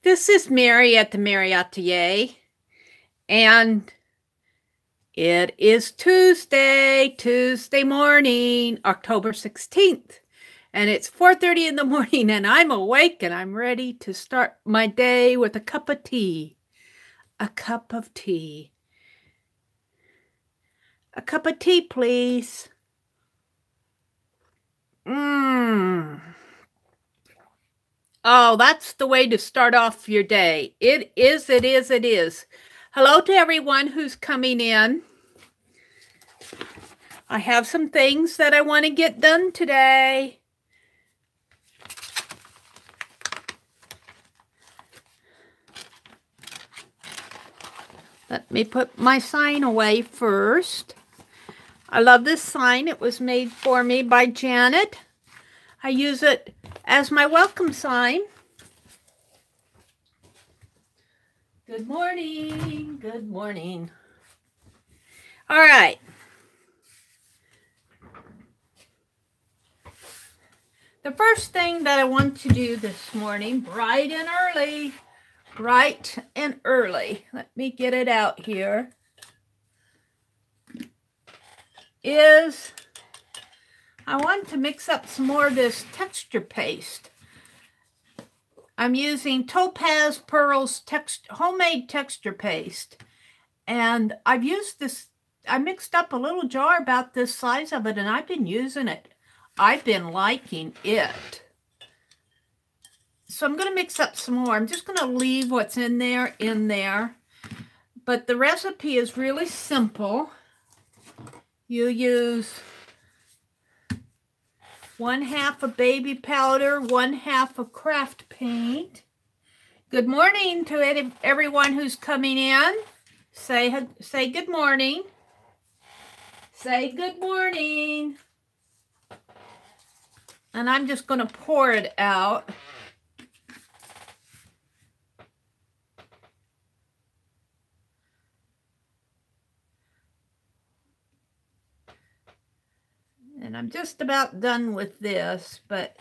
This is Meri at the Meri Atelier, and it is Tuesday morning, October 16th, and it's 4:30 in the morning, and I'm awake, and I'm ready to start my day with a cup of tea. A cup of tea. A cup of tea, please. Oh, that's the way to start off your day. It is. Hello to everyone who's coming in. I have some things that I want to get done today. Let me put my sign away first. I love this sign. It was made for me by Janet. I use it as my welcome sign. Good morning. Good morning. All right. The first thing that I want to do this morning, bright and early, let me get it out here, is I want to mix up some more of this texture paste. I'm using Topaz Pearls homemade texture paste, and I've used this. I mixed up a little jar about this size of it, and I've been using it. I've been liking it. So I'm going to mix up some more. I'm just going to leave what's in there. But the recipe is really simple. You use 1/2 of baby powder, 1/2 of craft paint. Good morning to everyone who's coming in. Say good morning. Say good morning. And I'm just going to pour it out. And I'm just about done with this, but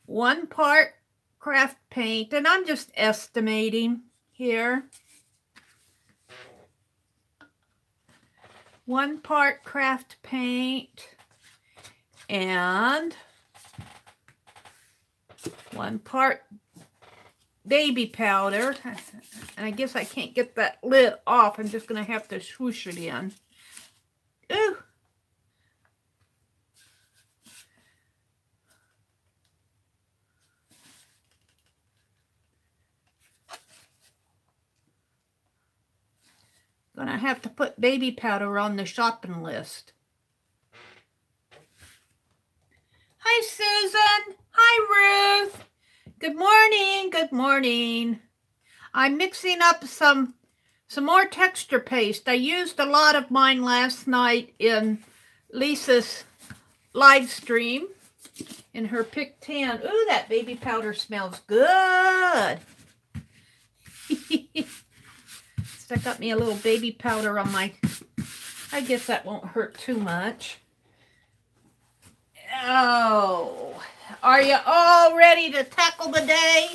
1 part craft paint, and I'm just estimating here. 1 part craft paint and 1 part baby powder. And I guess I can't get that lid off. I'm just going to have to swoosh it in. Ooh. Gonna have to put baby powder on the shopping list. Hi, Susan. Hi, Ruth. Good morning. Good morning. I'm mixing up some more texture paste. I used a lot of mine last night in Lisa's live stream in her Pick 10. Ooh, that baby powder smells good. I got me a little baby powder on my, I guess that won't hurt too much. Oh, are you all ready to tackle the day?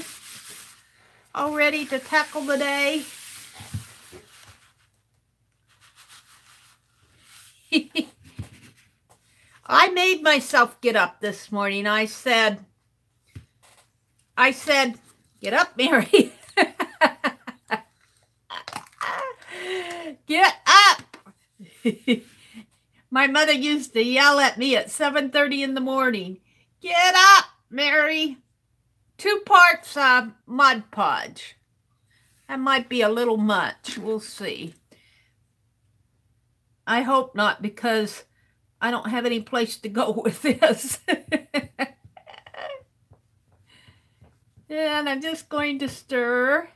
All ready to tackle the day? I made myself get up this morning. I said, get up, Meri. Get up! My mother used to yell at me at 7:30 in the morning. Get up, Meri. 2 parts of Mod Podge. That might be a little much. We'll see. I hope not, because I don't have any place to go with this. And I'm just going to stir.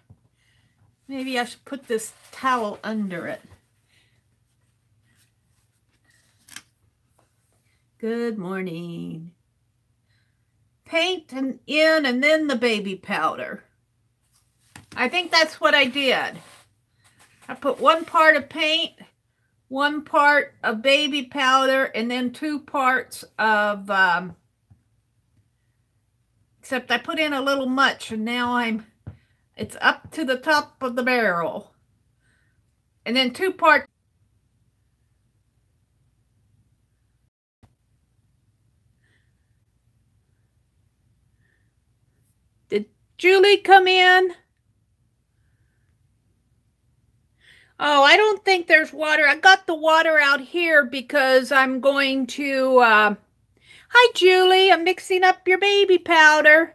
Maybe I should put this towel under it. Good morning. Paint in and then the baby powder. I think that's what I did. I put 1 part of paint, 1 part of baby powder, and then 2 parts of, except I put in a little much, and now It's up to the top of the barrel. And then 2 parts. Did Julie come in? Oh, I don't think there's water. I got the water out here because I'm going to, hi, Julie. I'm mixing up your baby powder.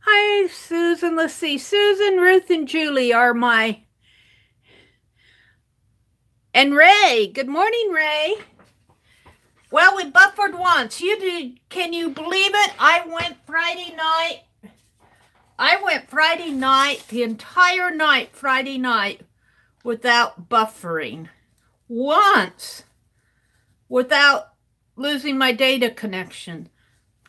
Hi, Susan. Let's see. Susan, Ruth, and Julie are my... And Ray. Good morning, Ray. Well, we buffered once. Can you believe it? I went Friday night, the entire night, Friday night, without buffering. Once. Without losing my data connection.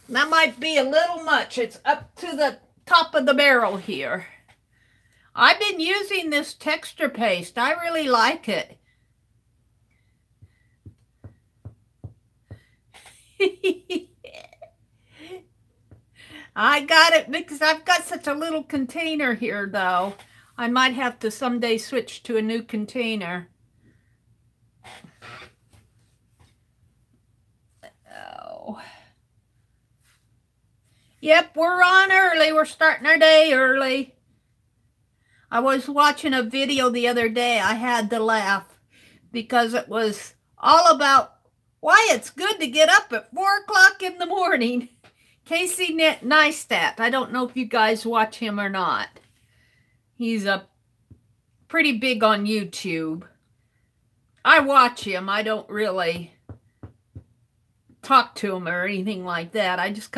That might be a little much. It's up to the top of the barrel here. I've been using this texture paste. I really like it. I got it because I've got such a little container here, though. I might have to someday switch to a new container. Oh. Yep, we're on early. We're starting our day early. I was watching a video the other day. I had to laugh because it was all about why it's good to get up at 4 o'clock in the morning. Casey Neistat. I don't know if you guys watch him or not. He's pretty big on YouTube. I watch him. I don't really talk to him or anything like that. I just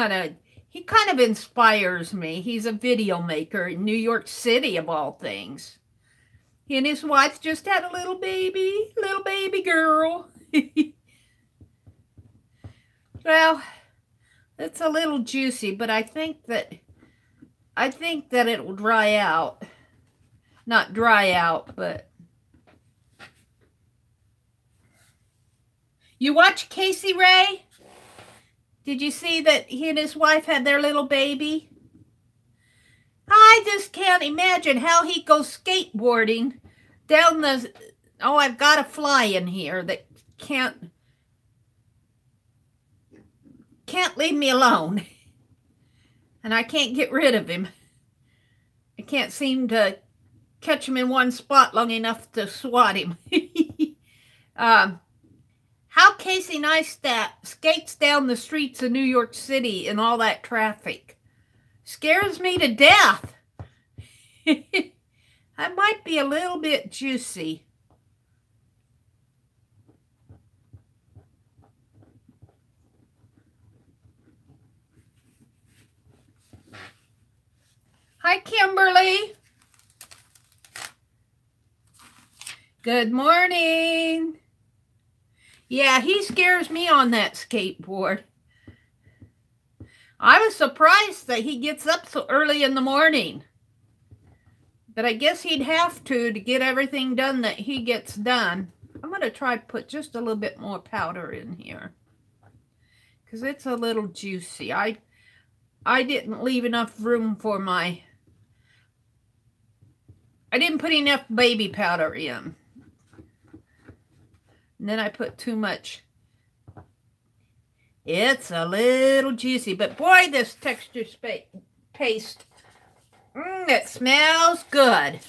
he kind of inspires me. He's a video maker in New York City, of all things. He and his wife just had a little baby girl. Well, it's a little juicy, but I think that it will dry out. Not dry out, but you watch Casey Ray? Did you see that he and his wife had their little baby? I just can't imagine how he goes skateboarding down the... Oh, I've got a fly in here that can't leave me alone. And I can't get rid of him. I can't seem to catch him in one spot long enough to swat him. How Casey Neistat skates down the streets of New York City in all that traffic scares me to death. That might be a little bit juicy. Hi, Kimberly. Good morning. Yeah, he scares me on that skateboard. I was surprised that he gets up so early in the morning. But I guess he'd have to get everything done that he gets done. I'm going to try to put just a little bit more powder in here. Because it's a little juicy. I didn't leave enough room for my... I didn't put enough baby powder in. And then I put too much. It's a little juicy. But boy, this texture paste, it smells good.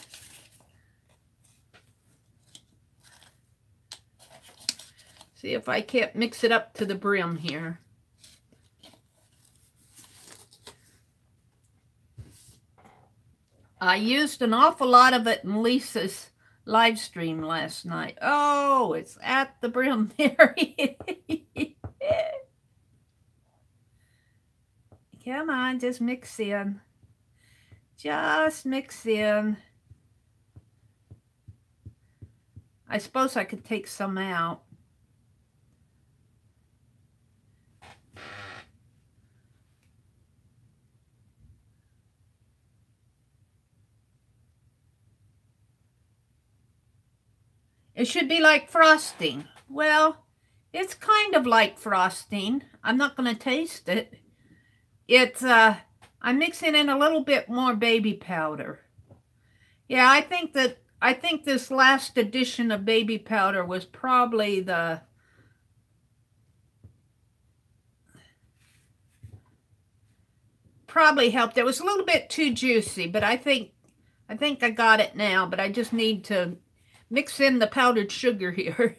See if I can't mix it up to the brim here. I used an awful lot of it in Lisa's live stream last night. Oh, it's at the brim there. Come on, just mix in. Just mix in. I suppose I could take some out. It should be like frosting. Well, it's kind of like frosting. I'm not going to taste it. It's I'm mixing in a little bit more baby powder. Yeah, I think this last edition of baby powder was probably helped. It was a little bit too juicy, but I think I got it now, but I just need to mix in the powdered sugar here.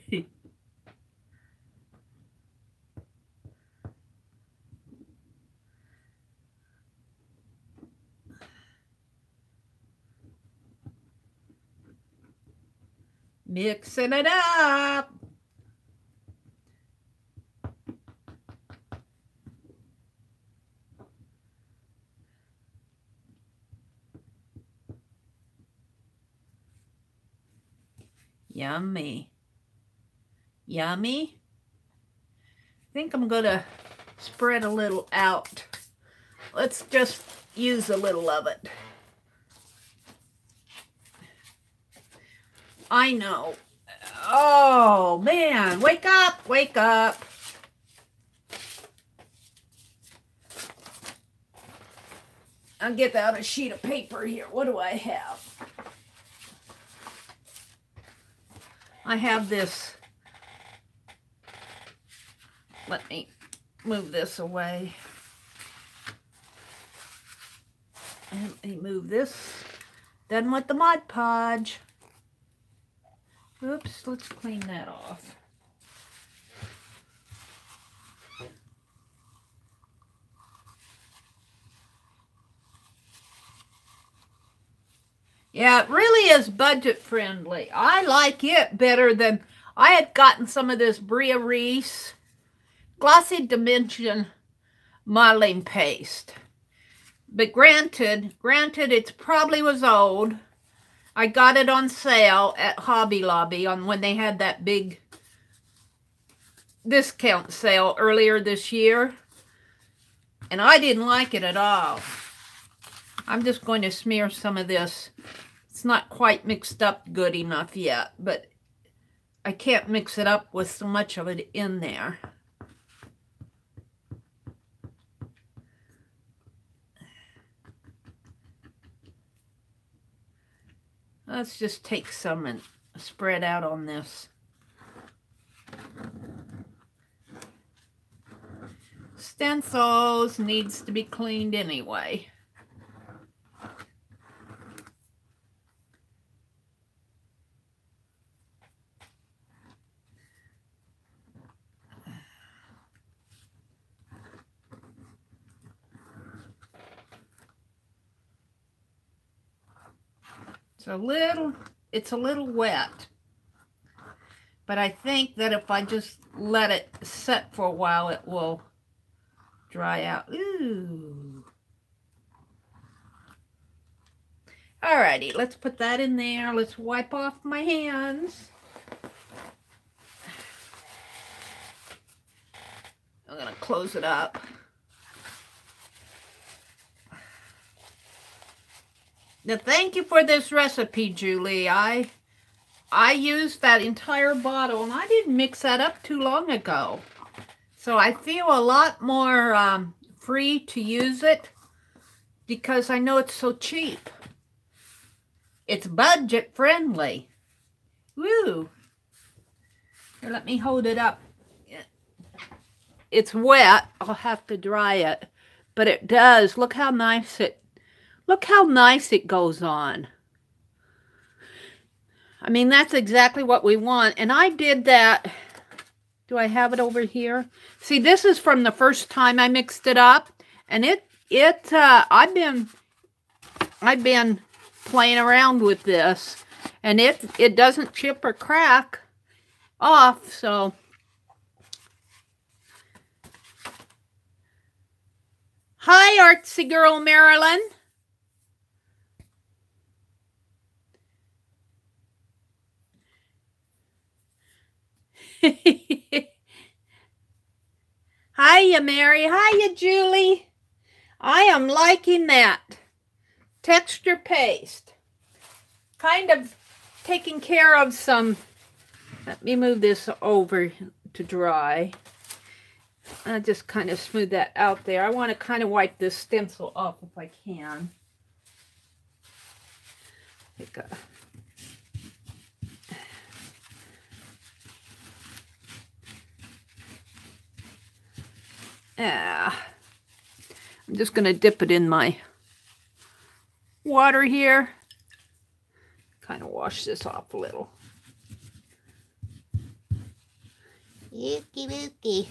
Mixing it up. Yummy. Yummy. I think I'm going to spread a little out. Let's just use a little of it. I know. Oh, man. Wake up. Wake up. I'll get out a sheet of paper here. What do I have? I have this. Let me move this away. And let me move this. Done with the Mod Podge. Oops, let's clean that off. Yeah, it really is budget friendly. I like it better than, I had gotten some of this Bria Reese Glossy Dimension modeling paste. But granted, it probably was old. I got it on sale at Hobby Lobby on when they had that big discount sale earlier this year. And I didn't like it at all. I'm just going to smear some of this. It's not quite mixed up good enough yet, but I can't mix it up with so much of it in there. Let's just take some and spread out on this. Stencils needs to be cleaned anyway. It's a little wet, but I think that if I just let it set for a while, it will dry out. Ooh. Alrighty, let's put that in there. Let's wipe off my hands. I'm gonna close it up. Now, thank you for this recipe, Julie. I used that entire bottle, and I didn't mix that up too long ago. So I feel a lot more free to use it because I know it's so cheap. It's budget friendly. Woo! Here, let me hold it up. It's wet. I'll have to dry it. But it does. Look how nice it goes on. I mean, that's exactly what we want. And I did that. Do I have it over here? See, this is from the first time I mixed it up. And I've been playing around with this. And it doesn't chip or crack off, so. Hi, Artsy Girl Marilyn. Hiya, Mary. Hiya, Julie. I am liking that texture paste. Kind of taking care of some. Let me move this over to dry. I just kind of smooth that out there. I want to kind of wipe this stencil off if I can. I'm just going to dip it in my water here. Kind of wash this off a little. Looky, looky.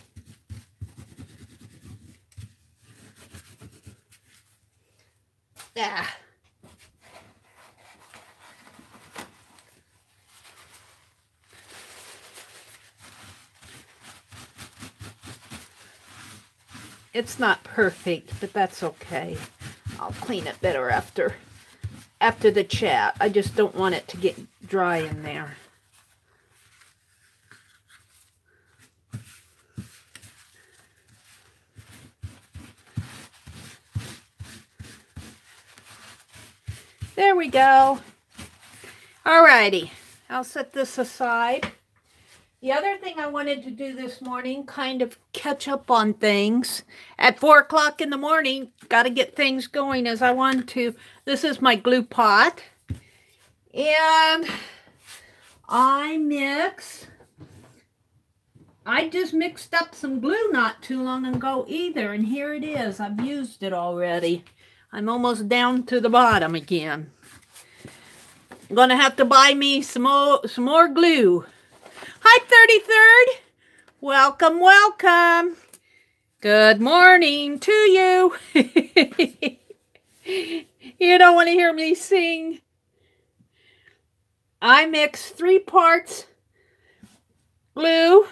Ah. It's not perfect, but that's okay. I'll clean it better after the chat. I just don't want it to get dry in there. There we go. Alrighty, I'll set this aside. The other thing I wanted to do this morning, kind of catch up on things. At 4 o'clock in the morning, got to get things going as I want to. This is my glue pot. And I just mixed up some glue not too long ago either. And here it is. I've used it already. I'm almost down to the bottom again. I'm going to have to buy me some more glue. Hi, 33rd. Welcome, welcome. Good morning to you. You don't want to hear me sing. I mix 3 parts glue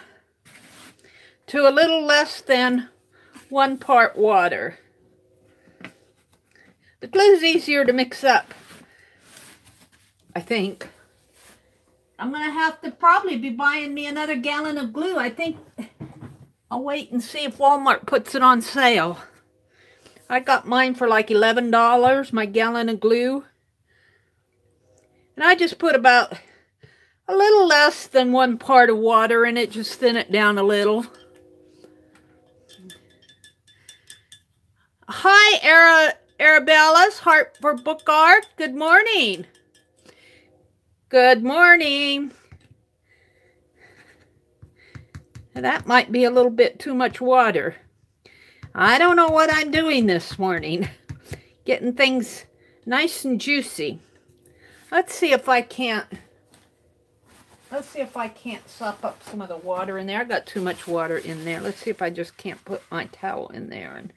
to a little less than 1 part water. The glue is easier to mix up, I think. I'm going to have to probably be buying me another gallon of glue. I think I'll wait and see if Walmart puts it on sale. I got mine for like $11, my gallon of glue. And I just put about a little less than 1 part of water in it, just thin it down a little. Hi, Arabella's Heart for Book Art. Good morning. Good morning. That might be a little bit too much water. I don't know what I'm doing this morning. Getting things nice and juicy. Let's see if I can't sop up some of the water in there. I got too much water in there. Let's see if I just can't put my towel in there and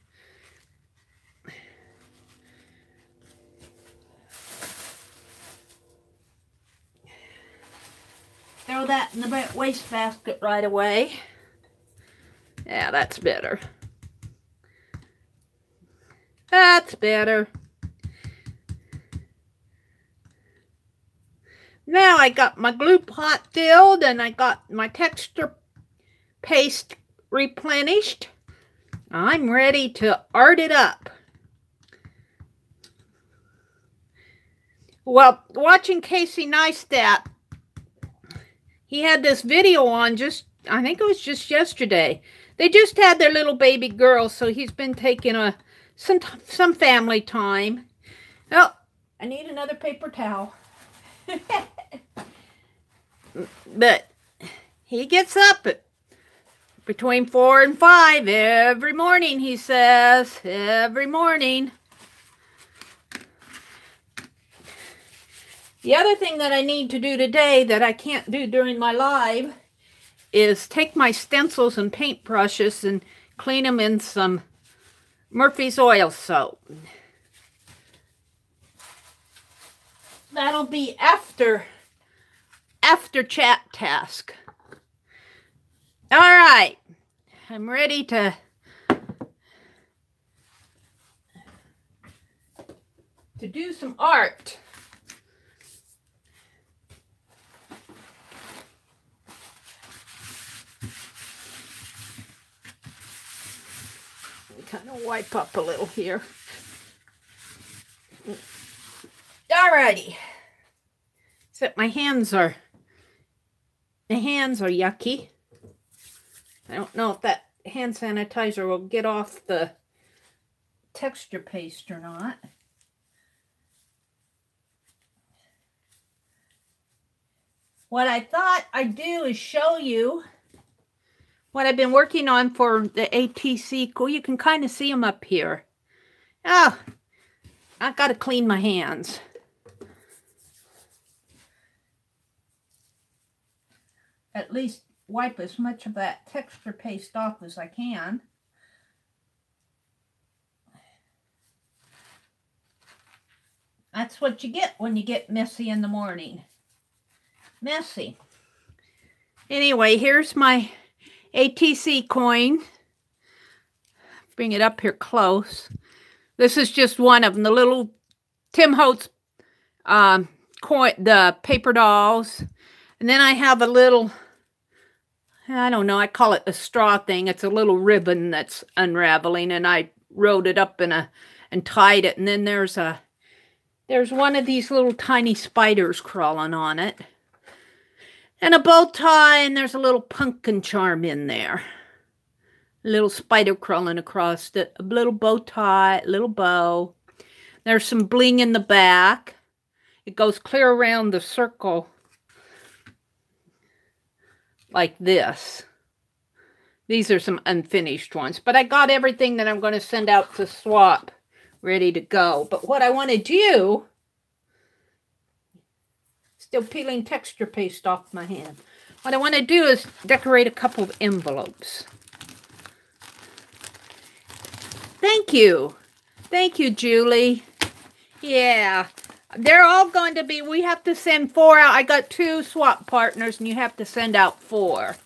throw that in the wastebasket right away. Yeah, that's better. That's better. Now I got my glue pot filled and I got my texture paste replenished. I'm ready to art it up. Well, watching Casey Neistat, he had this video on I think it was just yesterday. They just had their little baby girl, so he's been taking some family time. Oh, I need another paper towel. But he gets up at between 4 and 5 every morning, he says. Every morning. The other thing that I need to do today that I can't do during my live is take my stencils and paintbrushes and clean them in some Murphy's oil soap. That'll be after chat task. All right, I'm ready to do some art. Kind of wipe up a little here. Alrighty. Except my hands are yucky. I don't know if that hand sanitizer will get off the texture paste or not. What I thought I'd do is show you what I've been working on for the ATC. Cool, you can kind of see them up here. Oh, I got to clean my hands. At least wipe as much of that texture paste off as I can. That's what you get when you get messy in the morning. Messy. Anyway, here's my ATC coin. Bring it up here close. This is just one of them. The little Tim Holtz coin, the paper dolls. And then I have a little, I don't know, I call it a straw thing. It's a little ribbon that's unraveling, and I rolled it up in and tied it. And then there's one of these little tiny spiders crawling on it. And a bow tie, and there's a little pumpkin charm in there. A little spider crawling across it. A little bow tie, a little bow. There's some bling in the back. It goes clear around the circle like this. These are some unfinished ones. But I got everything that I'm going to send out to swap ready to go. But what I want to do... Still peeling texture paste off my hand. What I want to do is decorate a couple of envelopes. Thank you. Thank you, Julie. Yeah. They're all going to be, we have to send 4 out. I got 2 swap partners, and you have to send out 4.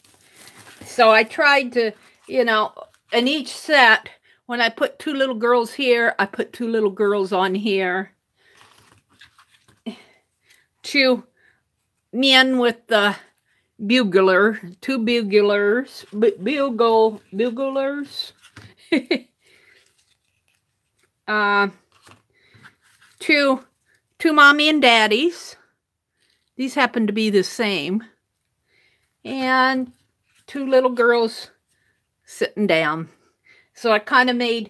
So I tried to, you know, in each set, when I put 2 little girls here, I put 2 little girls on here. 2 men with the bugler, 2 buglers, buglers. 2 mommy and daddies. These happen to be the same. And 2 little girls sitting down. So I kind of made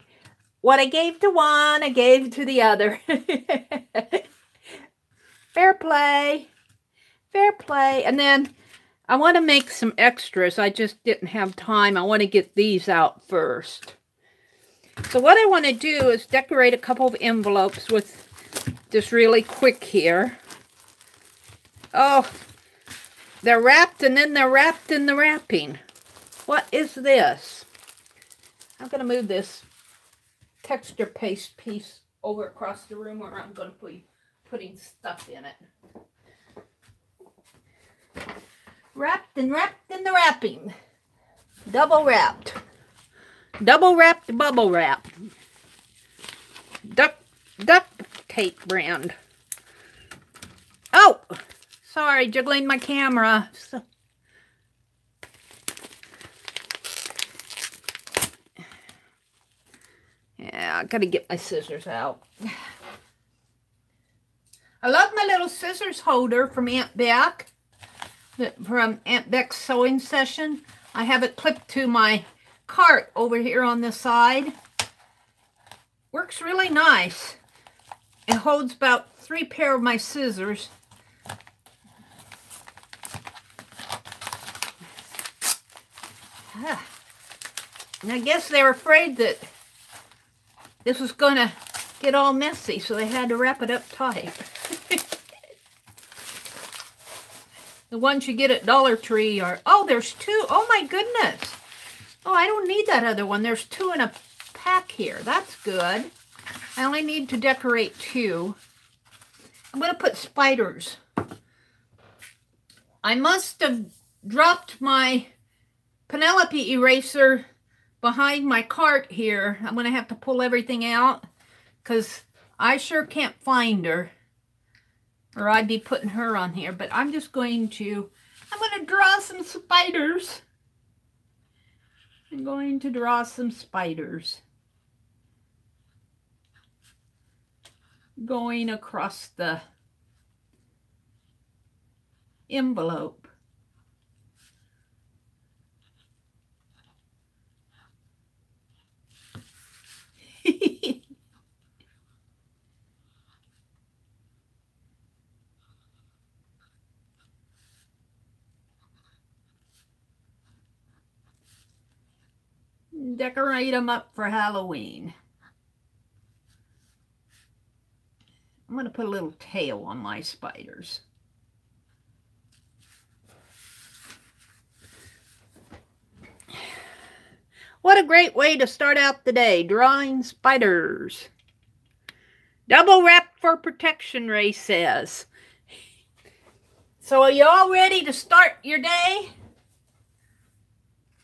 what I gave to one, I gave to the other. Fair play. Fair play. And then I want to make some extras. I just didn't have time. I want to get these out first. So what I want to do is decorate a couple of envelopes with just really quick here. Oh, they're wrapped, and then they're wrapped in the wrapping. What is this? I'm going to move this texture paste piece over across the room, where I'm going to be putting stuff in it. Wrapped and wrapped in the wrapping. Double wrapped. Double wrapped bubble wrap. Duct tape brand. Oh! Sorry, juggling my camera. Yeah, I gotta get my scissors out. I love my little scissors holder from Aunt Beck. From Aunt Beck's sewing session. I have it clipped to my cart over here on the side. Works really nice. It holds about 3 pair of my scissors. And I guess they were afraid that this was going to get all messy, so they had to wrap it up tight. The ones you get at Dollar Tree are... Oh, there's 2. Oh, my goodness. Oh, I don't need that other one. There's 2 in a pack here. That's good. I only need to decorate 2. I'm going to put spiders. I must have dropped my Penelope eraser behind my cart here. I'm going to have to pull everything out because I sure can't find her. Or I'd be putting her on here. But I'm just going to... I'm going to draw some spiders. I'm going to draw some spiders. Going across the envelope. Decorate them up for Halloween. I'm going to put a little tail on my spiders. What a great way to start out the day, drawing spiders. Double wrap for protection, Ray says. So are you all ready to start your day?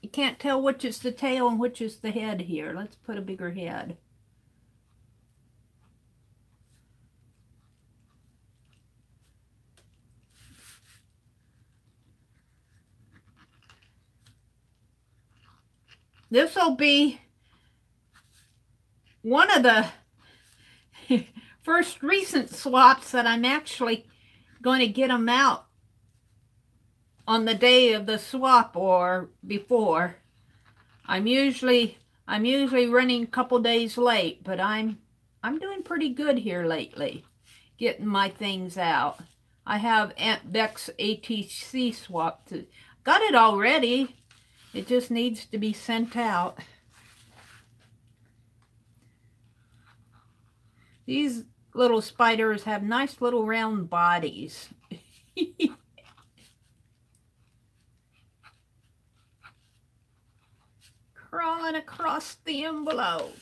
You can't tell which is the tail and which is the head here. Let's put a bigger head. This will be one of the first recent swaps that I'm actually going to get them out on the day of the swap or before. I'm usually running a couple days late, but I'm doing pretty good here lately, getting my things out. I have Aunt Beck's ATC swap. Got it already. It just needs to be sent out. These little spiders have nice little round bodies. Crawling across the envelope.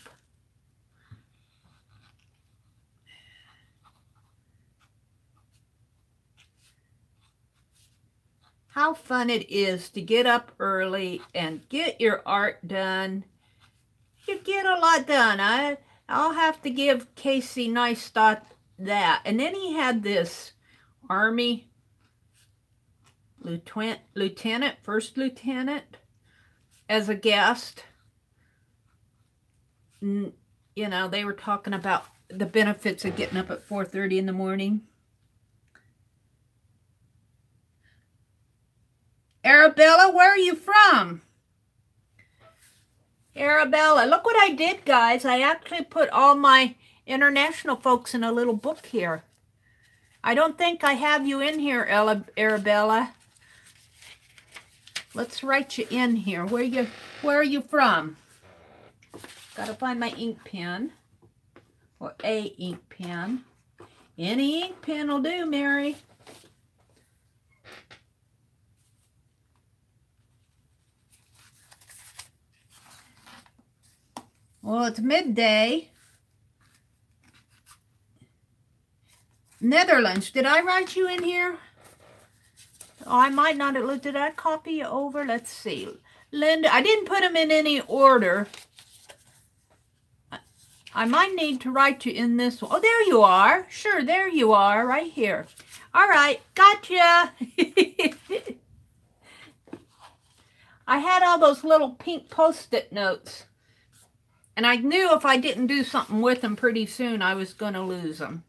How fun it is to get up early and get your art done. You get a lot done. I'll have to give Casey Neistat that. And then he had this Army first lieutenant as a guest. You know, they were talking about the benefits of getting up at 4:30 in the morning. Arabella, where are you from? Arabella, look what I did, guys. I actually put all my international folks in a little book here. I don't think I have you in here, Arabella. Let's write you in here. Where are you from? Gotta find my ink pen. Or a ink pen. Any ink pen will do, Mary. Well, it's midday. Netherlands. Did I write you in here? Oh, I might not have looked. Did I copy you over? Let's see. Linda, I didn't put them in any order. I might need to write you in this one. Oh, there you are. Sure, there you are, right here. All right, gotcha. I had all those little pink Post-it notes. And I knew if I didn't do something with them pretty soon, I was going to lose them.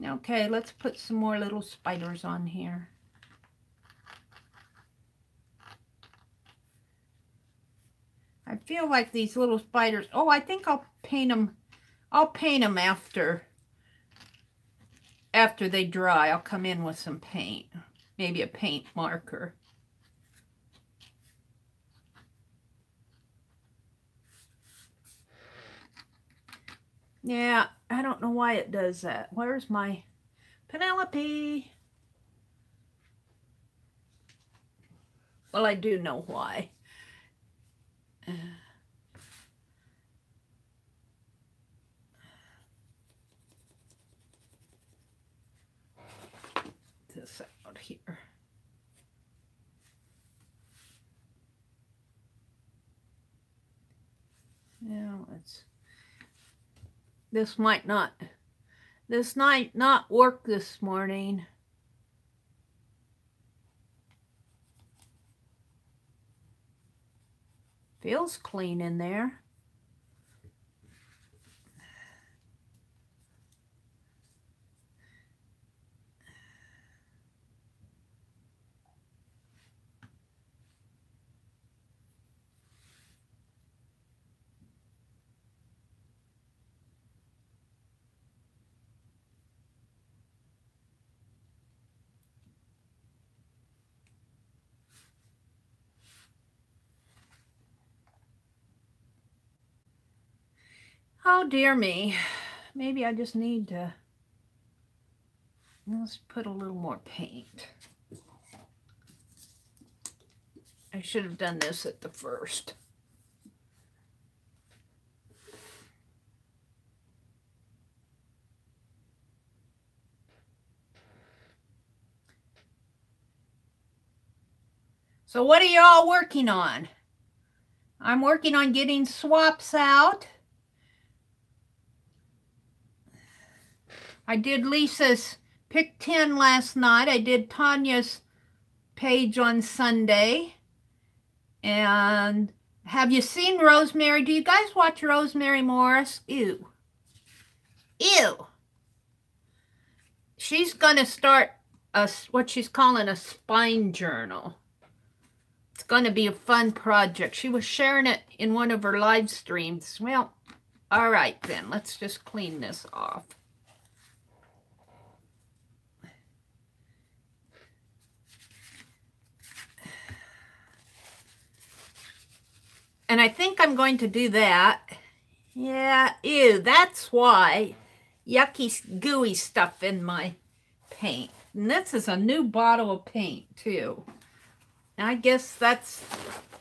Okay, let's put some more little spiders on here. I feel like these little spiders, oh, I think I'll paint them. I'll paint them after they dry. I'll come in with some paint, maybe a paint marker. Yeah, I don't know why it does that. Where's my Penelope? Well, I do know why. This out here. Now let's. This might not work this morning. Feels clean in there. Oh, dear me. Maybe I just need to, let's put a little more paint. I should have done this at the first. So what are y'all working on? I'm working on getting swaps out. I did Lisa's Pick 10 last night. I did Tanya's page on Sunday. And have you seen Rosemary? Do you guys watch Rosemary Morris? Ew. Ew. She's going to start what she's calling a spine journal. It's going to be a fun project. She was sharing it in one of her live streams. Well, all right then. Let's just clean this off. And I think I'm going to do that. Yeah, ew, that's why. Yucky, gooey stuff in my paint. And this is a new bottle of paint, too. And I guess that's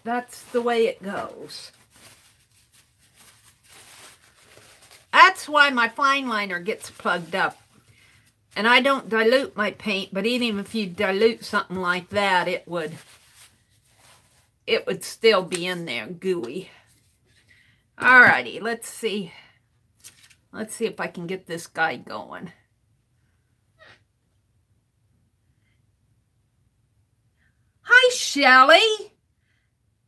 the way it goes. That's why my fine liner gets plugged up. And I don't dilute my paint, but even if you dilute something like that, it would still be in there, gooey. Alrighty, let's see. Let's see if I can get this guy going. Hi, Shelly.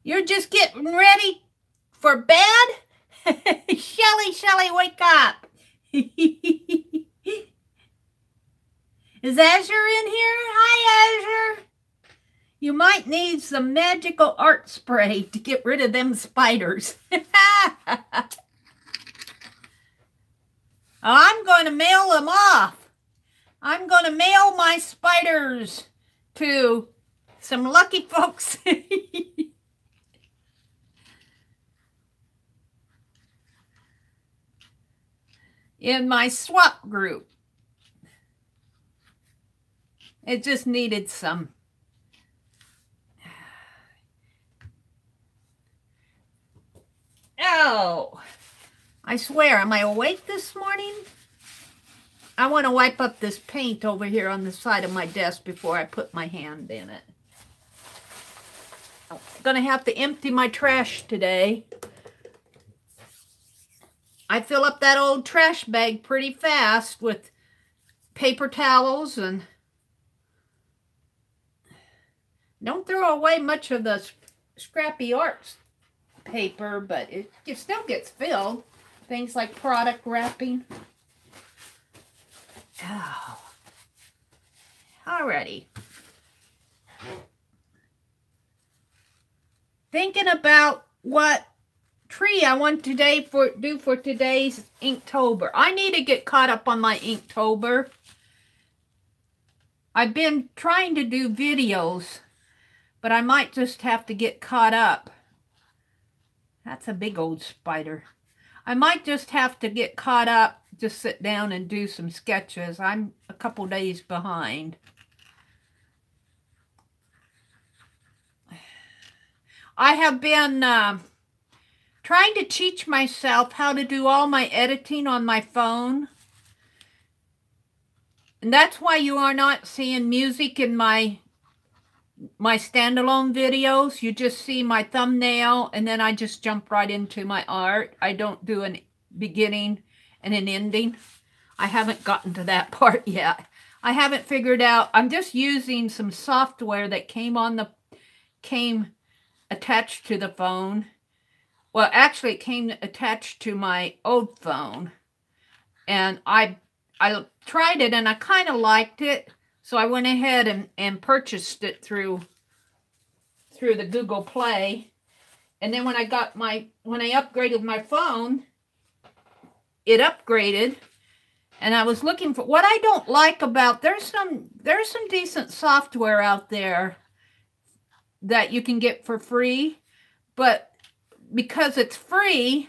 You're just getting ready for bed? Shelly, wake up. Is Azure in here? Hi, Azure. You might need some magical art spray to get rid of them spiders. I'm going to mail them off. I'm going to mail my spiders to some lucky folks. In my swap group. It just needed some. Oh, I swear, am I awake this morning? I want to wipe up this paint over here on the side of my desk before I put my hand in it. I'm going to have to empty my trash today. I fill up that old trash bag pretty fast with paper towels and don't throw away much of the scrappy art paper, but it still gets filled. Things like product wrapping. Oh. Alrighty. Thinking about what tree I want to do for today's Inktober. I need to get caught up on my Inktober. I've been trying to do videos, but I might just have to get caught up. That's a big old spider. I might just have to get caught up, just sit down and do some sketches. I'm a couple days behind. I have been trying to teach myself how to do all my editing on my phone. And that's why you are not seeing music in my standalone videos. You just see my thumbnail and then I just jump right into my art. I don't do a beginning and an ending. I haven't gotten to that part yet. I haven't figured out. I'm just using some software that came attached to the phone. Well, actually it came attached to my old phone. And I tried it and I kind of liked it. So I went ahead and purchased it through the Google Play. And then when I upgraded my phone, it upgraded. And I was looking for what I don't like about, there's some decent software out there that you can get for free, but because it's free,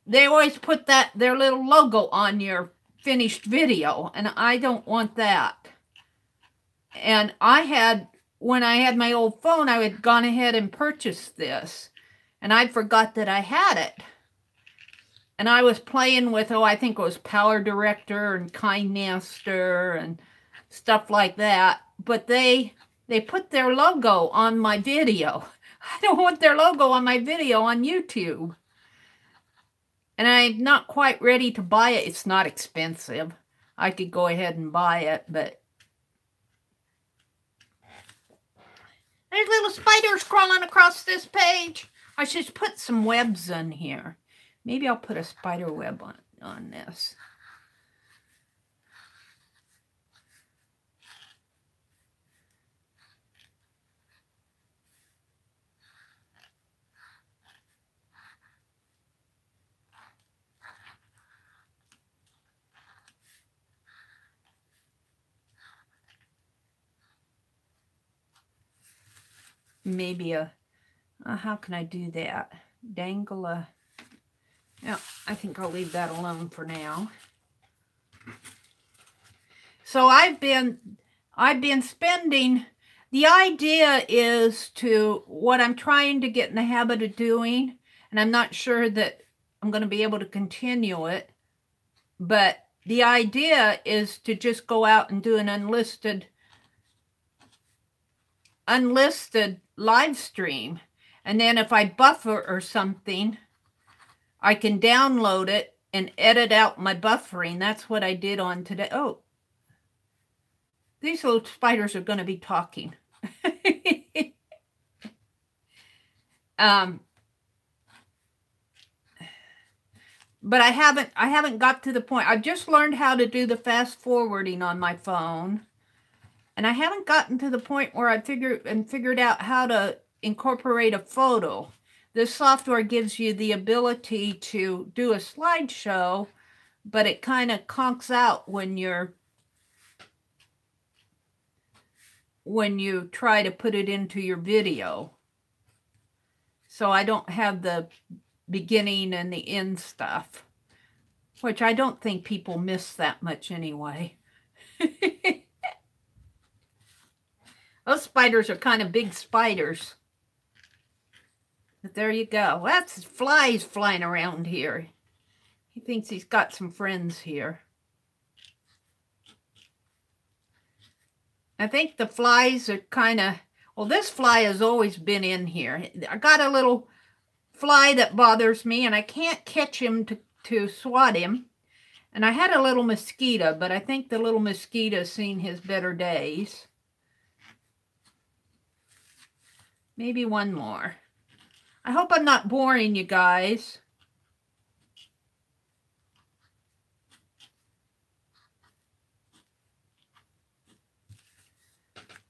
they always put their little logo on your finished video, and I don't want that. And when I had my old phone, I had gone ahead and purchased this, and I forgot that I had it. And I was playing with, I think it was Power Director and KineMaster and stuff like that. But they put their logo on my video. I don't want their logo on my video on YouTube. And I'm not quite ready to buy it. It's not expensive. I could go ahead and buy it, but there's little spiders crawling across this page. I should put some webs in here. Maybe I'll put a spider web on this. Maybe how can I do that? Dangle a, yeah, I think I'll leave that alone for now. So I've been spending, the idea is what I'm trying to get in the habit of doing, and I'm not sure that I'm going to be able to continue it, but the idea is to just go out and do an unlisted live stream. And then if I buffer or something, I can download it and edit out my buffering. That's what I did on today. Oh, these little spiders are going to be talking. But I haven't got to the point. I've just learned how to do the fast forwarding on my phone. And I haven't gotten to the point where I figured out how to incorporate a photo. This software gives you the ability to do a slideshow, but it kind of conks out when you try to put it into your video. So I don't have the beginning and the end stuff, which I don't think people miss that much anyway. Those spiders are kind of big spiders. But there you go. That's flies flying around here. He thinks he's got some friends here. I think the flies are kind of, well, this fly has always been in here. I got a little fly that bothers me, and I can't catch him to swat him. And I had a little mosquito, but I think the little mosquito's seen his better days. Maybe one more. I hope I'm not boring you guys.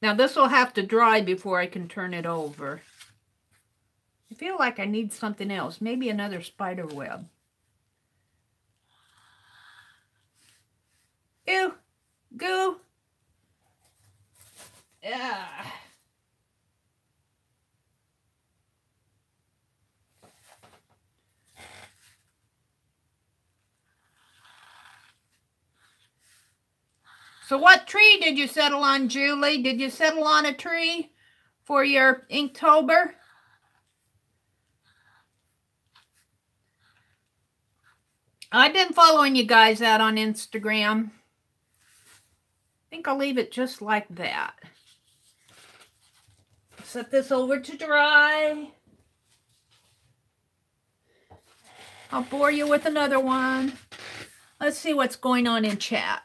Now this will have to dry before I can turn it over. I feel like I need something else. Maybe another spider web. Ew. Goo. Yeah. So what tree did you settle on, Julie? Did you settle on a tree for your Inktober? I've been following you guys out on Instagram. I think I'll leave it just like that. Set this over to dry. I'll bore you with another one. Let's see what's going on in chat.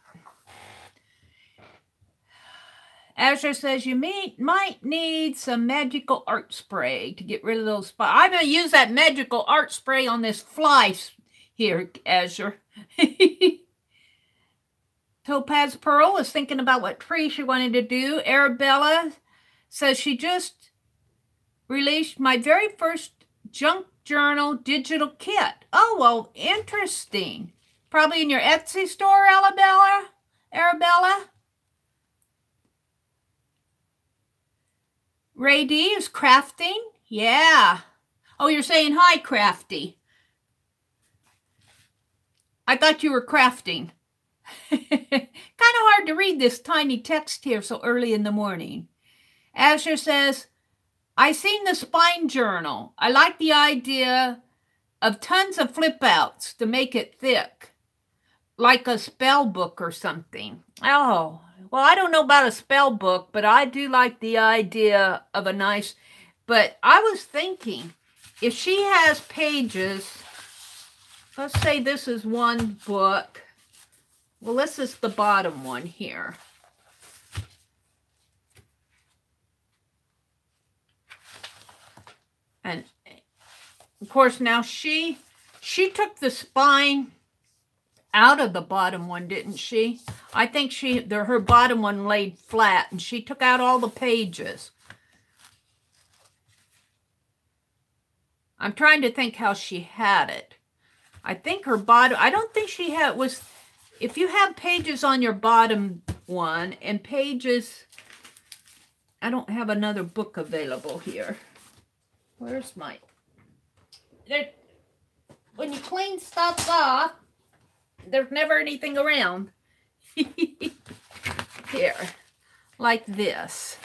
Azure says you might need some magical art spray to get rid of those spots. I'm going to use that magical art spray on this fly here, Azure. Topaz Pearl is thinking about what tree she wanted to do. Arabella says she just released my very first junk journal digital kit. Oh, well, interesting. Probably in your Etsy store, Arabella. Ray D is crafting. Yeah. Oh, you're saying hi, Crafty. I thought you were crafting. Kind of hard to read this tiny text here so early in the morning. Asher says, I seen the spine journal. I like the idea of tons of flip outs to make it thick, like a spell book or something. Oh, well, I don't know about a spell book, but I do like the idea of a nice, but I was thinking, if she has pages, let's say this is one book. Well, this is the bottom one here. And of course, now she took the spine out of the bottom one, didn't she? I think her bottom one laid flat, and she took out all the pages. I'm trying to think how she had it. I think her bottom, I don't think she had, was, if you have pages on your bottom one and pages, I don't have another book available here. Where's my, when you clean stuff off, there's never anything around. Here, like this.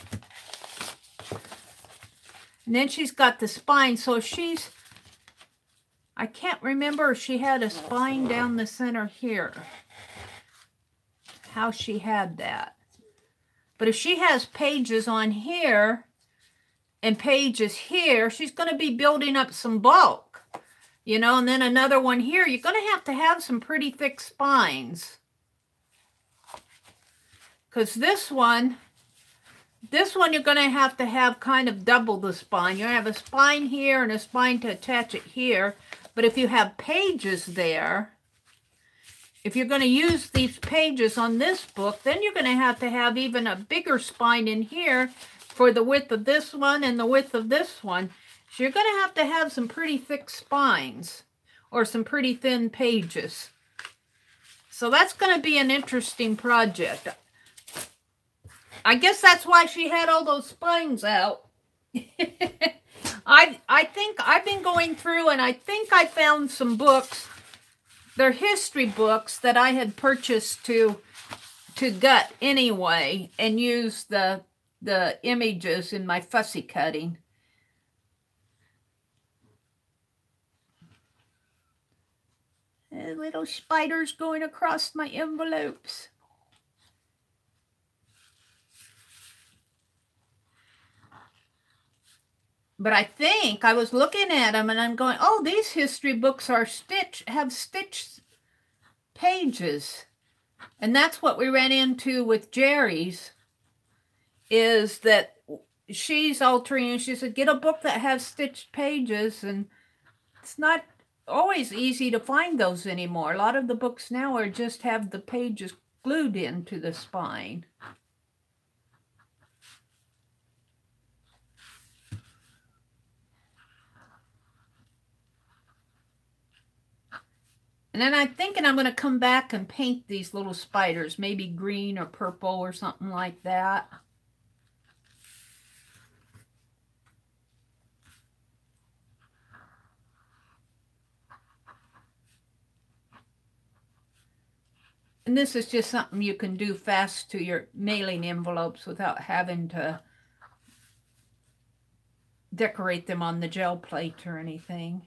And then she's got the spine, so she's, I can't remember if she had a spine down the center here. How she had that. But if she has pages on here and pages here, she's going to be building up some bulk. You know, and then another one here. You're going to have some pretty thick spines. Because this one you're going to have kind of double the spine. You're going to have a spine here and a spine to attach it here. But if you have pages there, if you're going to use these pages on this book, then you're going to have even a bigger spine in here for the width of this one and the width of this one. So you're going to have some pretty thick spines or some pretty thin pages. So that's going to be an interesting project. I guess that's why she had all those spines out. I think I've been going through and I think I found some books. They're history books that I had purchased to gut anyway and use the images in my fussy cutting. Little spiders going across my envelopes. But I think I was looking at them and I'm going, oh, these history books have stitched pages. And that's what we ran into with Jerry's, is that she's altering, and she said, get a book that has stitched pages. And it's not always easy to find those anymore. A lot of the books now are just have the pages glued into the spine. And then I'm thinking I'm going to come back and paint these little spiders, maybe green or purple or something like that. And this is just something you can do fast to your mailing envelopes without having to decorate them on the gel plate or anything.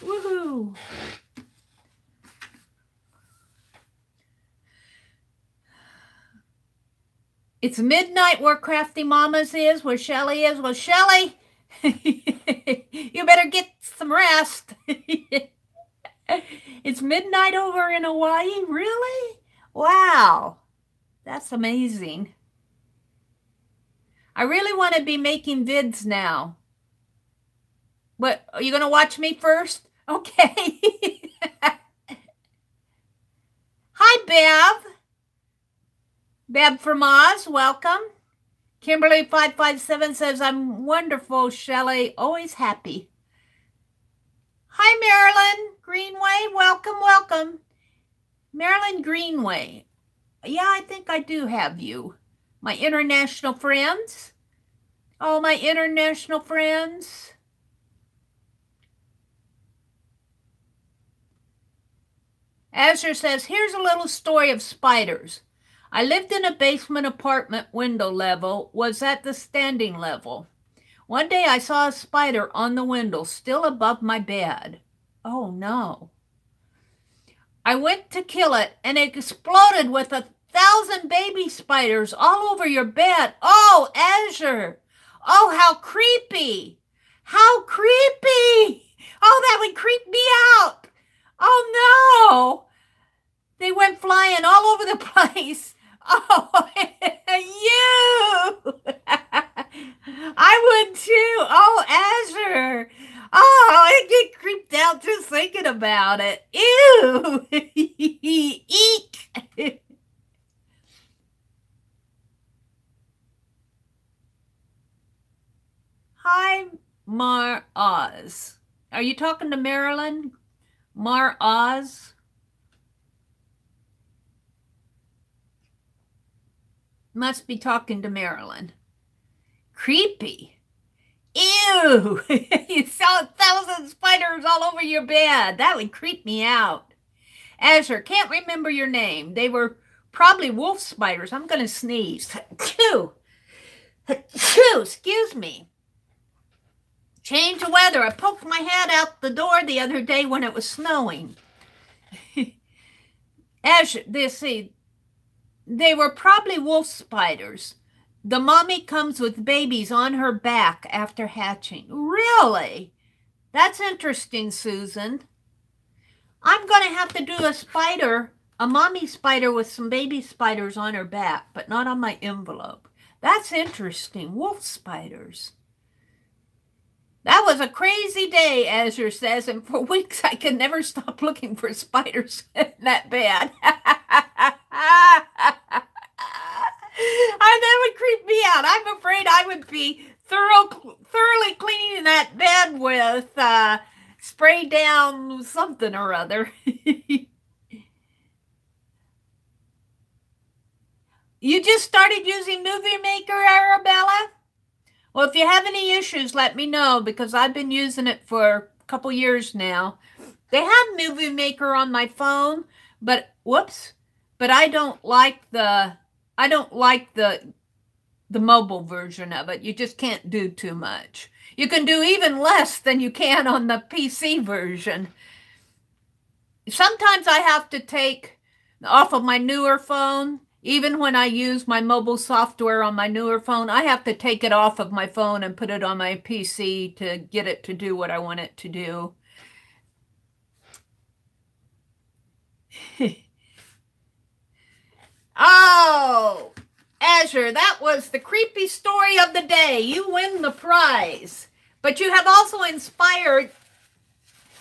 Woohoo! It's midnight where Crafty Mamas is, where Shelly is. Well, Shelly, you better get some rest. It's midnight over in Hawaii? Really? Wow. That's amazing. I really want to be making vids now. What, are you going to watch me first? Okay. Hi, Bev. Bev from Oz, welcome. Kimberly557 says, I'm wonderful, Shelley. Always happy. Hi, Marilyn Greenway. Welcome, welcome. Marilyn Greenway. Yeah, I think I do have you. My international friends. all my international friends. Azure says, here's a little story of spiders. I lived in a basement apartment, window level was at the standing level. One day I saw a spider on the window, still above my bed. Oh no. I went to kill it and it exploded with 1,000 baby spiders all over your bed. Oh, Azure. Oh, how creepy. How creepy. Oh, that would creep me out. Oh no. They went flying all over the place. Oh, you. I would too. Oh, Azure. Oh, I get creeped out just thinking about it. Ew. Eek. Hi, Mar Oz. Are you talking to Marilyn? Mar Oz? Must be talking to Marilyn. Creepy. Ew. You saw 1,000 spiders all over your bed. That would creep me out. Azure, can't remember your name. They were probably wolf spiders. I'm going to sneeze. Achoo. Achoo. Excuse me. Change of weather. I poked my head out the door the other day when it was snowing. Azure, they were probably wolf spiders. The mommy comes with babies on her back after hatching. Really? That's interesting, Susan. I'm going to have to do a mommy spider with some baby spiders on her back, but not on my envelope. That's interesting. Wolf spiders. That was a crazy day, Azure says, and for weeks I could never stop looking for spiders in that bed. That would creep me out. I'm afraid I would be thoroughly cleaning that bed with spray down something or other. You just started using Movie Maker, Arabella? Well, if you have any issues, let me know, because I've been using it for a couple years now. They have Movie Maker on my phone, but whoops, but I don't like the mobile version of it. You just can't do too much. You can do even less than you can on the PC version. Sometimes I have to take off of my newer phone. Even when I use my mobile software on my newer phone, I have to take it off of my phone and put it on my PC to get it to do what I want it to do. Oh, Azure, that was the creepy story of the day. You win the prize. But you have also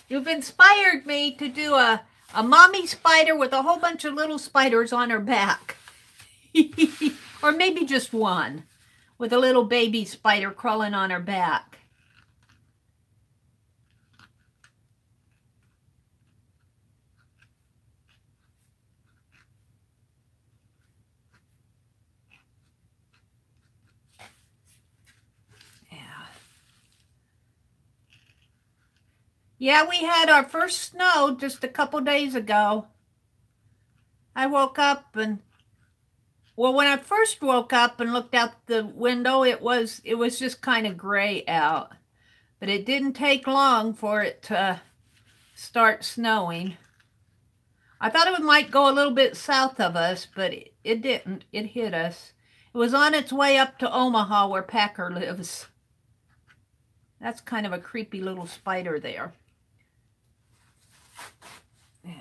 you've inspired me to do a mommy spider with a whole bunch of little spiders on her back. Or maybe just one with a little baby spider crawling on her back. Yeah, we had our first snow just a couple days ago. I woke up and, well, when I first woke up and looked out the window, it was just kind of gray out. But it didn't take long for it to start snowing. I thought it might go a little bit south of us, but it didn't. It hit us. It was on its way up to Omaha, where Packer lives. That's kind of a creepy little spider there. Yeah.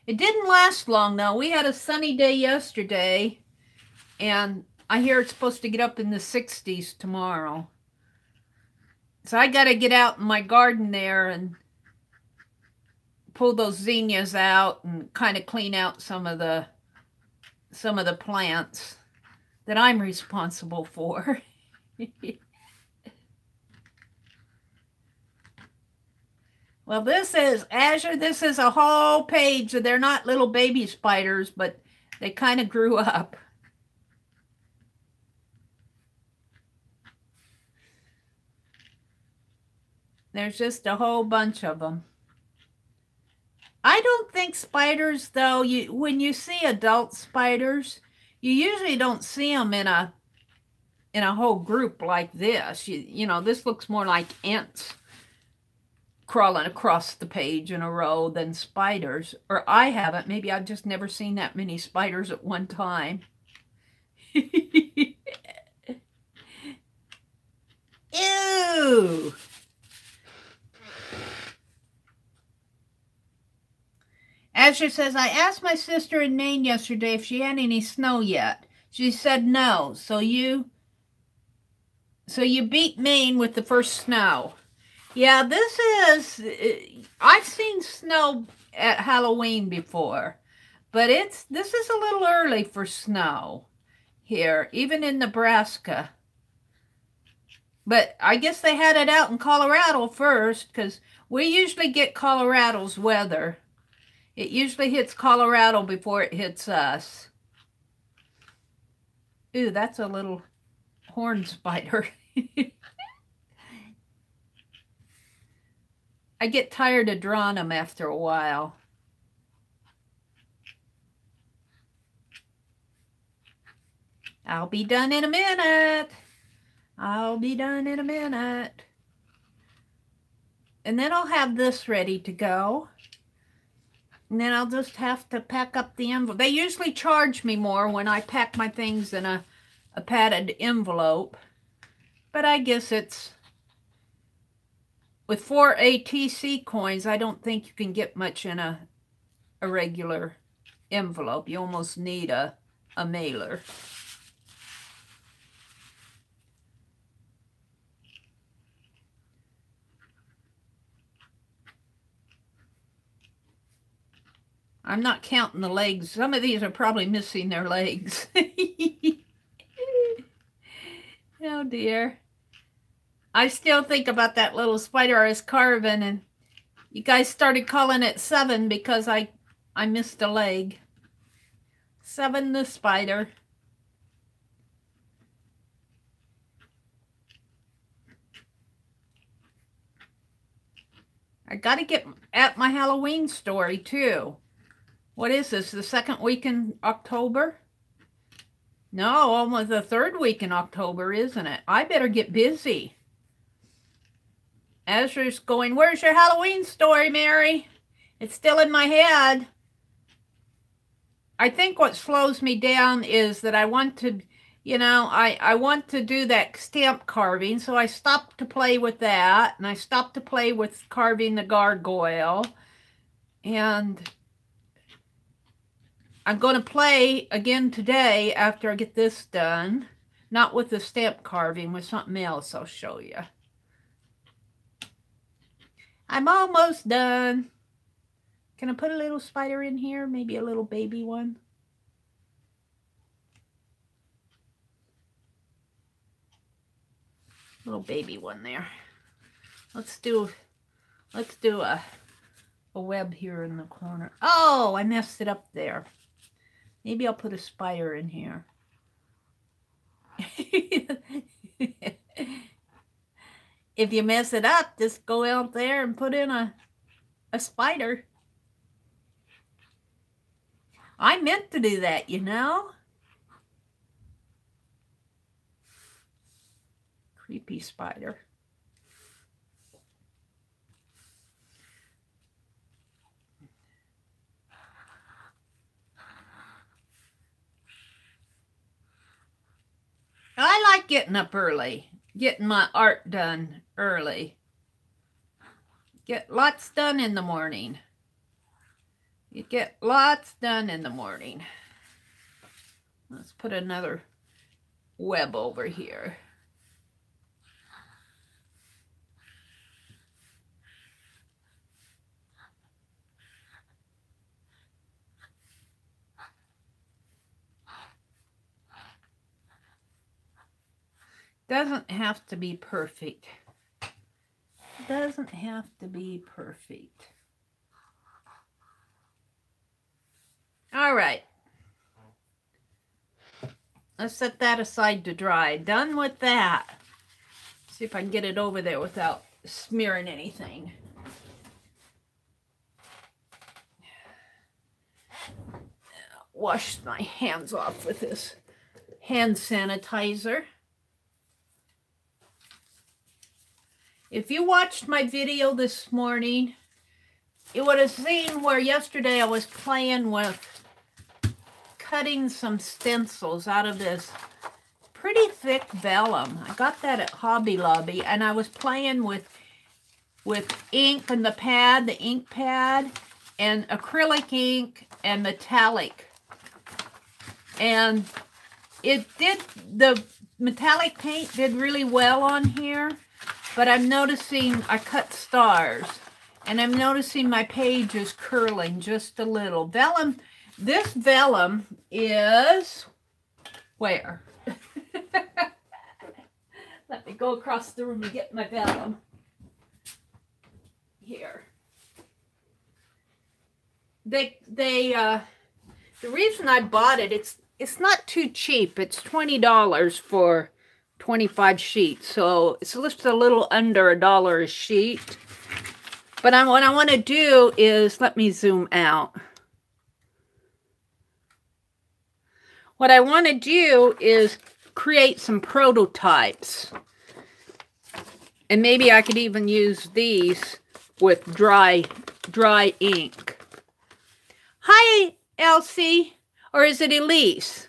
It didn't last long, though. We had a sunny day yesterday, and I hear it's supposed to get up in the 60s tomorrow. So I got to get out in my garden there and pull those zinnias out and kind of clean out some of the plants that I'm responsible for. Well, this is Azure. This is a whole page. They're not little baby spiders, but They kind of grew up. There's just a whole bunch of them. I don't think spiders, though, when you see adult spiders, you usually don't see them in a whole group like this. You know, this looks more like ants crawling across the page in a row than spiders. Or I haven't. Maybe I've just never seen that many spiders at one time. Ew! Asher says, I asked my sister in Maine yesterday if she had any snow yet. She said no. So you beat Maine with the first snow. Yeah, I've seen snow at Halloween before, but this is a little early for snow here, even in Nebraska. But I guess they had it out in Colorado first, because we usually get Colorado's weather. It usually hits Colorado before it hits us. Ooh, that's a little horn spider. I get tired of drawing them after a while. I'll be done in a minute. I'll be done in a minute. And then I'll have this ready to go. And then I'll just have to pack up the envelope. They usually charge me more when I pack my things in a padded envelope. But I guess with 4 ATC coins, I don't think you can get much in a regular envelope. You almost need a mailer. I'm not counting the legs. Some of these are probably missing their legs. Oh dear. I still think about that little spider I was carving, and you guys started calling it Seven because I missed a leg. Seven the spider. I got to get at my Halloween story too. What is this, the second week in October? No, almost the third week in October, isn't it? I better get busy. Ezra's going, where's your Halloween story, Mary? It's still in my head. I think what slows me down is that I want to, I want to do that stamp carving, so I stopped to play with that, and I stopped to play with carving the gargoyle, and I'm going to play again today after I get this done. Not with the stamp carving, with something else I'll show you. I'm almost done. Can I put a little spider in here? Maybe a little baby one. Little baby one there. Let's do a web here in the corner. Oh, I messed it up there. Maybe I'll put a spider in here. If you mess it up, just go out there and put in a spider. I meant to do that, you know? Creepy spider. I like getting up early, getting my art done early. Get lots done in the morning. You get lots done in the morning. Let's put another web over here. Doesn't have to be perfect. Doesn't have to be perfect. All right. Let's set that aside to dry. Done with that. See if I can get it over there without smearing anything. Wash my hands off with this hand sanitizer. If you watched my video this morning, you would have seen where yesterday I was playing with cutting some stencils out of this pretty thick vellum. I got that at Hobby Lobby, and I was playing with ink and the ink pad, and acrylic ink and metallic. And the metallic paint did really well on here, but I'm noticing I cut stars, and I'm noticing my page is curling just a little. Vellum, this vellum is where? Let me go across the room and get my vellum. Here. The reason I bought it, it's not too cheap. It's $20 for 25 sheets, so it's just a little under $1 a sheet. But what I want to do is, let me zoom out. What I want to do is create some prototypes. And maybe I could even use these with dry ink. Hi, Elsie. Or is it Elise?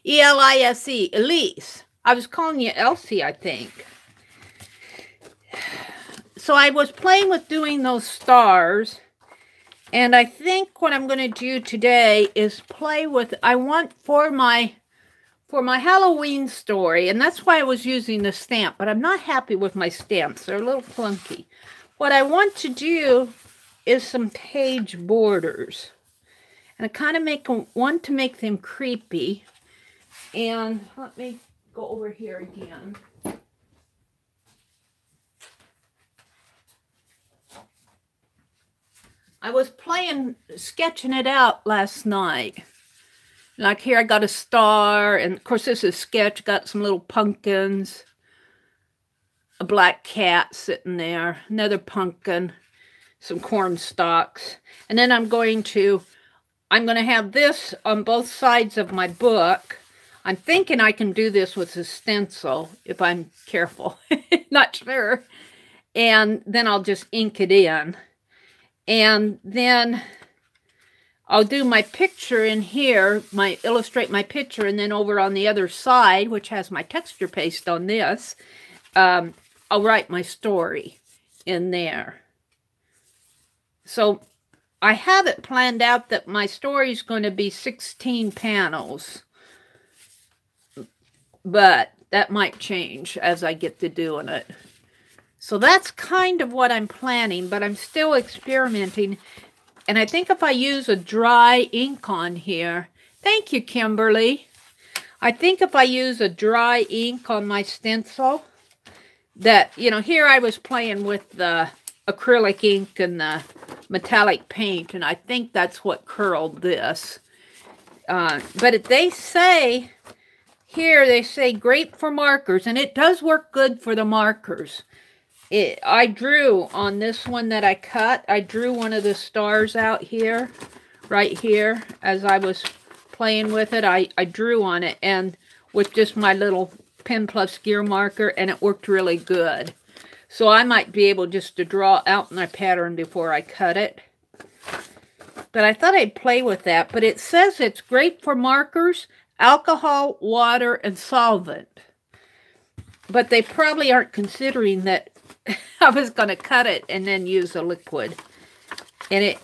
E-L-I-S-E, Elise. I was calling you Elsie, I think. So I was playing with doing those stars. And I think what I'm going to do today is play with, I want for my Halloween story, and that's why I was using the stamp, but I'm not happy with my stamps. They're a little clunky. What I want to do is some page borders. And I kind of want to make them creepy. And let me go over here again. I was sketching it out last night. Like here I got a star, and of course this is sketch, got some little pumpkins, a black cat sitting there, another pumpkin, some corn stalks. And then I'm going to have this on both sides of my book. I'm thinking I can do this with a stencil if I'm careful. Not sure. And then I'll just ink it in. And then I'll do my picture in here, illustrate my picture, and then over on the other side, which has my texture paste on this, I'll write my story in there. So I have it planned out that my story is going to be 16 panels, but that might change as I get to doing it. So that's kind of what I'm planning, but I'm still experimenting. And I think if I use a dry ink on here, thank you, Kimberly. I think if I use a dry ink on my stencil, that, you know, here I was playing with the acrylic ink and the metallic paint, and I think that's what curled this. But they say, here they say great for markers, and it does work good for the markers. I drew on this one that I cut, I drew one of the stars out here, right here, as I was playing with it. I drew on it, and with just my little Pen Plus gear marker, and it worked really good. So I might be able just to draw out my pattern before I cut it. But I thought I'd play with that. But it says it's great for markers, alcohol, water, and solvent. But they probably aren't considering that I was going to cut it and then use a liquid. And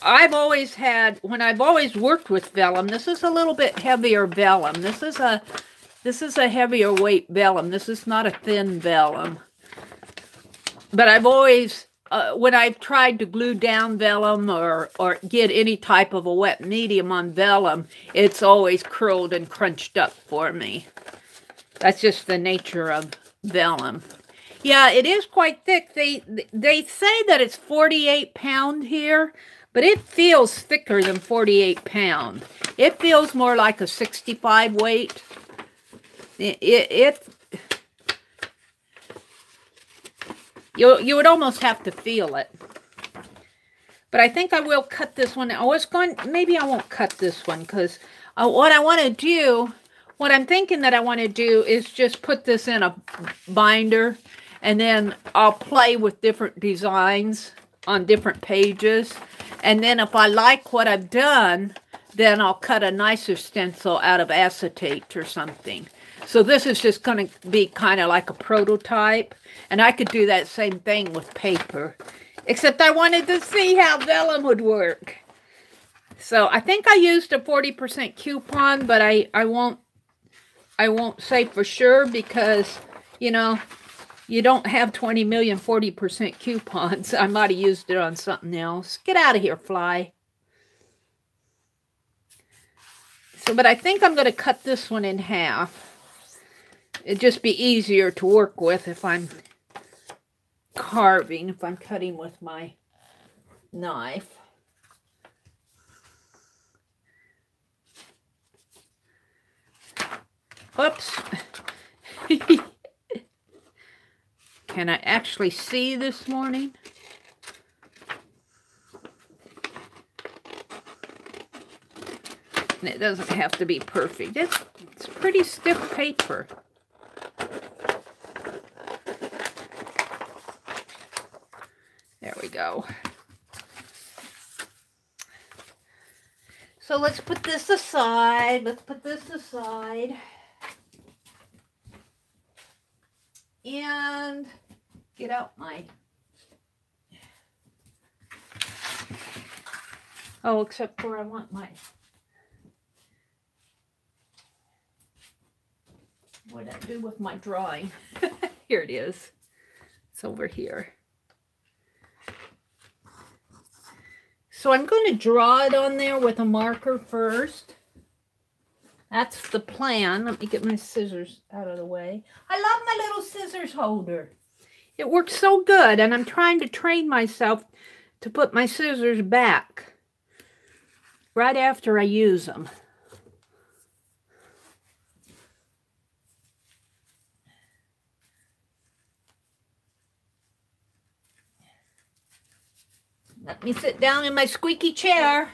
I've always had, when I've always worked with vellum, this is a little bit heavier vellum. This is a heavier weight vellum. This is not a thin vellum. But I've always, when I've tried to glue down vellum or get any type of a wet medium on vellum, it's always curled and crunched up for me. That's just the nature of vellum. Yeah, it is quite thick. They say that it's 48 pound here, but it feels thicker than 48 pound. It feels more like a 65 weight. You would almost have to feel it. But I think I will cut this one. Maybe I won't cut this one because what I want to do, what I'm thinking that I want to do is just put this in a binder, and then I'll play with different designs on different pages. And then if I like what I've done, then I'll cut a nicer stencil out of acetate or something. So this is just going to be kind of like a prototype. And I could do that same thing with paper. Except I wanted to see how vellum would work. So I think I used a 40% coupon, but I won't say for sure because, you know, you don't have 20 million 40% coupons. I might have used it on something else. Get out of here, fly. So, but I think I'm going to cut this one in half. It'd just be easier to work with if I'm carving, if I'm cutting with my knife. Oops. Can I actually see this morning? And it doesn't have to be perfect. It's pretty stiff paper. There we go. So let's put this aside. Let's put this aside. And get out my... Oh, except for I want my... What did I do with my drawing? Here it is. It's over here. So I'm going to draw it on there with a marker first. That's the plan. Let me get my scissors out of the way. I love my little scissors holder. It works so good, and I'm trying to train myself to put my scissors back right after I use them. Let me sit down in my squeaky chair.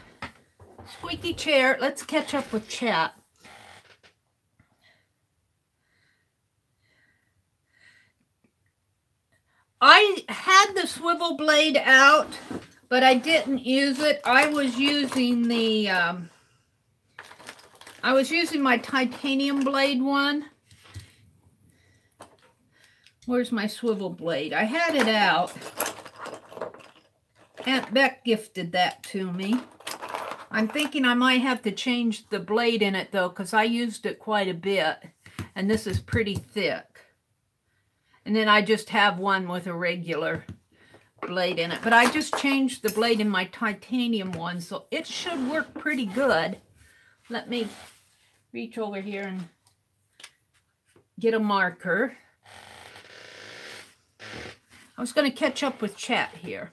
Squeaky chair. Let's catch up with chat. I had the swivel blade out, but I didn't use it. I was using my titanium blade one. Where's my swivel blade? I had it out. Aunt Beck gifted that to me. I'm thinking I might have to change the blade in it though, because I used it quite a bit, and this is pretty thick. And then I just have one with a regular blade in it. But I just changed the blade in my titanium one, so it should work pretty good. Let me reach over here and get a marker. I was going to catch up with chat here.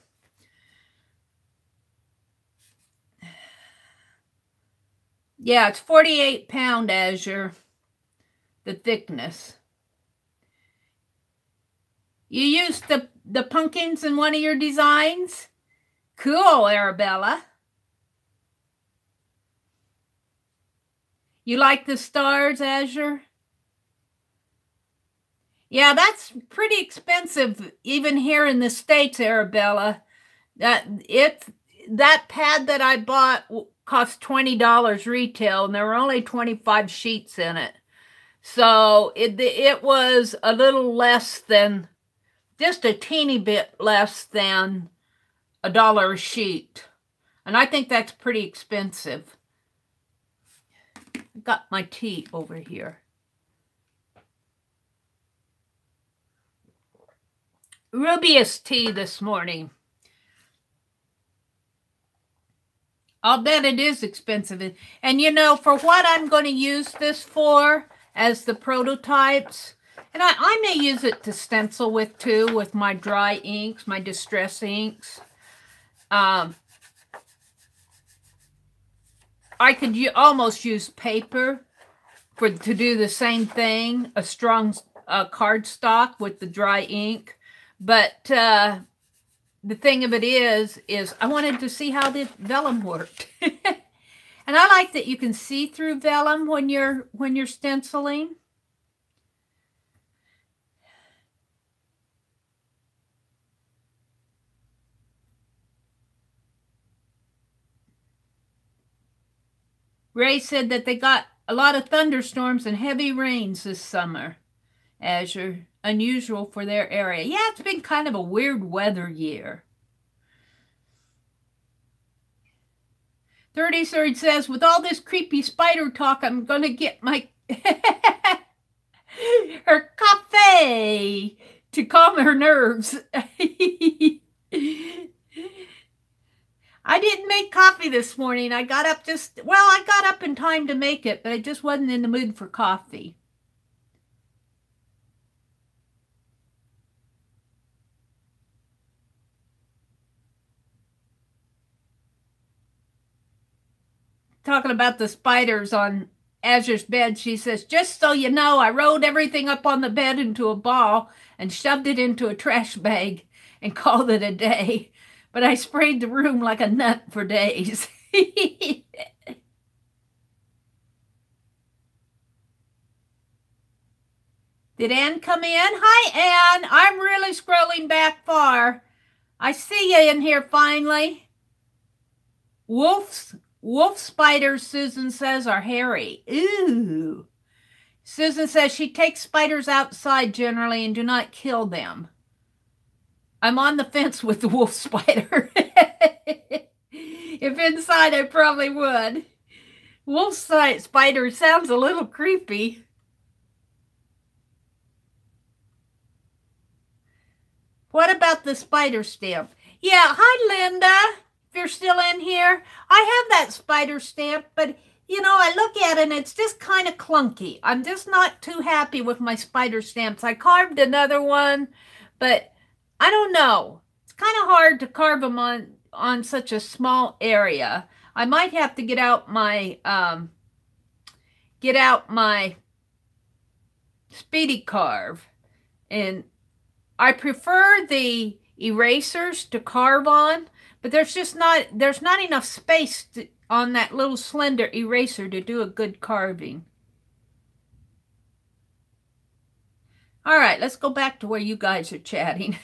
Yeah, it's 48 pound azure, the thickness. You used the pumpkins in one of your designs? Cool, Arabella. You like the stars, Azure? Yeah, that's pretty expensive, even here in the States, Arabella. That pad that I bought cost $20 retail, and there were only 25 sheets in it. So it was a little less than... just a teeny bit less than $1 a sheet. And I think that's pretty expensive. I got my tea over here. Rubious tea this morning. I'll bet it is expensive. And you know, for what I'm going to use this for as the prototypes... And I may use it to stencil with too, with my dry inks, my distress inks. I could almost use paper to do the same thing, a strong cardstock with the dry ink. But the thing of it is I wanted to see how the vellum worked. And I like that you can see through vellum when you're stenciling. Ray said that they got a lot of thunderstorms and heavy rains this summer, as are unusual for their area. Yeah, it's been kind of a weird weather year. 30 says, with all this creepy spider talk, I'm going to get my her coffee to calm her nerves. I didn't make coffee this morning. I got up I got up in time to make it, but I just wasn't in the mood for coffee. Talking about the spiders on Azure's bed, she says, just so you know, I rolled everything up on the bed into a ball and shoved it into a trash bag and called it a day. But I sprayed the room like a nut for days. Did Ann come in? Hi, Ann. I'm really scrolling back far. I see you in here finally. Wolf spiders, Susan says, are hairy. Ooh. Susan says she takes spiders outside generally and do not kill them. I'm on the fence with the wolf spider. If inside, I probably would. Wolf spider sounds a little creepy. What about the spider stamp? Yeah, hi, Linda. If you're still in here, I have that spider stamp, but you know, I look at it and it's just kind of clunky. I'm just not too happy with my spider stamps. I carved another one, but I don't know. It's kind of hard to carve them on such a small area. I might have to get out my Speedy Carve, and I prefer the erasers to carve on, but there's not enough space on that little slender eraser to do a good carving. All right, let's go back to where you guys are chatting.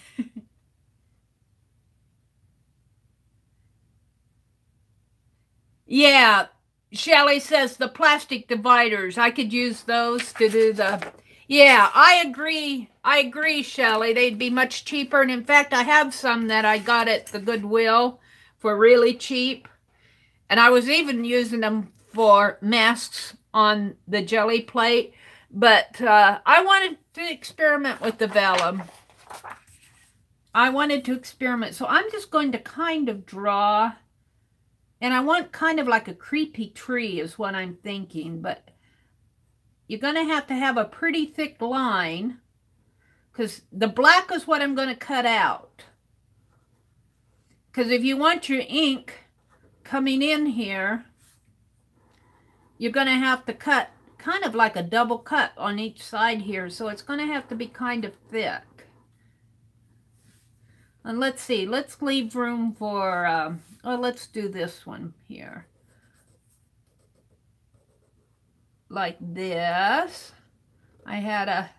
Yeah, Shelley says the plastic dividers. I could use those to do the... Yeah, I agree. I agree, Shelley. They'd be much cheaper. And in fact, I have some that I got at the Goodwill for really cheap. And I was even using them for masks on the jelly plate. But I wanted to experiment with the vellum. I wanted to experiment. So I'm just going to kind of draw. And I want kind of like a creepy tree is what I'm thinking. But you're going to have a pretty thick line. Because the black is what I'm going to cut out. Because if you want your ink coming in here, you're going to have to cut kind of like a double cut on each side here. So it's going to have to be kind of thick. And let's see, let's leave room for, let's do this one here. Like this. I had a...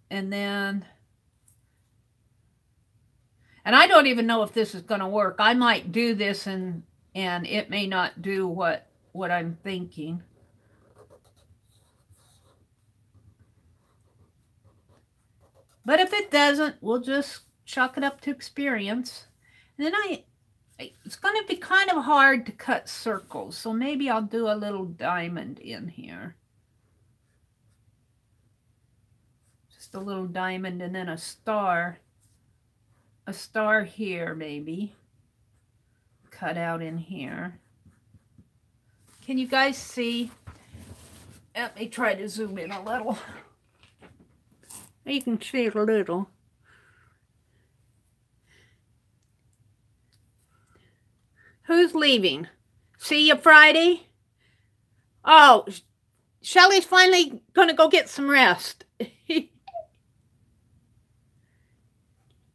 And then... And I don't even know if this is going to work. I might do this and it may not do what I'm thinking. But if it doesn't, we'll just chalk it up to experience. And then it's going to be kind of hard to cut circles. So maybe I'll do a little diamond in here. Just a little diamond and then a star. A star here, maybe. Cut out in here. Can you guys see? Let me try to zoom in a little. You can see it a little. Who's leaving? See you Friday? Oh, Shelly's finally going to go get some rest.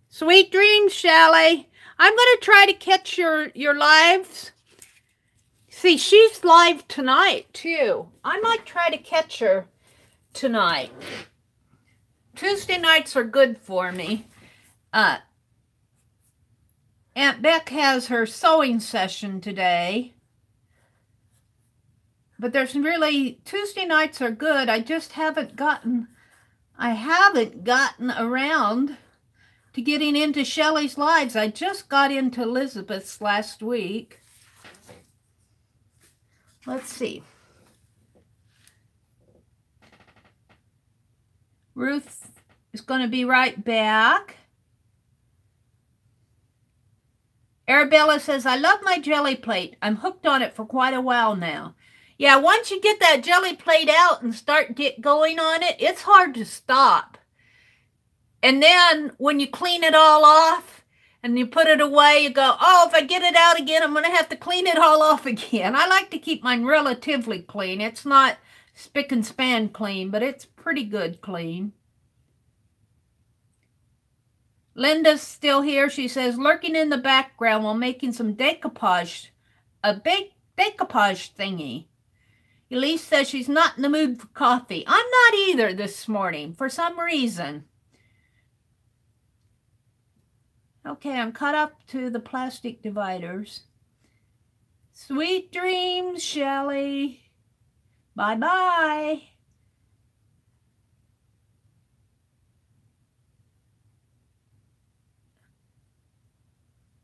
Sweet dreams, Shelly. I'm going to try to catch your lives. See, she's live tonight, too. I might try to catch her tonight. Tuesday nights are good for me. Aunt Beck has her sewing session today. But there's really, Tuesday nights are good. I just haven't gotten around to getting into Shelly's lives. I just got into Elizabeth's last week. Let's see. Ruth is going to be right back. Arabella says, I love my jelly plate. I'm hooked on it for quite a while now. Yeah, once you get that jelly plate out and start going on it, it's hard to stop. And then when you clean it all off and you put it away, you go, oh, if I get it out again, I'm going to have to clean it all off again. I like to keep mine relatively clean. It's not spick and span clean, but it's pretty good clean. Linda's still here. She says, lurking in the background while making some decoupage, a big decoupage thingy. Elise says she's not in the mood for coffee. I'm not either this morning for some reason. Okay, I'm caught up to the plastic dividers. Sweet dreams, Shelly. Bye-bye.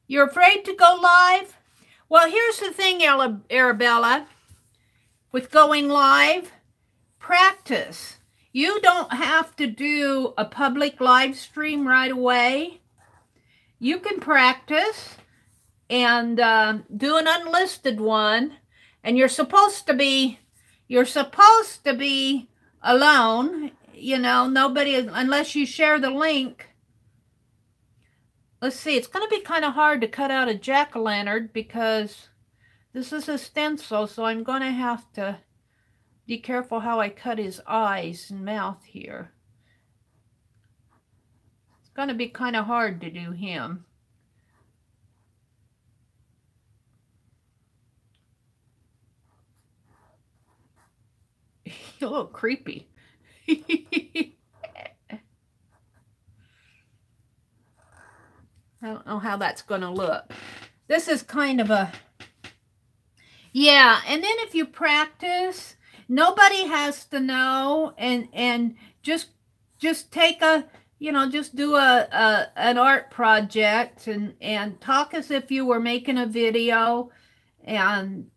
You're afraid to go live? Well, here's the thing, Arabella. With going live, practice. You don't have to do a public live stream right away. You can practice and do an unlisted one, and you're supposed to be alone. You know, nobody, unless you share the link. Let's see, it's going to be kind of hard to cut out a jack-o'-lantern because this is a stencil, so I'm going to have to be careful how I cut his eyes and mouth here. It's going to be kind of hard to do him. A little creepy. I don't know how that's going to look. This is kind of a... Yeah, and then if you practice, nobody has to know, and just take a, you know, just do an art project and talk as if you were making a video. And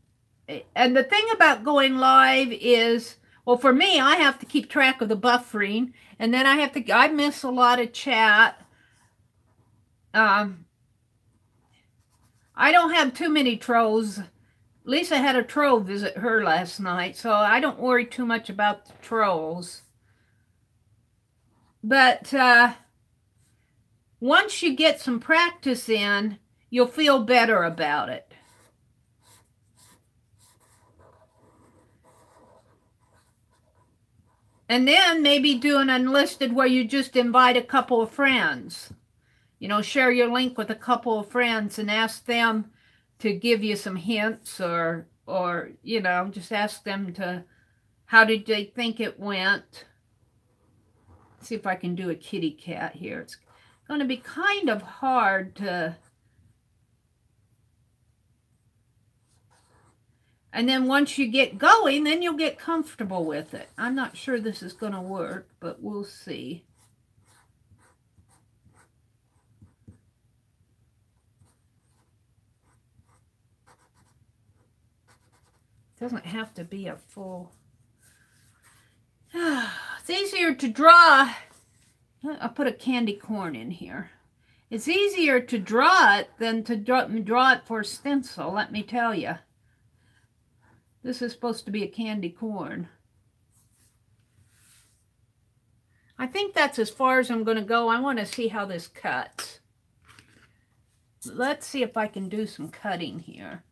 the thing about going live is, well, for me, I have to keep track of the buffering, and then I miss a lot of chat. I don't have too many trolls. Lisa had a troll visit her last night, so I don't worry too much about the trolls. But once you get some practice in, you'll feel better about it. And then maybe do an unlisted where you just invite a couple of friends. You know, share your link with a couple of friends and ask them to give you some hints, or you know, just ask them to, how did they think it went? Let's see if I can do a kitty cat here. It's going to be kind of hard to... And then once you get going, then you'll get comfortable with it. I'm not sure this is going to work, but we'll see. Doesn't have to be a full... It's easier to draw. I'll put a candy corn in here. It's easier to draw it than to draw it for a stencil, let me tell you. This is supposed to be a candy corn. I think that's as far as I'm going to go. I want to see how this cuts. Let's see if I can do some cutting here.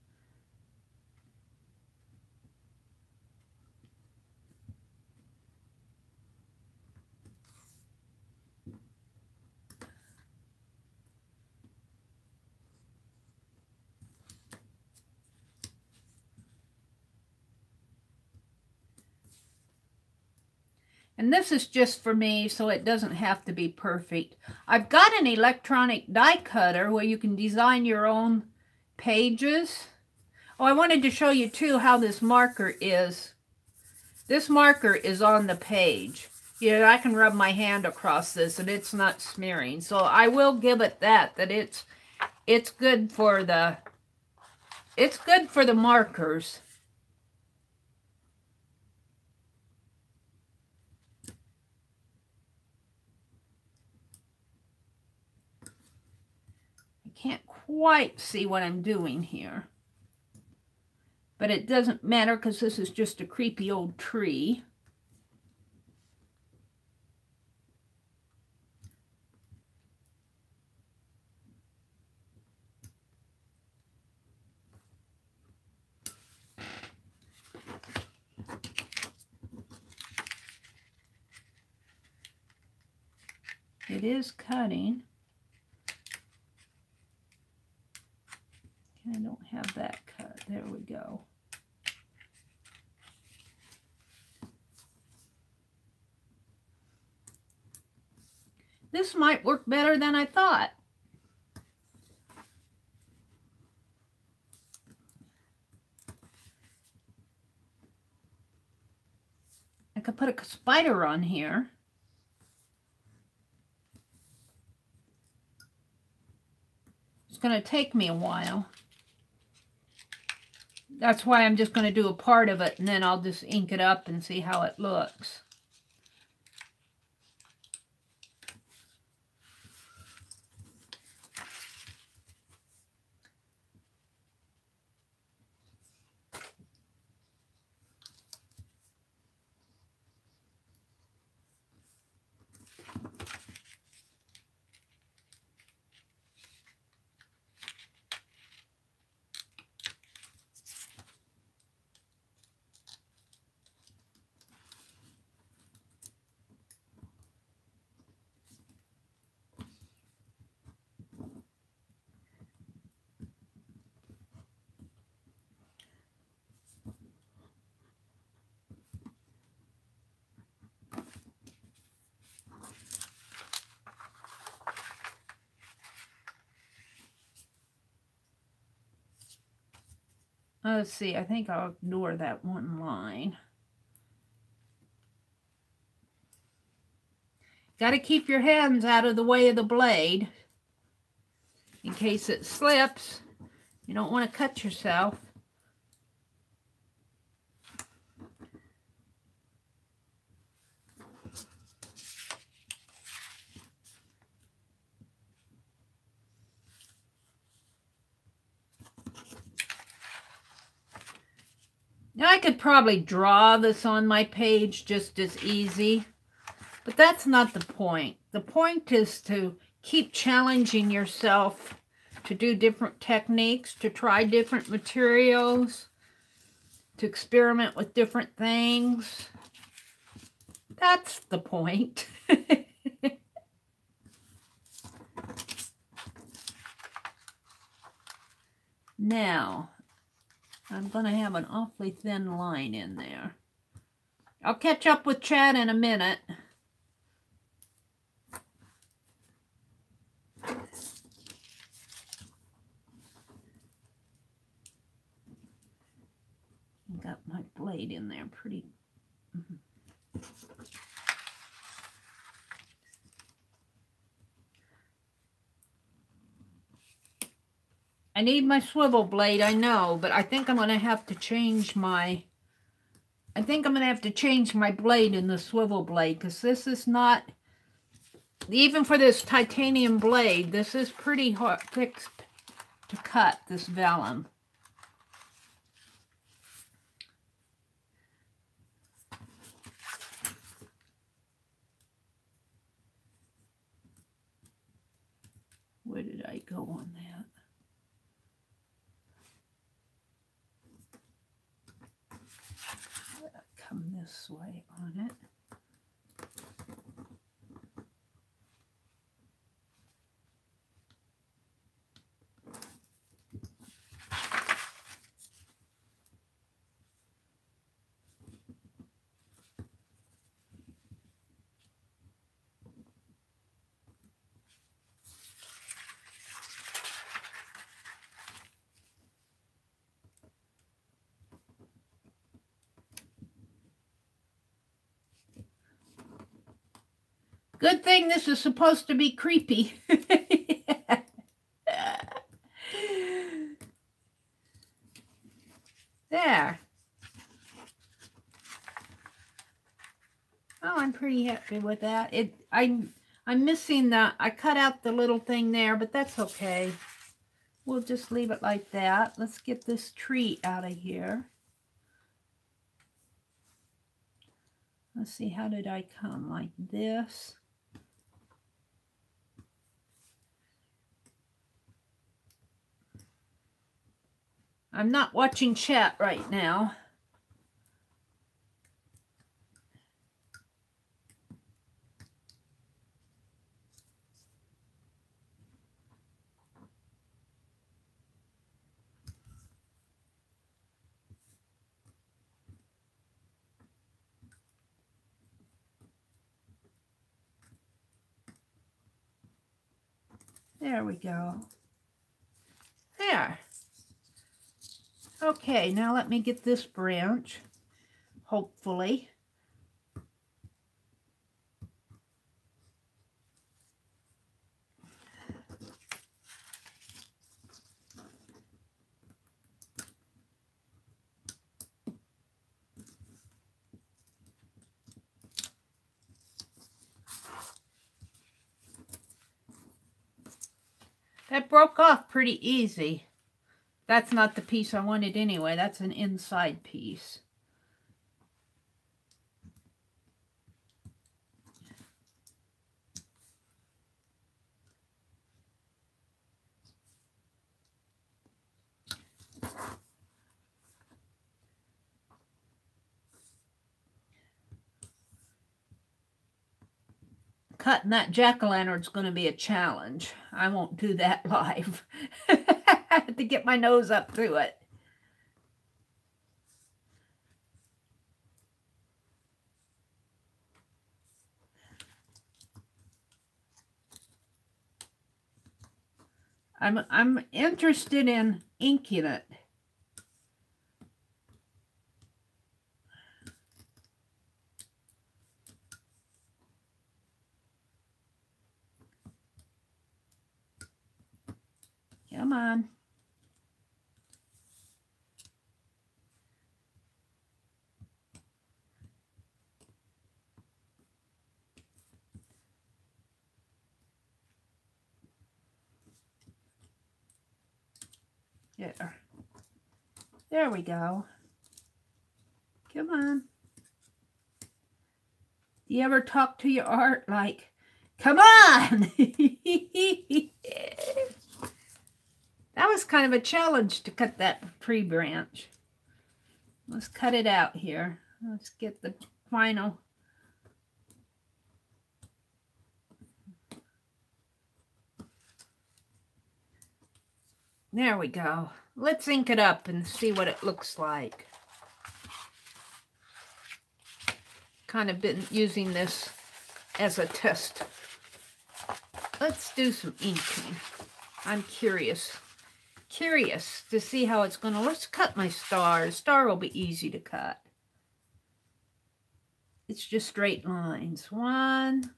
And this is just for me, so it doesn't have to be perfect. I've got an electronic die cutter where you can design your own pages. Oh, I wanted to show you too how this marker is. This marker is on the page. You know, I can rub my hand across this and it's not smearing. So I will give it that it's good for the markers. Can't quite see what I'm doing here, but it doesn't matter because this is just a creepy old tree. It is cutting. I don't have that cut. There we go. This might work better than I thought. I could put a spider on here. It's going to take me a while. That's why I'm just going to do a part of it and then I'll just ink it up and see how it looks. Let's see, I think I'll ignore that one line. Got to keep your hands out of the way of the blade in case it slips. You don't want to cut yourself. Now I could probably draw this on my page just as easy, but that's not the point. The point is to keep challenging yourself to do different techniques, to try different materials, to experiment with different things. That's the point. Now, I'm going to have an awfully thin line in there. I'll catch up with Chad in a minute. Got my blade in there pretty. I need my swivel blade, I know, but I think I'm going to have to change my blade in the swivel blade, because this is not, even for this titanium blade, this is pretty hard, thick to cut, this vellum. Where did I go on that? come this way on it. Good thing this is supposed to be creepy. There. Oh, I'm pretty happy with that. I'm missing I cut out the little thing there, but that's okay. We'll just leave it like that. Let's get this tree out of here. Let's see, how did I come? Like this. I'm not watching chat right now. There we go. There. Okay, now let me get this branch, hopefully. That broke off pretty easy. That's not the piece I wanted anyway. That's an inside piece. Cutting that jack-o'-lantern is going to be a challenge. I won't do that live. I have to get my nose up through it. I'm interested in inking it. Come on. There we go. Come on. Do you ever talk to your art like, come on? That was kind of a challenge to cut that tree branch. Let's cut it out here. Let's get the final. There we go. Let's ink it up and see what it looks like. Kind of been using this as a test. Let's do some inking. I'm curious to see how it's going to. Let's cut my star. The star will be easy to cut. It's just straight lines. One.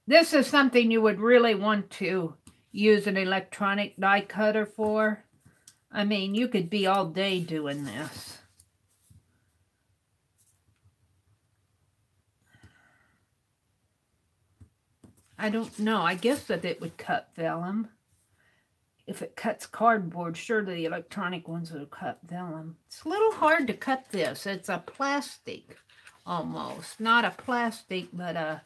This is something you would really want to use an electronic die cutter for. I mean, you could be all day doing this. I don't know. I guess that it would cut vellum. If it cuts cardboard, surely the electronic ones will cut vellum. It's a little hard to cut this. It's a plastic almost. Not a plastic, but a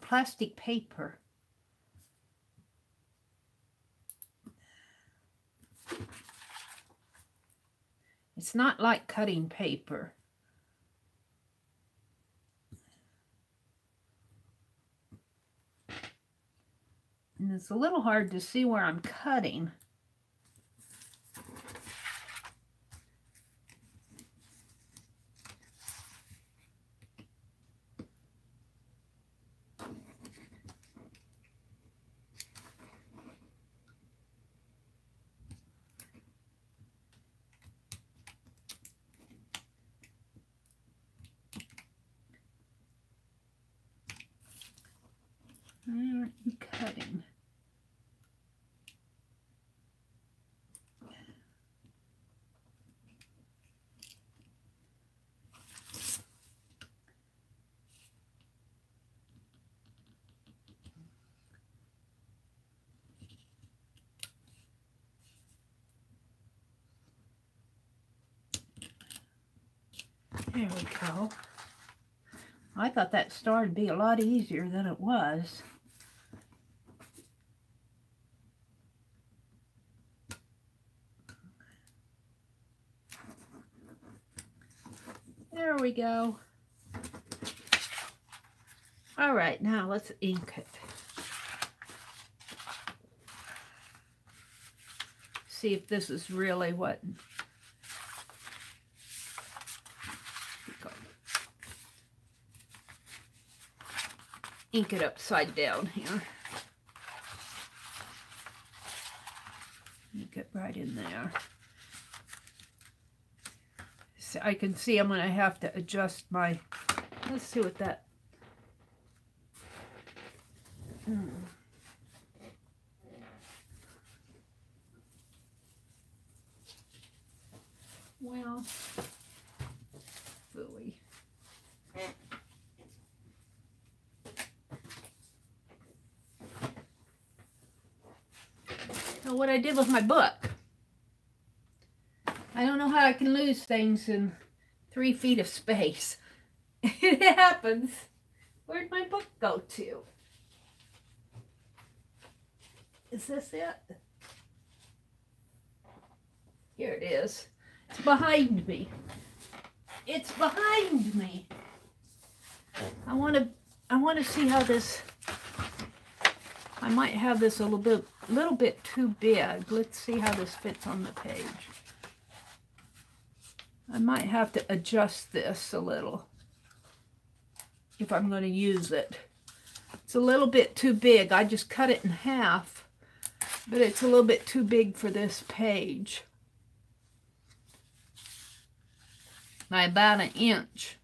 plastic paper. It's not like cutting paper. And it's a little hard to see where I'm cutting. Where are you cutting? There we go. I thought that star would be a lot easier than it was. There we go. All right, now let's ink it. See if this is really what... Ink it upside down here. Ink it right in there. So I can see I'm going to have to adjust my... Let's see what that... Well, phooey. So what I did with my book. I don't know how I can lose things in 3 feet of space. It happens. Where'd my book go to? Is this it? Here it is. It's behind me. It's behind me. I want to see how this... I might have this a little bit too big. Let's see how this fits on the page. I might have to adjust this a little if I'm going to use it. It's a little bit too big. I just cut it in half, but it's a little bit too big for this page. By about 1 inch.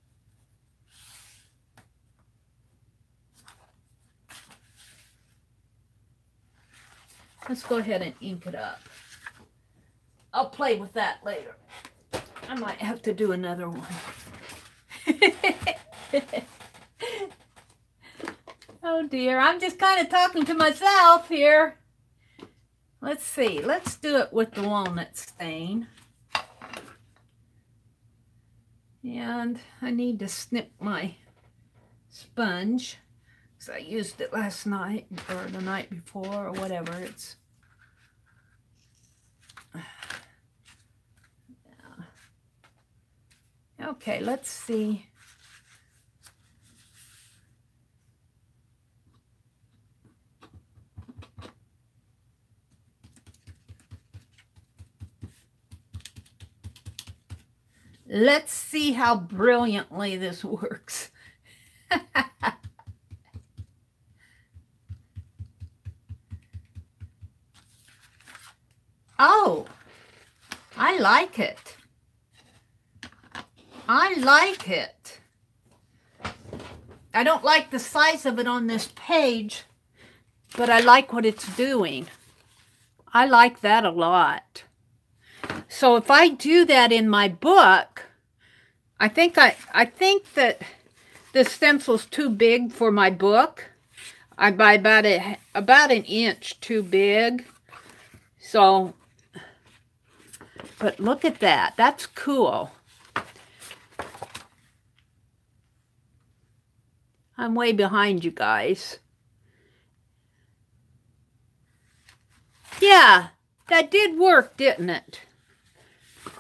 Let's go ahead and ink it up. I'll play with that later. I might have to do another one. Oh dear, I'm just kind of talking to myself here. Let's see, let's do it with the walnut stain. And I need to snip my sponge because I used it last night or the night before or whatever. It's okay, let's see. Let's see how brilliantly this works. Oh, I like it. I like it. I don't like the size of it on this page, but I like what it's doing. I like that a lot. So if I do that in my book, I think that this stencil's too big for my book. I buy about an inch too big. So, but look at that. That's cool. I'm way behind you guys. Yeah, that did work, didn't it?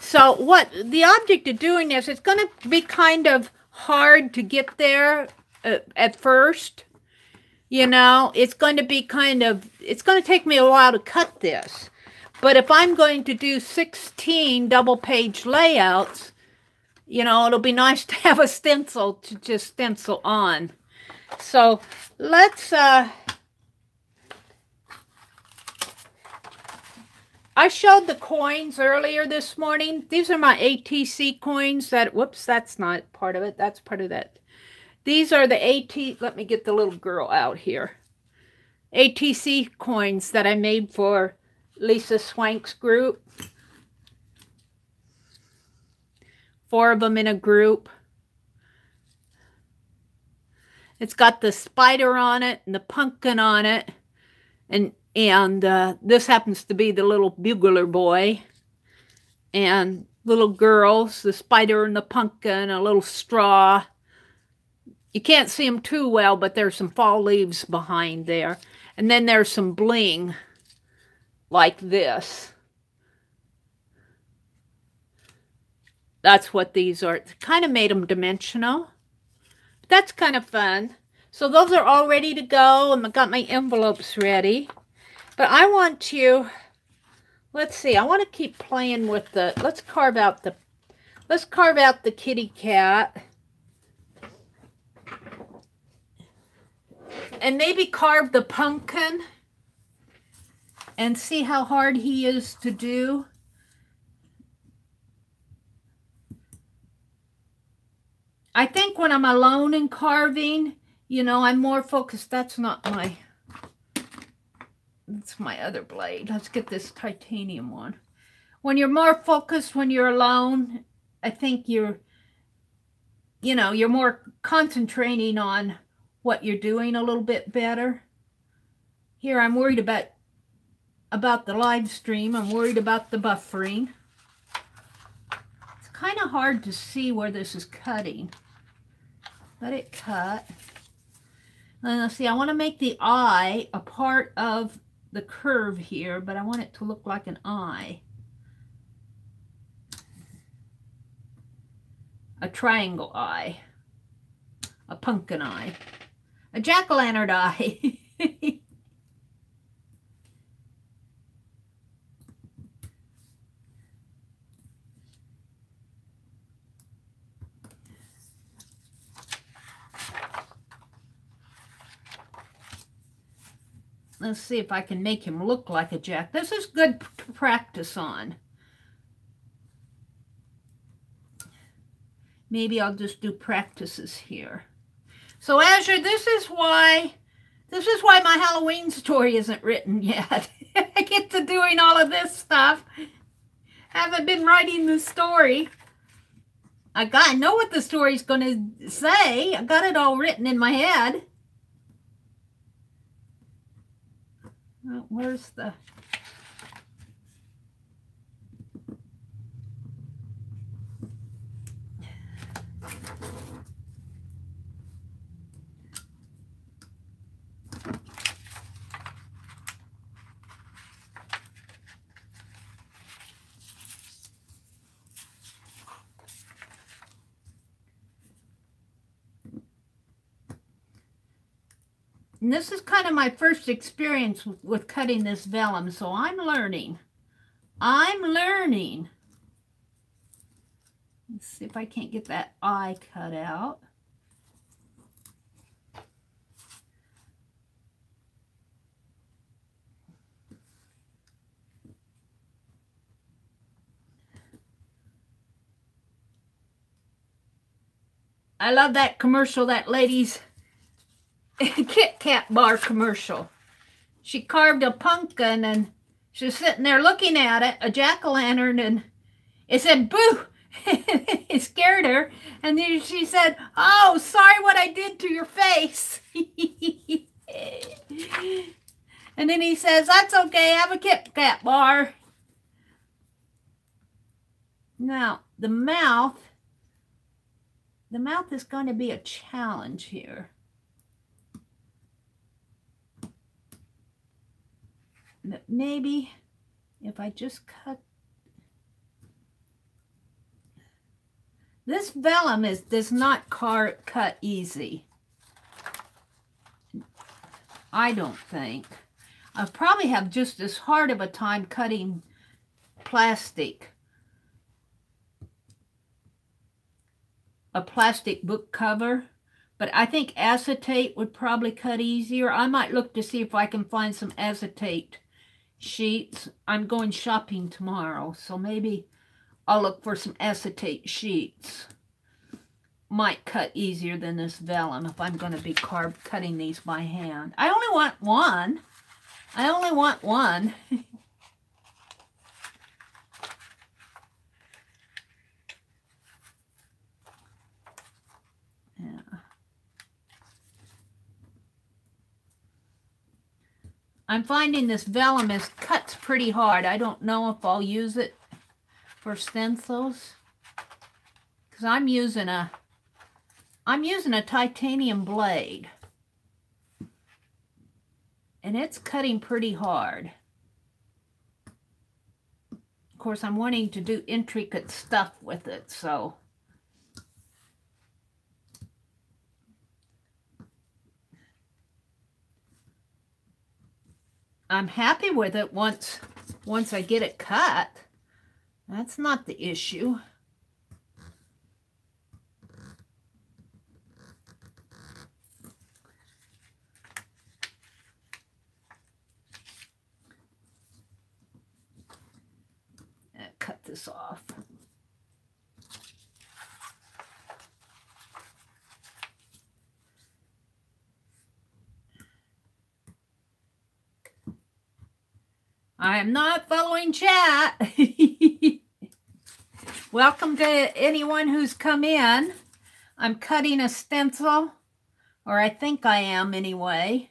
So what the object of doing this, it's going to be kind of hard to get there at first. You know, it's going to be it's going to take me a while to cut this. But if I'm going to do 16 double page layouts, you know, it'll be nice to have a stencil to just stencil on. So let's, I showed the coins earlier this morning. These are my ATC coins that, whoops, that's not part of it. That's part of that. These are the let me get the little girl out here. ATC coins that I made for Lisa Swank's group. 4 of them in a group. It's got the spider on it and the pumpkin on it. And this happens to be the little bugler boy. And little girls, the spider and the pumpkin, a little straw. You can't see them too well, but there's some fall leaves behind there. And then there's some bling like this. That's what these are. It kind of made them dimensional. That's kind of fun. So those are all ready to go, and I've got my envelopes ready. But I want to, let's see, I want to keep playing with the, let's carve out the kitty cat. And maybe carve the pumpkin and see how hard he is to do. I think when I'm alone and carving, you know, I'm more focused. That's my other blade. Let's get this titanium one. When you're more focused when you're alone, I think you're more concentrating on what you're doing a little bit better. Here I'm worried about the live stream. I'm worried about the buffering. It's kind of hard to see where this is cutting. Let it cut. And let's see, I want to make the eye a part of the curve here, but I want it to look like an eye. A triangle eye. A pumpkin eye. A jack-o'-lantern eye. Let's see if I can make him look like a jack. This is good to practice on. Maybe I'll just do practices here. So Azure, this is why my Halloween story isn't written yet. I get to doing all of this stuff. Haven't been writing the story. I know what the story's going to say. I got it all written in my head. Where's the... And this is kind of my first experience with cutting this vellum, so I'm learning. I'm learning. Let's see if I can't get that eye cut out. I love that commercial, that lady's Kit Kat bar commercial. She carved a pumpkin and she's sitting there looking at it, a jack-o'-lantern, and It said, boo! It scared her. And then she said, oh, sorry what I did to your face. And then he says, that's okay, have a Kit Kat bar. Now, the mouth is going to be a challenge here. But maybe if I just cut. This vellum does not cut easy. I don't think. I probably have just as hard of a time cutting plastic. A plastic book cover. But I think acetate would probably cut easier. I might look to see if I can find some acetate sheets. I'm going shopping tomorrow, so maybe I'll look for some acetate sheets. Might cut easier than this vellum if I'm going to be cutting these by hand. I only want one. I only want one. Yeah. I'm finding this vellum cuts pretty hard. I don't know if I'll use it for stencils because I'm using a titanium blade and it's cutting pretty hard. Of course, I'm wanting to do intricate stuff with it, so I'm happy with it once I get it cut. That's not the issue. Cut this off. I am not following chat. Welcome to anyone who's come in. I'm cutting a stencil, or I think I am anyway.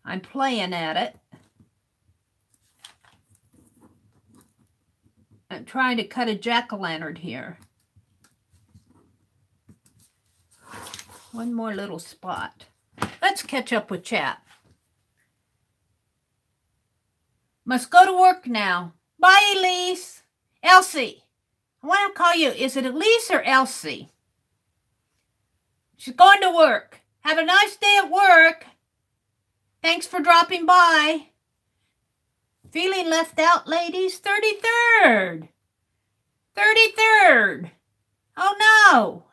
I'm playing at it. I'm trying to cut a jack-o'-lantern here. One more little spot. Let's catch up with chat. Must go to work now. Bye, Elise. Elsie. I want to call you. Is it Elise or Elsie? She's going to work. Have a nice day at work. Thanks for dropping by. Feeling left out, ladies? 33rd. 33rd. Oh, no.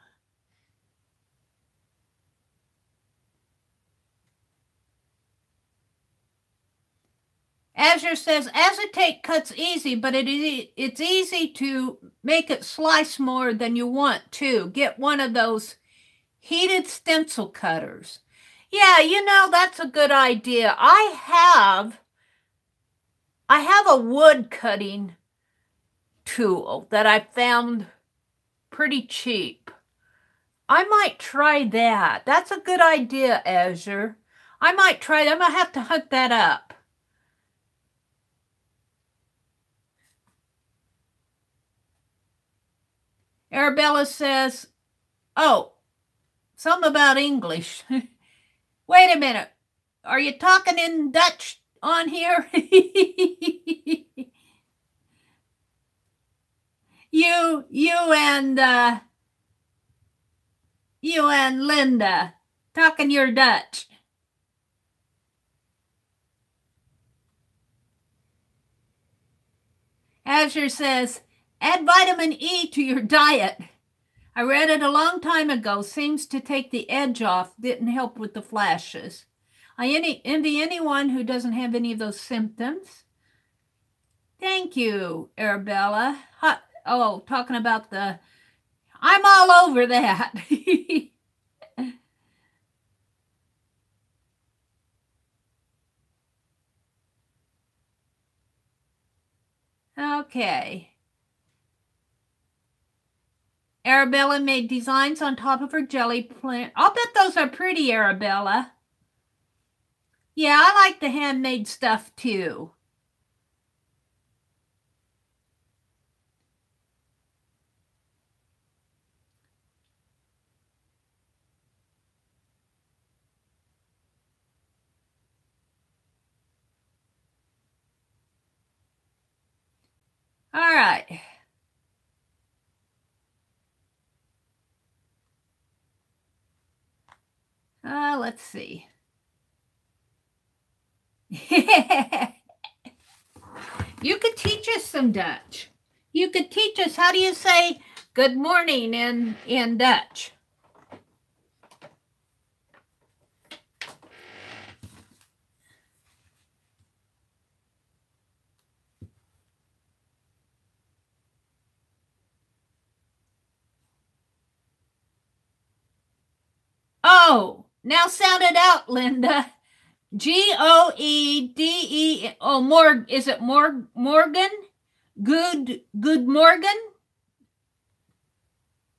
Azure says, acetate cuts easy, but it's easy to make it slice more than you want to. Get one of those heated stencil cutters. Yeah, you know, that's a good idea. I have a wood cutting tool that I found pretty cheap. I might try that. That's a good idea, Azure. I might try that. I'm going to have to hunt that up. Arabella says, oh, something about English. Wait a minute. Are you talking in Dutch on here? You and Linda talking your Dutch. Azure says, add vitamin E to your diet. I read it a long time ago. Seems to take the edge off. Didn't help with the flashes. I envy anyone who doesn't have any of those symptoms. Thank you, Arabella. Oh, talking about the... I'm all over that. Okay. Arabella made designs on top of her jelly plant. I'll bet those are pretty, Arabella. Yeah, I like the handmade stuff too. All right. Let's see. You could teach us some Dutch. You could teach us, how do you say good morning in Dutch? Oh, now sound it out, Linda. G-O-E-D-E. Oh, is it Morgan? Good Morgan?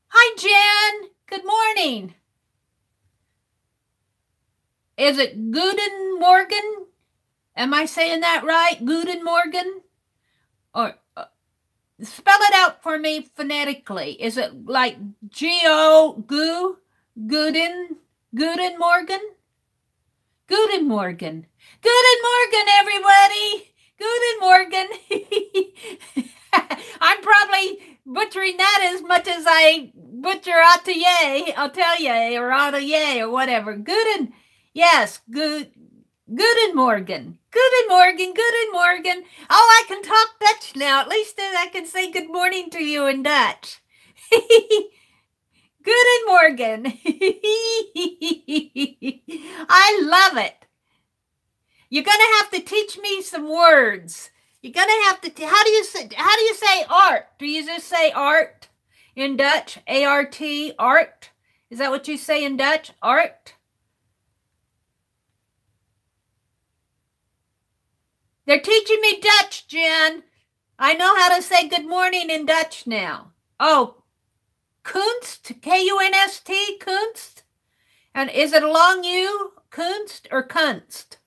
Hi, Jen. Good morning. Is it Guten Morgen? Am I saying that right? Guten Morgen? Or spell it out for me phonetically. Is it like G-O-Goo? Guten Morgen? Guten Morgen. Guten Morgen, everybody. Guten Morgen. I'm probably butchering that as much as I butcher atelier or atelier or whatever. Guten, yes, Guten Morgen. Guten Morgen, Guten Morgen. Oh, I can talk Dutch now. At least I can say good morning to you in Dutch. Guten Morgen. I love it. You're going to have to teach me some words. You're going to have to, how do you say art? Do you just say art in Dutch? A-R-T, art? Is that what you say in Dutch? Art? They're teaching me Dutch, Jen. I know how to say good morning in Dutch now. Oh, Kunst, K-U-N-S-T, Kunst? And is it a long U, Kunst or Kunst?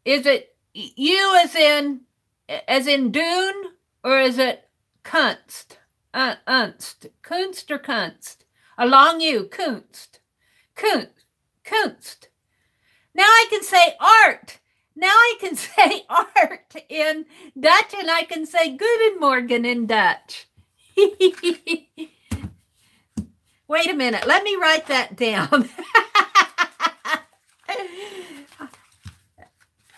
Is it U as in Dune, or is it Kunst? Unst. Kunst or Kunst? A long U, Kunst. Kunst. Now I can say art. Now I can say art in Dutch, and I can say Guten Morgen in Dutch. Wait a minute. Let me write that down.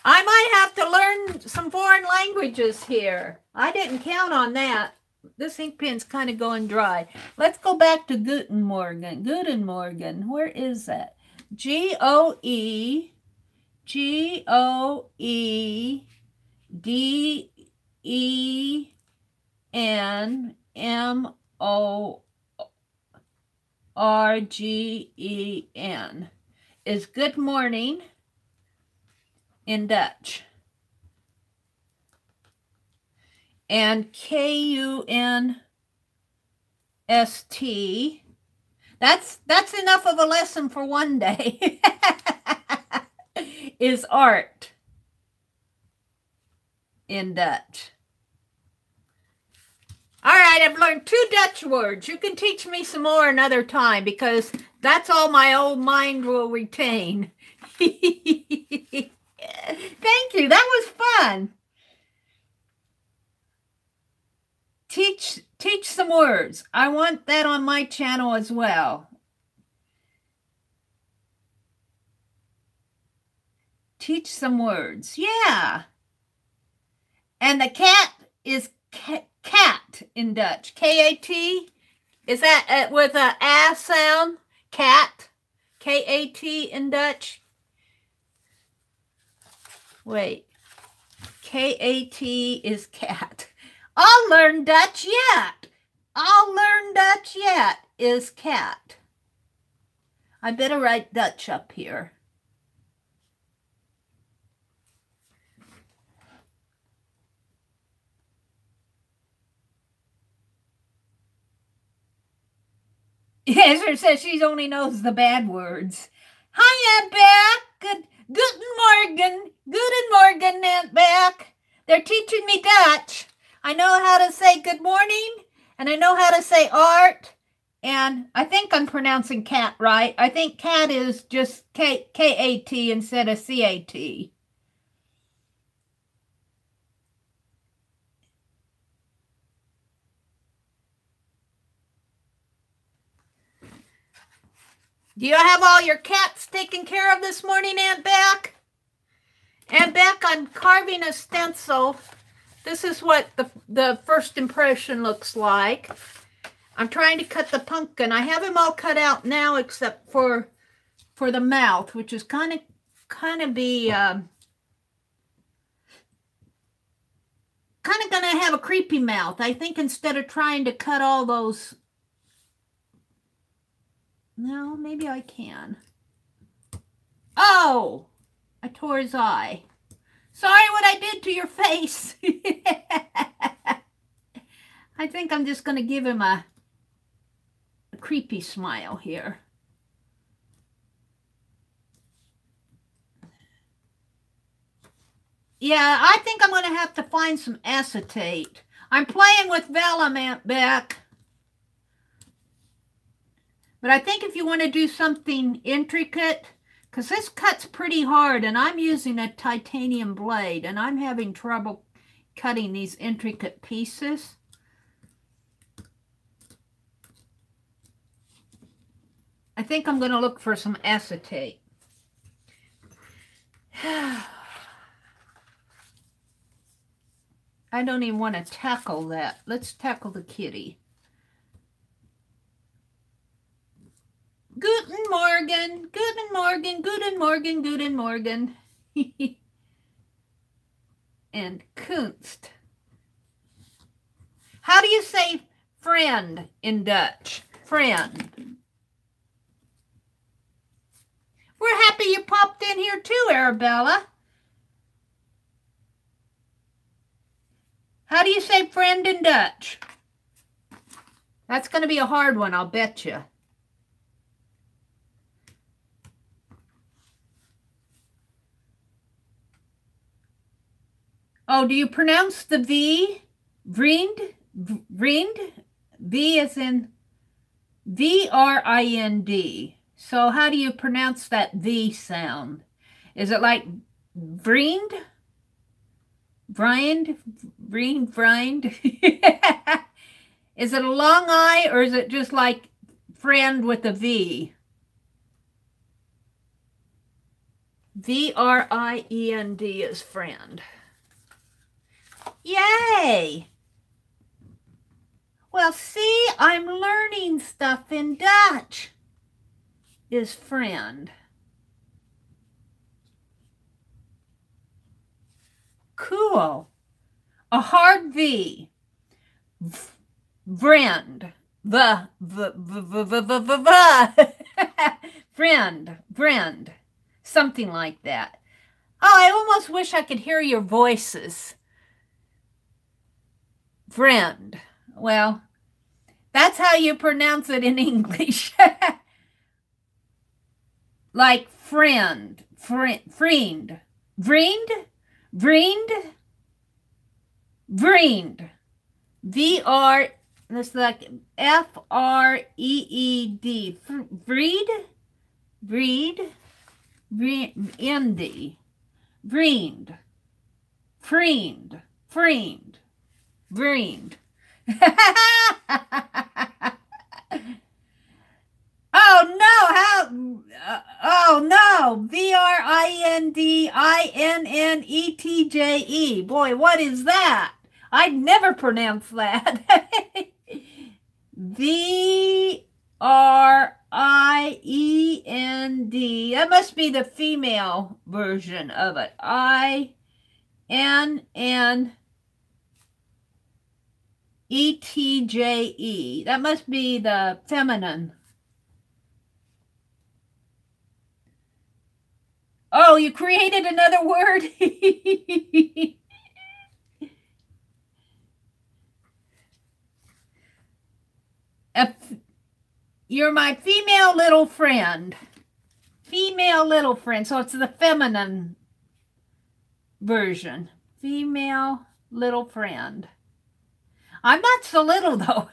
I might have to learn some foreign languages here. I didn't count on that. This ink pen's kind of going dry. Let's go back to Guten Morgen. Guten Morgen. Where is that? G-O-E-G-E-N-M-O-R-G-E-N is good morning in Dutch. And K-U-N-S-T, that's enough of a lesson for one day, is art in Dutch. All right, I've learned 2 Dutch words. You can teach me some more another time, because that's all my old mind will retain. Thank you. That was fun. Teach some words. I want that on my channel as well. Teach some words. Yeah. And the cat is cat in Dutch. K-A-T. Is that with a A sound? Cat. K-A-T in Dutch. Wait. K-A-T is cat. I'll learn Dutch yet. I'll learn Dutch yet is cat. I better write Dutch up here. Esther says she only knows the bad words. Hi, Aunt Beck. Guten Morgen. Guten Morgen, Aunt Beck. They're teaching me Dutch. I know how to say good morning, and I know how to say art, and I think I'm pronouncing cat right. I think cat is just K-A-T instead of C-A-T. Do you have all your cats taken care of this morning, Aunt Beck? Aunt Beck, I'm carving a stencil. This is what the first impression looks like. I'm trying to cut the pumpkin. I have him all cut out now except for the mouth, which is kind of going to have a creepy mouth. I think instead of trying to cut all those... No, maybe I can. Oh, I tore his eye. Sorry what I did to your face. I think I'm just going to give him a creepy smile here. Yeah, I think I'm going to have to find some acetate. I'm playing with vellum, Aunt Beck. But I think if you want to do something intricate, because this cuts pretty hard, and I'm using a titanium blade, and I'm having trouble cutting these intricate pieces. I think I'm going to look for some acetate. I don't even want to tackle that. Let's tackle the kitty. Guten Morgen, guten Morgen, guten Morgen, guten Morgen. And Kunst. How do you say friend in Dutch? Friend. We're happy you popped in here too, Arabella. How do you say friend in Dutch? That's going to be a hard one, I'll bet you. Oh, do you pronounce the V? Vriend? Vriend? V as in V-R-I-N-D. So how do you pronounce that V sound? Is it like vriend? Vriend? Vriend? Vriend? Is it a long I or is it just like friend with a V? V-R-I-E-N-D is friend. Yay! Well, see, I'm learning stuff in Dutch. Is friend. Cool. A hard V. Vriend. Friend. Friend. Something like that. Oh, I almost wish I could hear your voices. Friend. Well, that's how you pronounce it in English. Like friend. Friend. Vriend. Vriend. Vriend. V-R, that's like F-R-E-E-D. Vreed? Vreed? N-D. Vriend. Friend. Friend. Vriend. Oh no, oh no, V-R-I-N-D-I-N-N-E-T-J-E. Boy, what is that? I'd never pronounce that. V-R-I-E-N-D. That must be the female version of it. I-N-N-E-T-J-E. That must be the feminine. Oh, you created another word? You're my female little friend. Female little friend. So it's the feminine version. Female little friend. I'm not so little, though.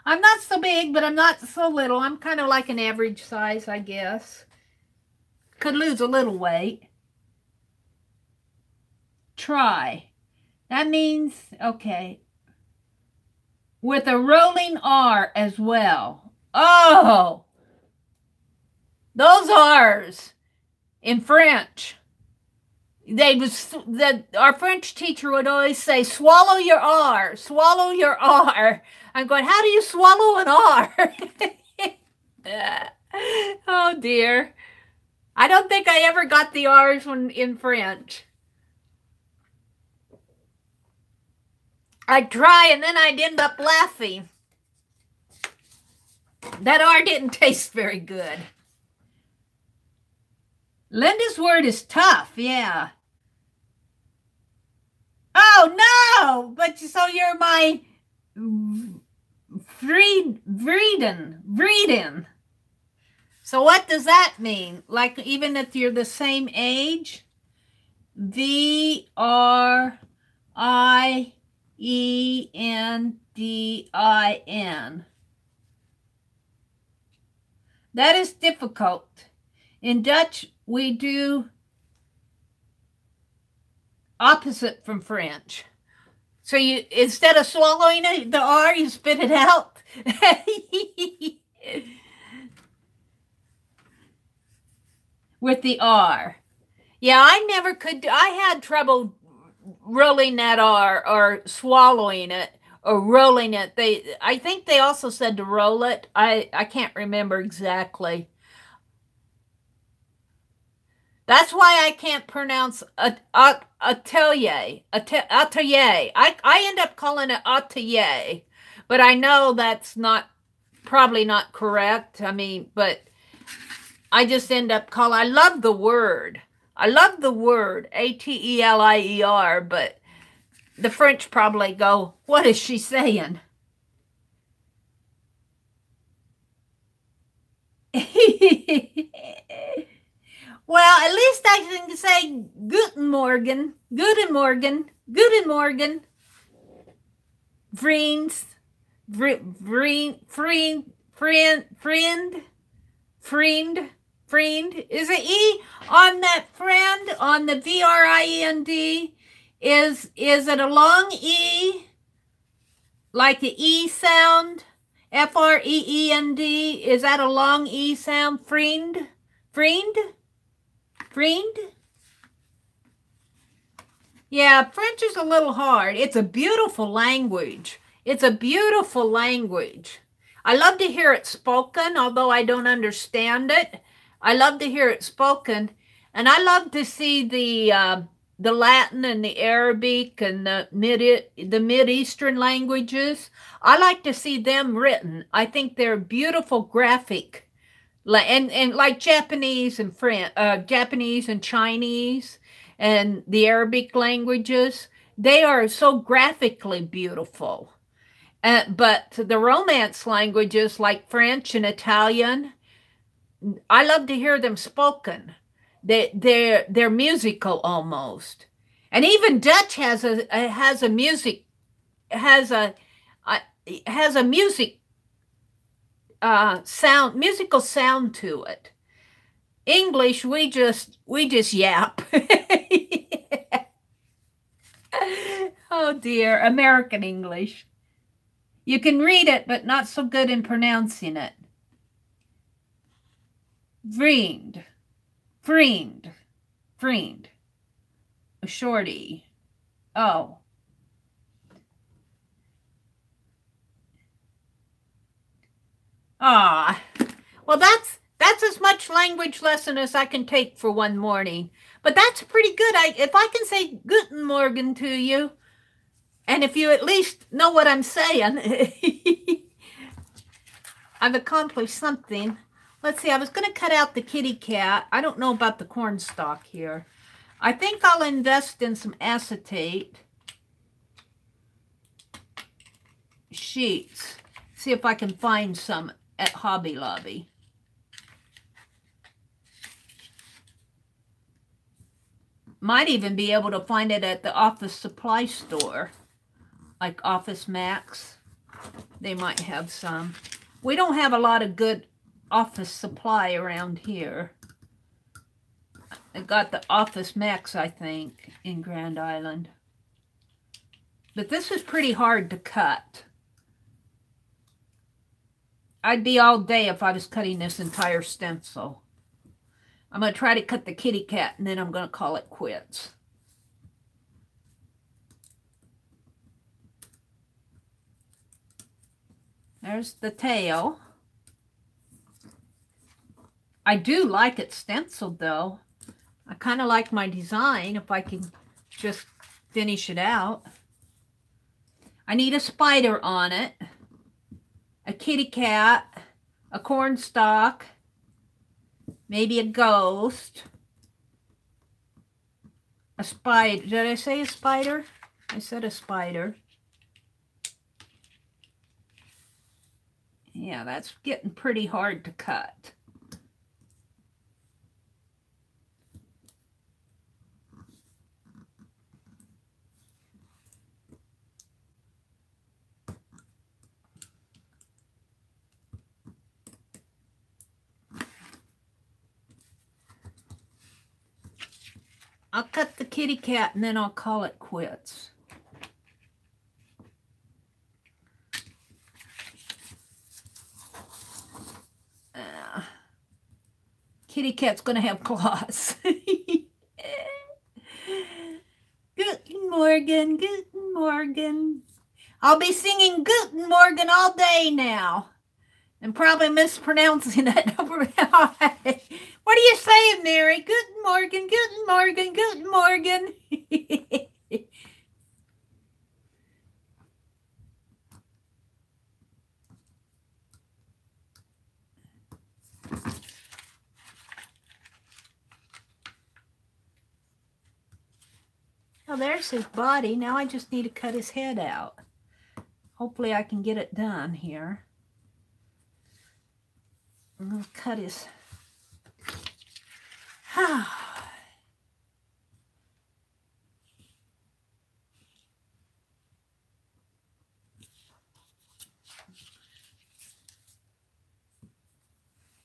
I'm not so big, but I'm not so little. I'm kind of like an average size, I guess. Could lose a little weight. Try. That means, okay, with a rolling R as well. Oh, those R's in French. Our French teacher would always say, swallow your R, swallow your R. I'm going, how do you swallow an R? Oh dear. I don't think I ever got the R's in French. I'd try and then I'd end up laughing. That R didn't taste very good. Linda's word is tough, yeah. Oh, no! But so you're my Vrieden. So what does that mean? Like even if you're the same age? Vriendin. That is difficult. In Dutch, we do opposite from French. So you, instead of swallowing the R, you spit it out. With the R. Yeah, I never could. I had trouble rolling that R or swallowing it or rolling it. I think they also said to roll it. I can't remember exactly. That's why I can't pronounce atelier. Atelier. I end up calling it atelier, but I know that's probably not correct. I mean, but I just end up calling. I love the word. Atelier, but the French probably go, what is she saying? Well, at least I can say Guten Morgen, Guten Morgen, Guten Morgen. Vriends, friend. Is it E on that friend, on the V-R-I-E-N-D? Is it a long E, like the E sound? F-R-E-E-N-D? Is that a long E sound? Friend? Yeah, French is a little hard. It's a beautiful language. I love to hear it spoken, although I don't understand it. I love to hear it spoken, and I love to see the Latin and the Arabic and the Mid-Eastern languages. I like to see them written. I think they're beautiful graphic, and like Japanese and Japanese and Chinese and the Arabic languages. They are so graphically beautiful. But the Romance languages like French and Italian, I love to hear them spoken. They're musical almost, and even Dutch has a music musical sound to it. English, we just yap. Oh dear, American English. You can read it, but not so good in pronouncing it. Vriend. A shorty. Oh. Ah. Well, that's as much language lesson as I can take for one morning. But that's pretty good. If I can say Guten Morgen to you, and if you at least know what I'm saying, I've accomplished something. Let's see, I was going to cut out the kitty cat. I don't know about the cornstalk here. I think I'll invest in some acetate sheets. See if I can find some at Hobby Lobby. Might even be able to find it at the office supply store, like Office Max. They might have some. We don't have a lot of good office supply around here. I got the Office Max, I think, in Grand Island. But this is pretty hard to cut. I'd be all day if I was cutting this entire stencil. I'm going to try to cut the kitty cat, and then I'm going to call it quits. There's the tail. I do like it stenciled, though. I kind of like my design if I can just finish it out. I need a spider on it, a kitty cat, a cornstalk, maybe a ghost, a spider. Did I say a spider? I said a spider. Yeah, that's getting pretty hard to cut. I'll cut the kitty cat and then I'll call it quits. Kitty cat's going to have claws. Guten Morgen, Guten Morgen. I'll be singing Guten Morgen all day now. And probably mispronouncing it. What are you saying, Mary? Guten Morgen, Guten Morgen, Guten Morgen. Oh, there's his body. Now I just need to cut his head out. Hopefully I can get it done here. I'm going to cut his...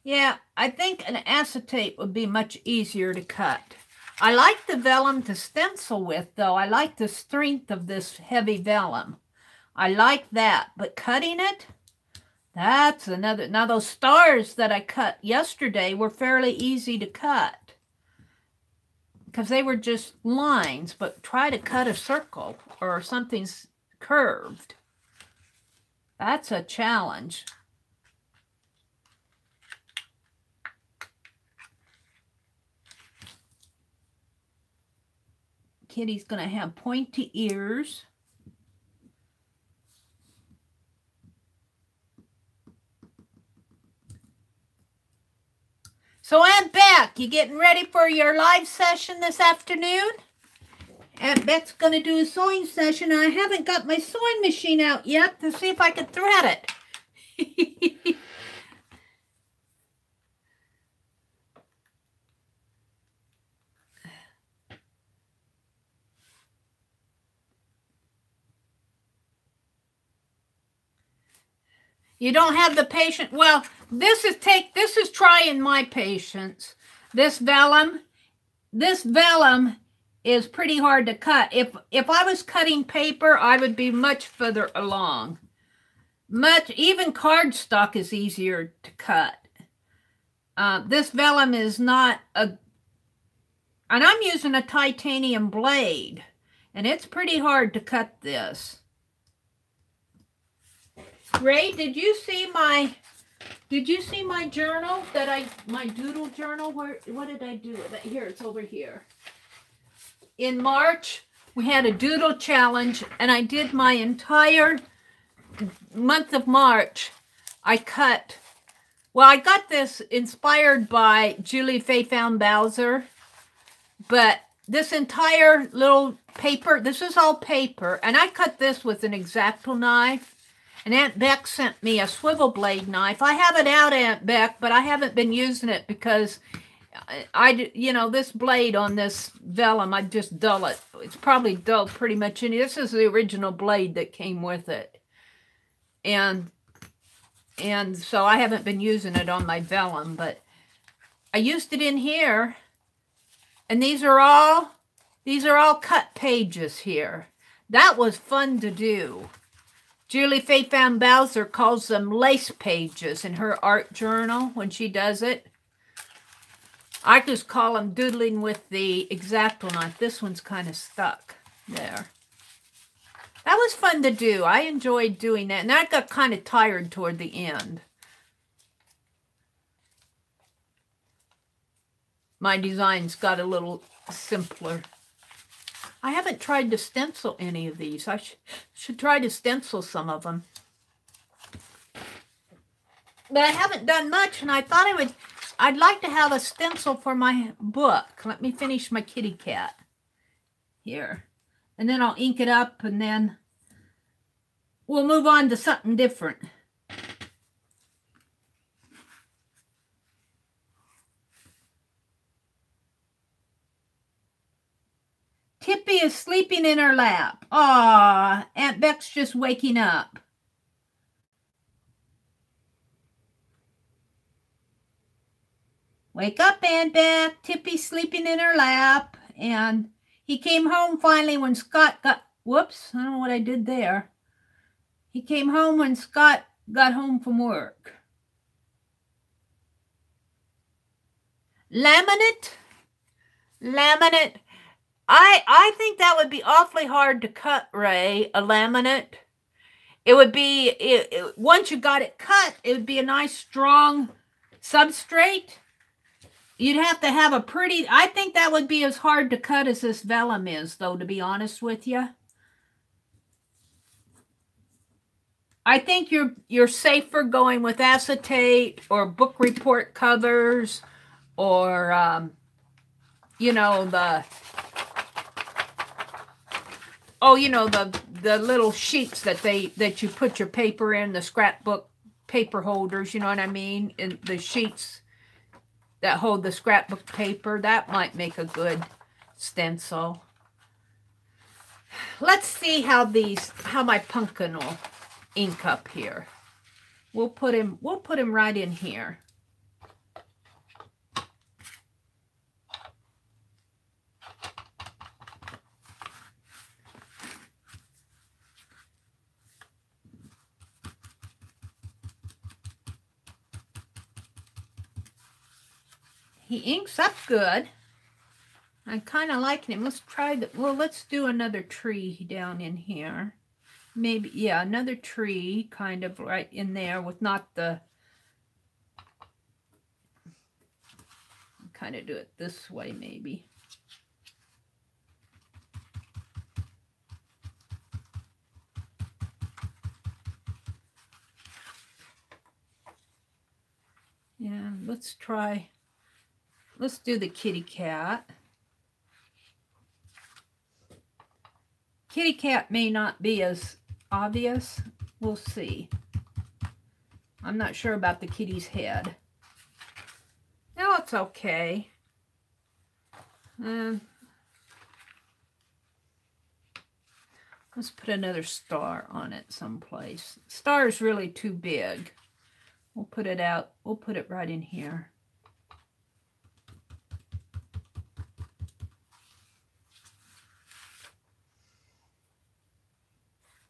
Yeah, I think an acetate would be much easier to cut. I like the vellum to stencil with, though. I like the strength of this heavy vellum. I like that, but cutting it, that's another. Now, those stars that I cut yesterday were fairly easy to cut because they were just lines, but try to cut a circle or something curved. That's a challenge. Kitty's going to have pointy ears. So Aunt Beck, you getting ready for your live session this afternoon? Aunt Beck's going to do a sewing session. I haven't got my sewing machine out yet to see if I can thread it. You don't have the patience. Well, this is trying my patience. This vellum is pretty hard to cut. If I was cutting paper, I would be much further along. Even cardstock is easier to cut. This vellum is not and I'm using a titanium blade, and it's pretty hard to cut this. Ray, did you see my journal my doodle journal? What did I do with it? Here, it's over here. In March, we had a doodle challenge, and I did my entire month of March. I got this inspired by Julie Faye Found Bowser, but this entire little paper, this is all paper, and I cut this with an X-Acto knife. And Aunt Beck sent me a swivel blade knife. I have it out, Aunt Beck, but I haven't been using it because you know, this blade on this vellum, I just dull it. It's probably dulled pretty much. And this is the original blade that came with it. And so I haven't been using it on my vellum, but I used it in here. And these are all cut pages here. That was fun to do. Julie Faye Van Bowser calls them lace pages in her art journal when she does it. I just call them doodling with the X-Acto knife. This one's kind of stuck there. That was fun to do. I enjoyed doing that. And I got kind of tired toward the end. My designs got a little simpler. I haven't tried to stencil any of these. I should try to stencil some of them. But I haven't done much, and I thought I'd like to have a stencil for my book. Let me finish my kitty cat here. And then I'll ink it up, and then we'll move on to something different. Tippy is sleeping in her lap. Aw, Aunt Beck's just waking up. Wake up, Aunt Beck. Tippy's sleeping in her lap. And he came home finally when Scott got... Whoops, I don't know what I did there. He came home when Scott got home from work. Laminate? Laminate. I think that would be awfully hard to cut, Ray, a laminate. It would be, once you got it cut, it would be a nice, strong substrate. You'd have to have a pretty, I think that would be as hard to cut as this vellum is, though, to be honest with you. I think you're safer going with acetate or book report covers or, you know, the little sheets that you put your paper in, the scrapbook paper holders, you know what I mean? And the sheets that hold the scrapbook paper, that might make a good stencil. Let's see how my pumpkin will ink up here. We'll put him right in here. He inks up good. I'm kind of liking him. Let's try that. Well, let's do another tree down in here. Maybe, yeah, another tree kind of right in there with not the... Kind of do it this way, maybe. Yeah, let's try... Let's do the kitty cat. Kitty cat may not be as obvious. We'll see. I'm not sure about the kitty's head. No, it's okay. Let's put another star on it someplace. Star is really too big. We'll put it out. We'll put it right in here.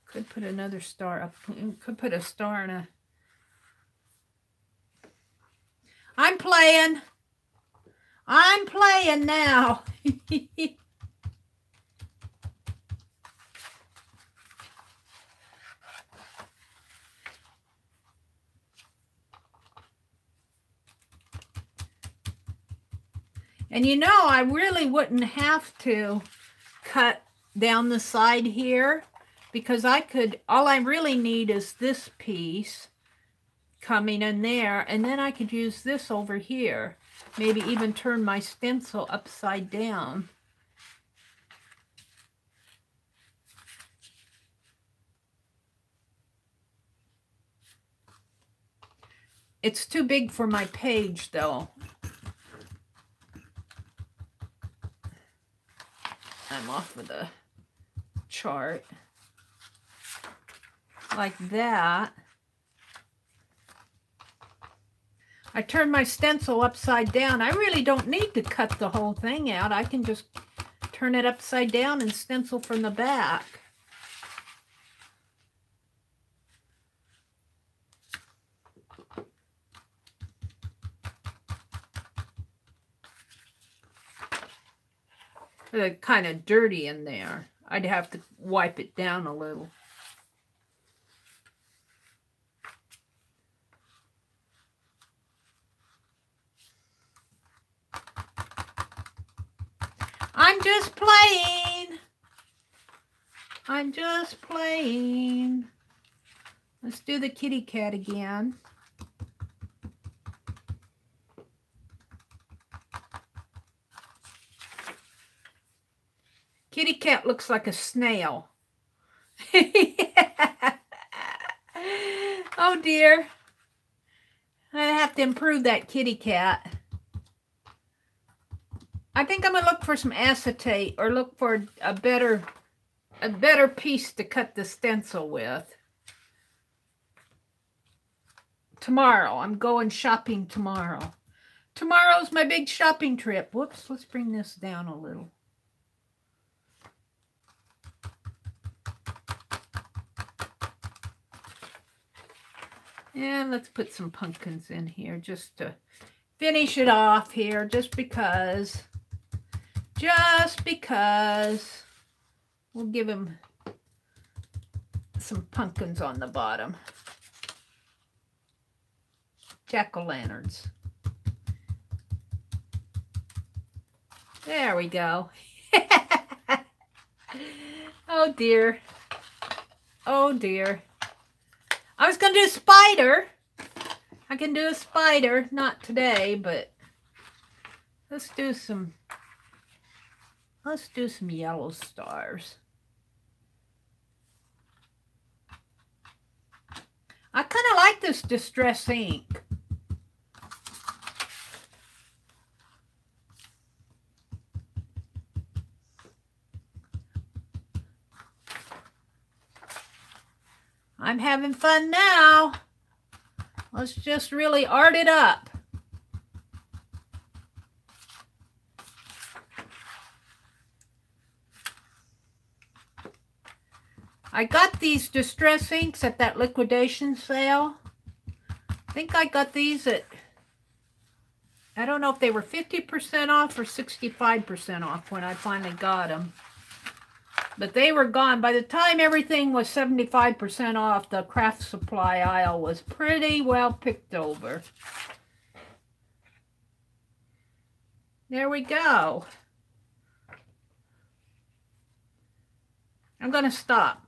Could put another star up. Could put a star in a... I'm playing. I'm playing now. And you know, I really wouldn't have to cut down the side here, because I could, all I really need is this piece coming in there, and then I could use this over here. Maybe even turn my stencil upside down. It's too big for my page, though. I'm off of the chart. Like that. I turn my stencil upside down. I really don't need to cut the whole thing out. I can just turn it upside down and stencil from the back. It's kind of dirty in there. I'd have to wipe it down a little. I'm just playing. I'm just playing. Let's do the kitty cat again. Kitty cat looks like a snail. Oh dear. I have to improve that kitty cat. I think I'm going to look for some acetate or look for a better piece to cut the stencil with. Tomorrow. I'm going shopping tomorrow. Tomorrow's my big shopping trip. Whoops, let's bring this down a little. And let's put some pumpkins in here just to finish it off here, just because we'll give him some pumpkins on the bottom. Jack-o'-lanterns. There we go. Oh dear. Oh dear. I was going to do a spider. I can do a spider, not today, but let's do some yellow stars. I kind of like this distress ink. I'm having fun now. Let's just really art it up. I got these distress inks at that liquidation sale. I think I got these at, I don't know if they were 50% off or 65% off when I finally got them. But they were gone. By the time everything was 75% off, the craft supply aisle was pretty well picked over. There we go. I'm going to stop.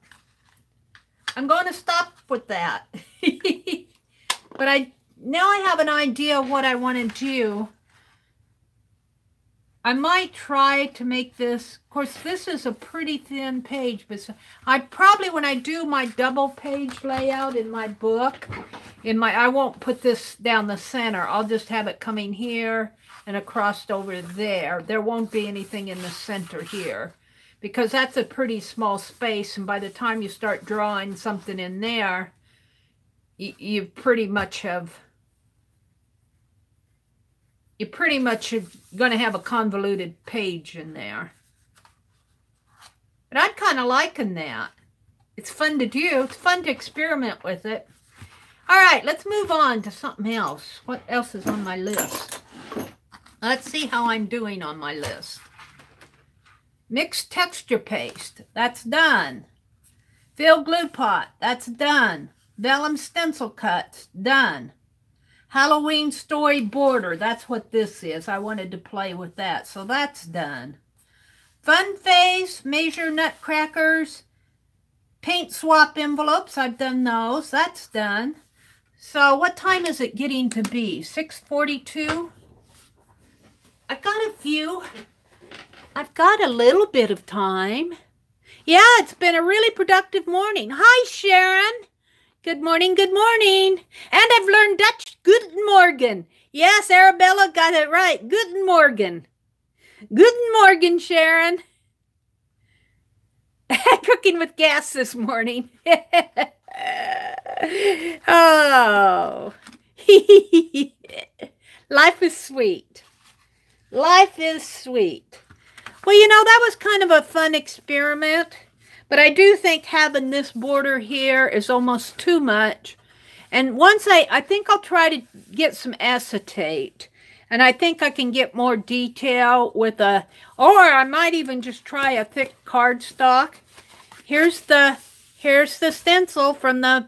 I'm going to stop with that. But now I have an idea of what I want to do. I might try to make this, of course, this is a pretty thin page, but I probably, when I do my double page layout in my book, I won't put this down the center. I'll just have it coming here and across over there. There won't be anything in the center here because that's a pretty small space. And by the time you start drawing something in there, you pretty much have... You're pretty much going to have a convoluted page in there. But I'm kind of liking that. It's fun to do. It's fun to experiment with it. All right, let's move on to something else. What else is on my list? Let's see how I'm doing on my list. Mixed texture paste. That's done. Fill glue pot. That's done. Vellum stencil cuts. Done. Halloween story border, that's what this is. I wanted to play with that, so that's done. Fun face, measure nutcrackers, paint swap envelopes, I've done those, that's done. So what time is it getting to be? 6:42? I've got a few. I've got a little bit of time. Yeah, it's been a really productive morning. Hi, Sharon. Good morning, good morning. And I've learned Dutch Guten Morgen. Yes, Arabella got it right. Guten Morgen. Guten Morgen, Sharon. Cooking with gas this morning. Oh. Life is sweet. Life is sweet. Well, you know, that was kind of a fun experiment. But I do think having this border here is almost too much. And once I think I'll try to get some acetate. And I think I can get more detail with a, or I might even just try a thick cardstock. Here's the stencil from the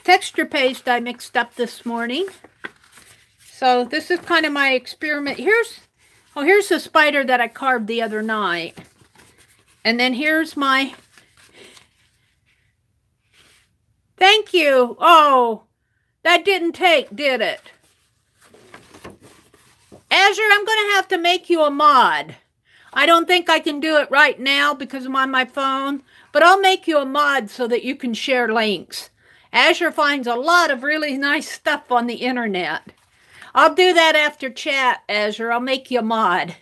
texture paste I mixed up this morning. So this is kind of my experiment. Here's the spider that I carved the other night. And then here's my, thank you. Oh, that didn't take, did it? Azure, I'm going to have to make you a mod. I don't think I can do it right now because I'm on my phone, but I'll make you a mod so that you can share links. Azure finds a lot of really nice stuff on the internet. I'll do that after chat, Azure. I'll make you a mod.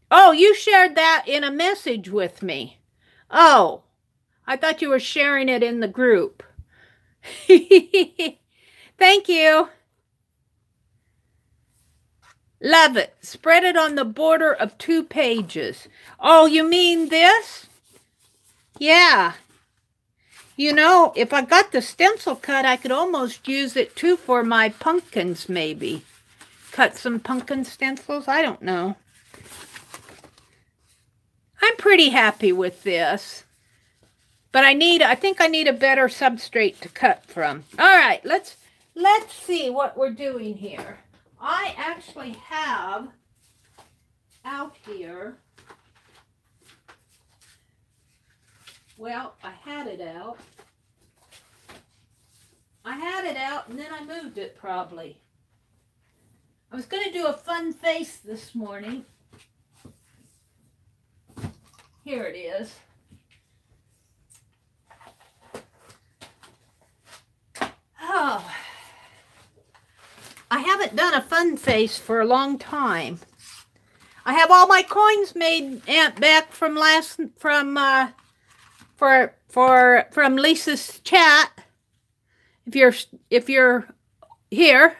Oh, you shared that in a message with me. Oh, I thought you were sharing it in the group. Thank you. Love it. Spread it on the border of 2 pages. Oh, you mean this? Yeah. You know, if I got the stencil cut, I could almost use it too for my pumpkins, maybe. Cut some pumpkin stencils. I don't know. I'm pretty happy with this. But I think I need a better substrate to cut from. All right, let's see what we're doing here. I actually have out here, well, I had it out. I had it out and then I moved it probably. I was going to do a fun face this morning. Here it is. Oh, I haven't done a fun face for a long time. I have all my coins made back from from Lisa's chat. If you're here,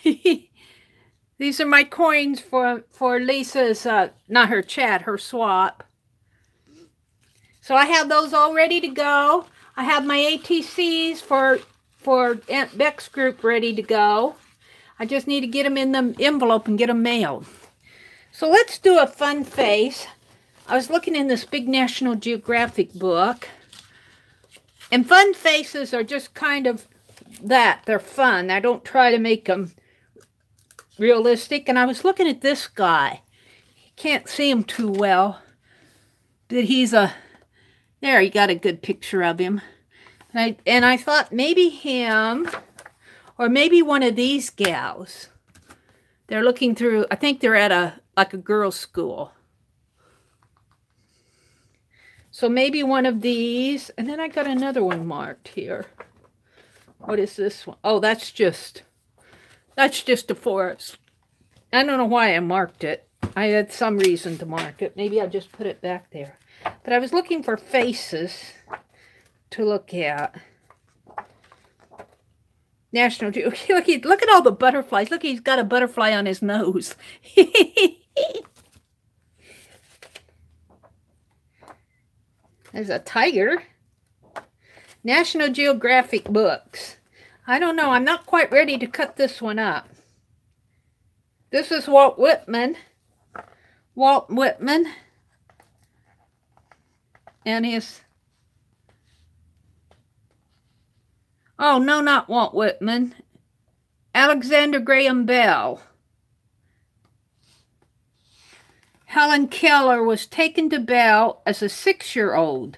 these are my coins for Lisa's not her chat, her swap. So I have those all ready to go. I have my ATCs for Aunt Beck's group ready to go. I just need to get them in the envelope and get them mailed. So let's do a fun face. I was looking in this big National Geographic book. And fun faces are just kind of that. They're fun. I don't try to make them realistic. And I was looking at this guy. You can't see him too well. But he's a... There, you got a good picture of him. And I thought maybe him, or maybe one of these gals. They're looking through, I think they're at a girls' school. So maybe one of these, and then I got another one marked here. What is this one? Oh, that's just a forest. I don't know why I marked it. I had some reason to mark it. Maybe I'll just put it back there. But I was looking for faces to look at. National Geographic. Look at all the butterflies. Look, he's got a butterfly on his nose. There's a tiger. National Geographic books. I don't know. I'm not quite ready to cut this one up. This is Walt Whitman. Walt Whitman. And his... Oh, no, not Walt Whitman. Alexander Graham Bell. Helen Keller was taken to Bell as a 6-year-old,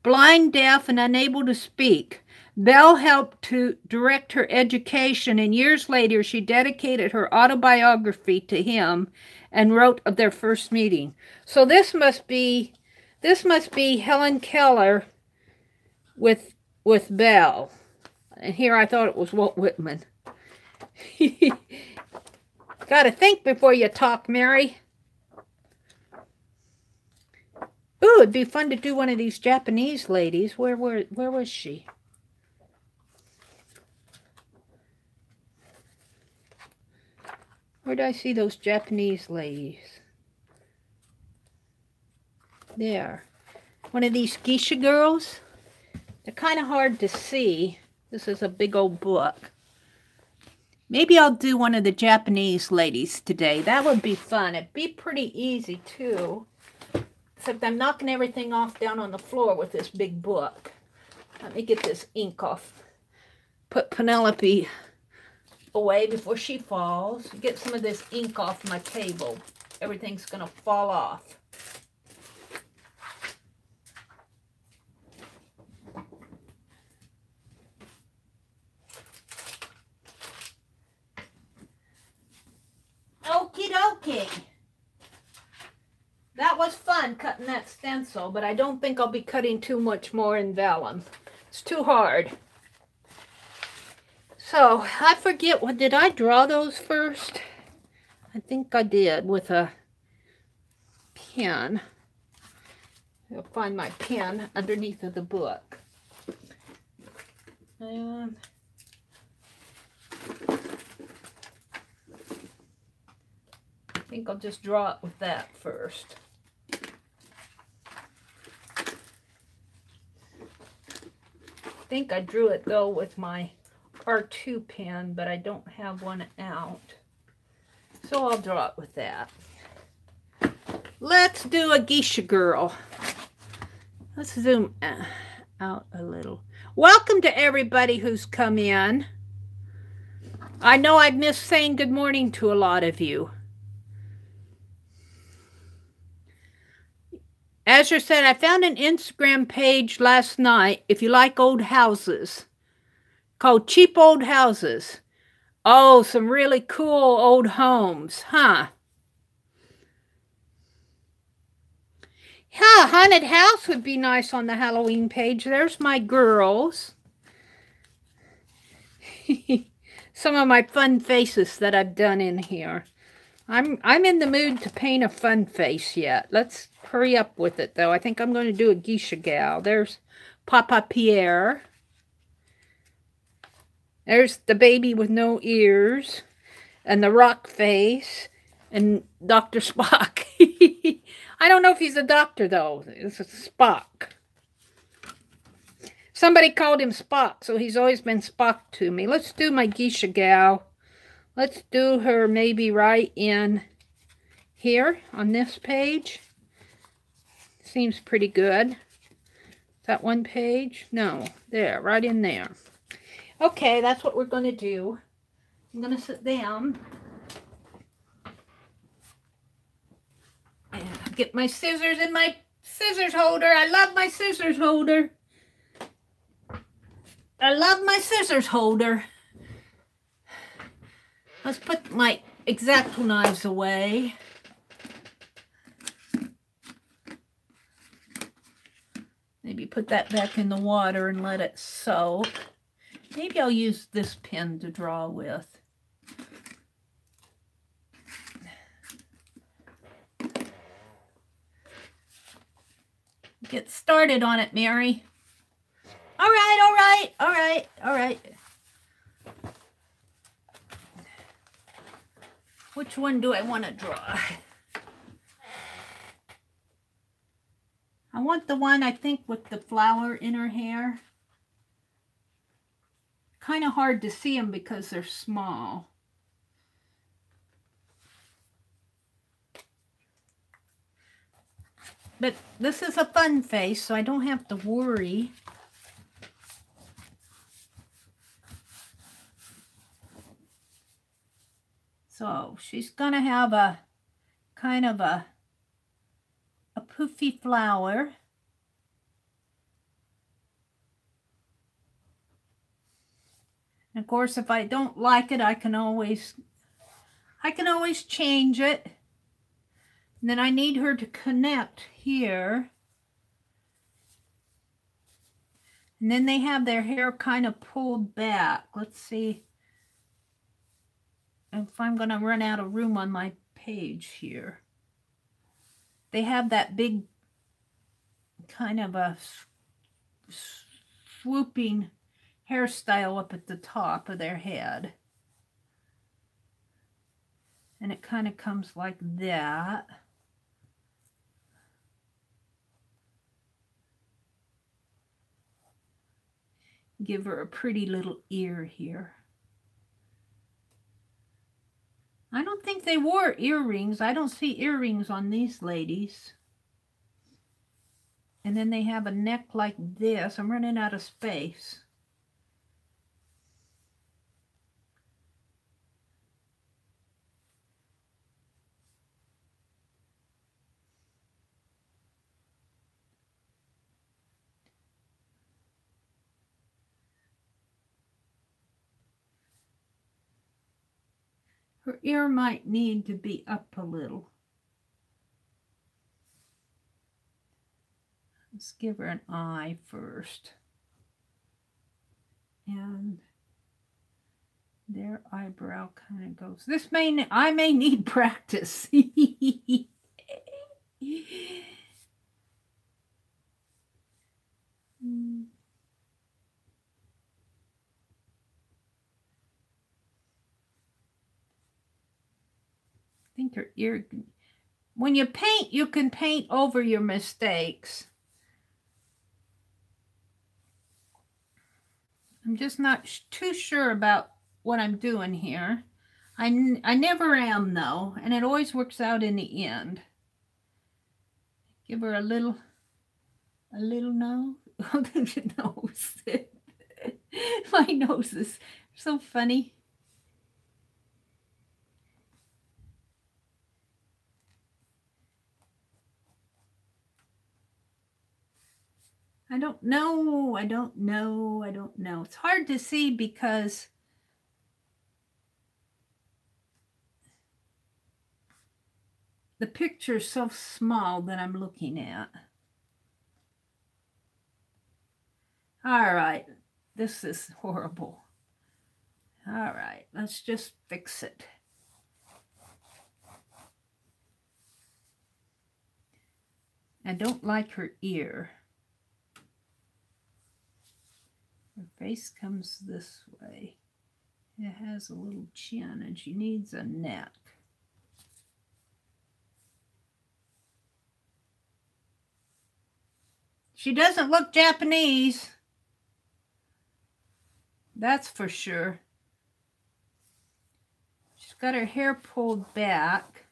blind, deaf, and unable to speak. Bell helped to direct her education, and years later she dedicated her autobiography to him and wrote of their first meeting. So this must be Helen Keller with with Belle. And here I thought it was Walt Whitman. Gotta think before you talk, Mary. Ooh, it'd be fun to do one of these Japanese ladies. Where was she? Where did I see those Japanese ladies? There. One of these geisha girls. They're kind of hard to see. This is a big old book. Maybe I'll do one of the Japanese ladies today. That would be fun. It'd be pretty easy, too. Except I'm knocking everything off down on the floor with this big book. Let me get this ink off. Put Penelope away before she falls. Get some of this ink off my table. Everything's going to fall off. Okie dokie. That was fun cutting that stencil, but I don't think I'll be cutting too much more in vellum. It's too hard. So, I forget, what did I draw those first? I think I did with a pen. I'll find my pen underneath of the book. And I think I'll just draw it with that first. I think I drew it though with my R2 pen, but I don't have one out. So I'll draw it with that. Let's do a geisha girl. Let's zoom out a little. Welcome to everybody who's come in. I know I've missed saying good morning to a lot of you. Azure said, I found an Instagram page last night, if you like old houses, called Cheap Old Houses. Oh, some really cool old homes, huh? Yeah, haunted house would be nice on the Halloween page. There's my girls. Some of my fun faces that I've done in here. I'm in the mood to paint a fun face yet. Let's hurry up with it, though. I think I'm going to do a geisha gal. There's Papa Pierre. There's the baby with no ears. And the rock face. And Dr. Spock. I don't know if he's a doctor, though. It's a Spock. Somebody called him Spock, so he's always been Spock to me. Let's do my geisha gal. Let's do her maybe right in here on this page. Seems pretty good. Is that one page? No, there, right in there. Okay, that's what we're going to do. I'm going to sit down and get my scissors in my scissors holder. I love my scissors holder. I love my scissors holder. Let's put my X-Acto knives away. Maybe put that back in the water and let it soak. Maybe I'll use this pen to draw with. Get started on it, Mary. All right, all right, all right, all right. Which one do I want to draw? I want the one, I think, with the flower in her hair. Kind of hard to see them because they're small. But this is a fun face, so I don't have to worry. So she's going to have a kind of a poofy flower. And of course, if I don't like it, I can always change it. And then I need her to connect here. And then they have their hair kind of pulled back. Let's see if I'm going to run out of room on my page here. They have that big kind of a swooping hairstyle up at the top of their head. And it kind of comes like that. Give her a pretty little ear here. I don't think they wore earrings. I don't see earrings on these ladies. And then they have a neck like this. I'm running out of space. Her ear might need to be up a little. Let's give her an eye first. And their eyebrow kind of goes. I may need practice. I think her ear. When you paint, you can paint over your mistakes. I'm just not too sure about what I'm doing here. I never am, though, and it always works out in the end. Give her a little nose. Nose. My nose is so funny. I don't know. It's hard to see because the picture is so small that I'm looking at. All right. This is horrible. All right. Let's just fix it. I don't like her ear. Her face comes this way. It has a little chin and she needs a neck. She doesn't look Japanese. That's for sure. She's got her hair pulled back.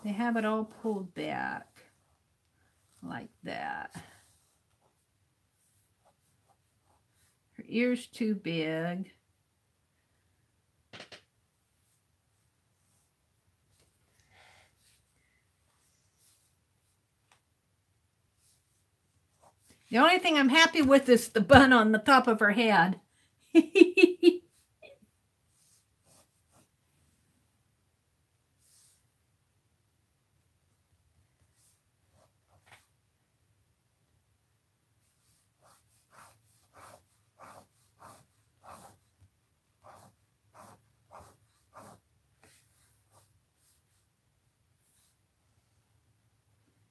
They have it all pulled back like that. Her ear's too big. The only thing I'm happy with is the bun on the top of her head.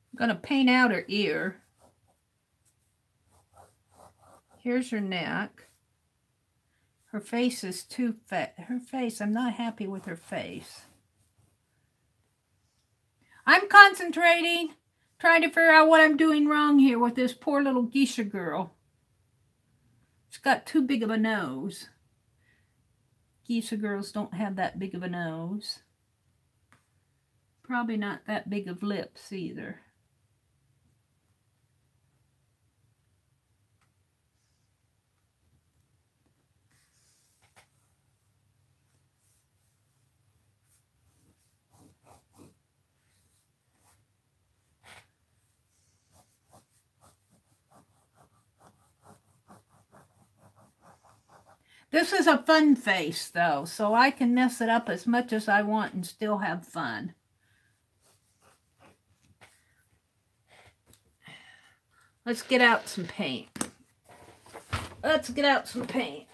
I'm going to paint out her ear. Here's her neck. Her face is too fat. Her face, I'm not happy with her face. I'm concentrating, trying to figure out what I'm doing wrong here with this poor little geisha girl. She's got too big of a nose. Geisha girls don't have that big of a nose. Probably not that big of lips either. This is a fun face, though, so I can mess it up as much as I want and still have fun. Let's get out some paint. let's get out some paint.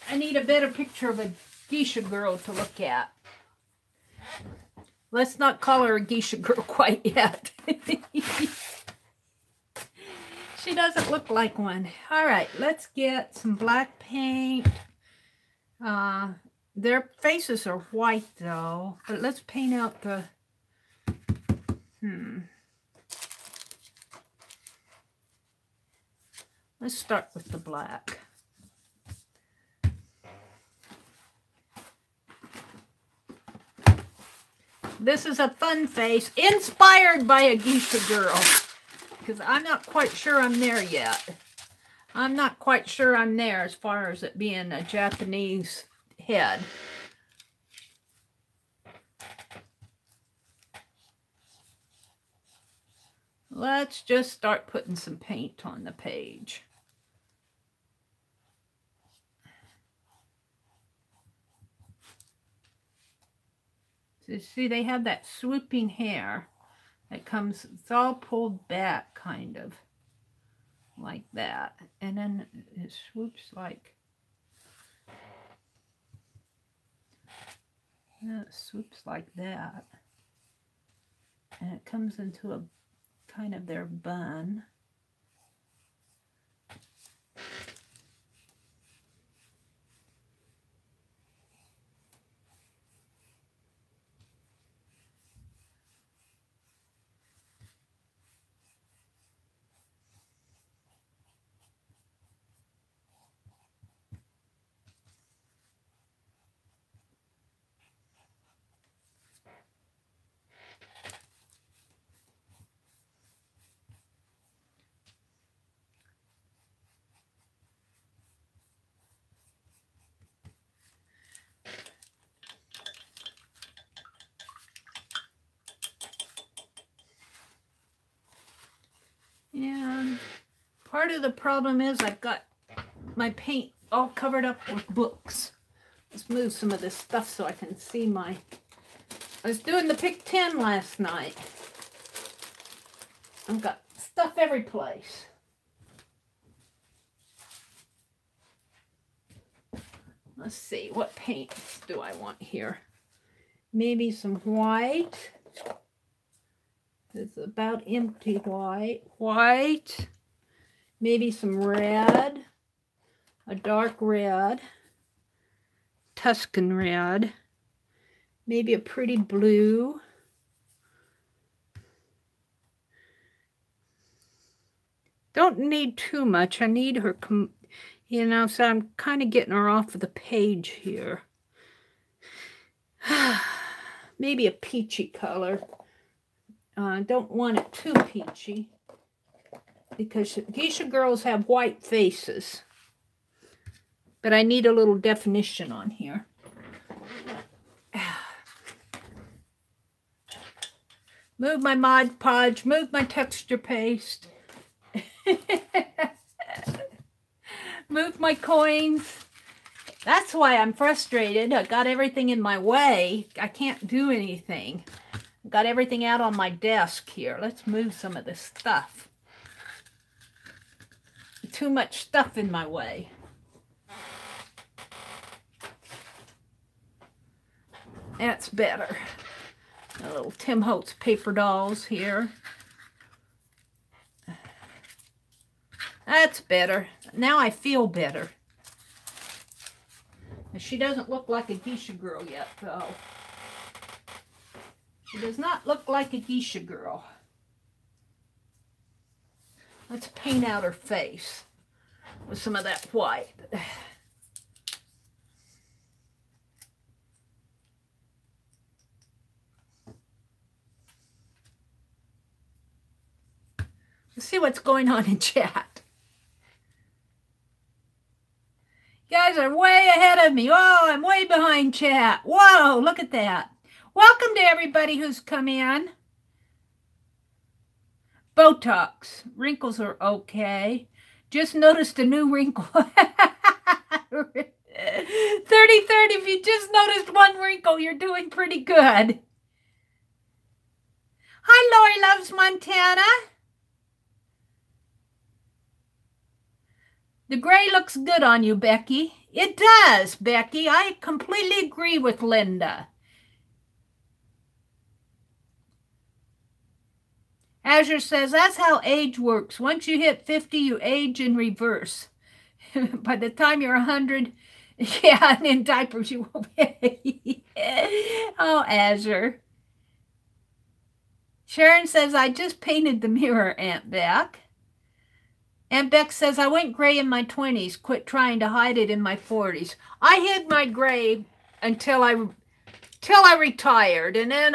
I need a better picture of a geisha girl to look at. Let's not call her a geisha girl quite yet. She doesn't look like one. All right, let's get some black paint. Their faces are white though, but let's paint out the, Let's start with the black. This is a fun face, inspired by a geisha girl, because I'm not quite sure I'm there yet. I'm not quite sure I'm there as far as it being a Japanese head. Let's just start putting some paint on the page. So see, they have that swooping hair that comes, it's all pulled back kind of like that. And then it swoops like, it swoops like that. And it comes into a kind of their bun. And part of the problem is I've got my paint all covered up with books. Let's move some of this stuff so I can see my... I was doing the Pick 10 last night. I've got stuff every place. Let's see, what paints do I want here? Maybe some white. It's about empty white. White. Maybe some red. A dark red. Tuscan red. Maybe a pretty blue. Don't need too much. I need her, you know, so I'm kind of getting her off of the page here. Maybe a peachy color. Don't want it too peachy because geisha girls have white faces. But I need a little definition on here. Move my Mod Podge, move my texture paste. Move my coins. That's why I'm frustrated. I got everything in my way. I can't do anything. Got everything out on my desk here. Let's move some of this stuff. Too much stuff in my way. That's better. A little Tim Holtz paper dolls here. That's better. Now I feel better. She doesn't look like a geisha girl yet, though. She does not look like a geisha girl. Let's paint out her face with some of that white. Let's see what's going on in chat. You guys are way ahead of me. Oh, I'm way behind chat. Whoa, look at that. Welcome to everybody who's come in. Botox. Wrinkles are okay. Just noticed a new wrinkle. 30-30. If you just noticed one wrinkle, you're doing pretty good. Hi, Lori Loves Montana. The gray looks good on you, Becky. It does, Becky. I completely agree with Linda. Azure says, that's how age works. Once you hit 50, you age in reverse. By the time you're 100, yeah, and in diapers you will be. Oh, Azure. Sharon says, I just painted the mirror, Aunt Beck. Aunt Beck says, I went gray in my 20s, quit trying to hide it in my 40s. I hid my gray until I retired, and then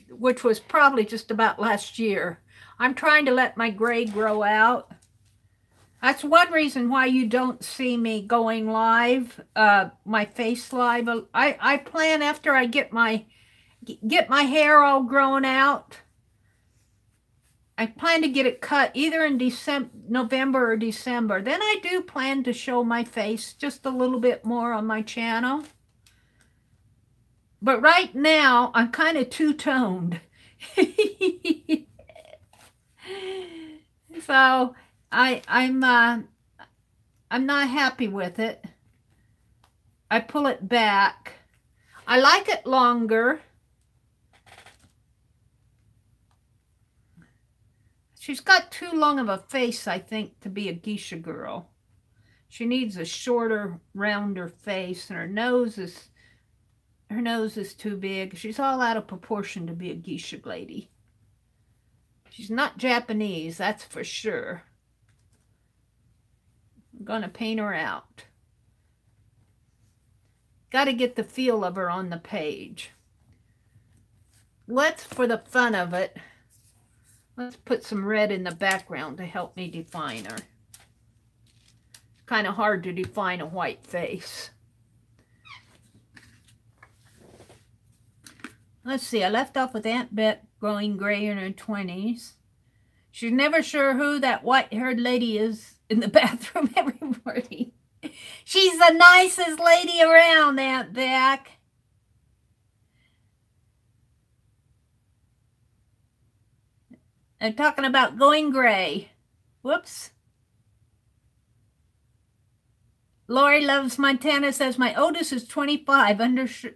which was probably just about last year. I'm trying to let my gray grow out. That's one reason why you don't see me going live, my face live. I plan after I get my hair all grown out. I plan to get it cut either in November or December. Then I do plan to show my face just a little bit more on my channel. But right now, I'm kind of two-toned. So I'm not happy with it. I pull it back. I like it longer. She's got too long of a face, I think, to be a geisha girl. She needs a shorter, rounder face, and her nose is too big. She's all out of proportion to be a geisha lady. She's not Japanese, that's for sure. I'm going to paint her out. Got to get the feel of her on the page. Let's, for the fun of it, let's put some red in the background to help me define her. It's kind of hard to define a white face. Let's see, I left off with Aunt Bet growing gray in her 20s. She's never sure who that white-haired lady is in the bathroom every morning. She's the nicest lady around, Aunt Beck. I'm talking about going gray. Whoops. Lori Loves Montana says, my oldest is 25,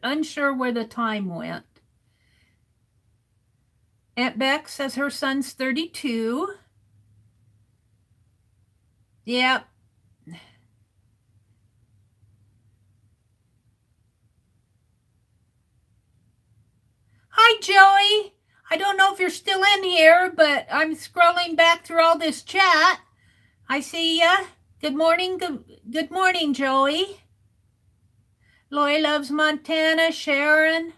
unsure where the time went. Aunt Beck says her son's 32. Yep. Hi, Joey. I don't know if you're still in here, but I'm scrolling back through all this chat. I see ya. Good morning. Good morning, Joey. Lori Loves Montana, Sharon,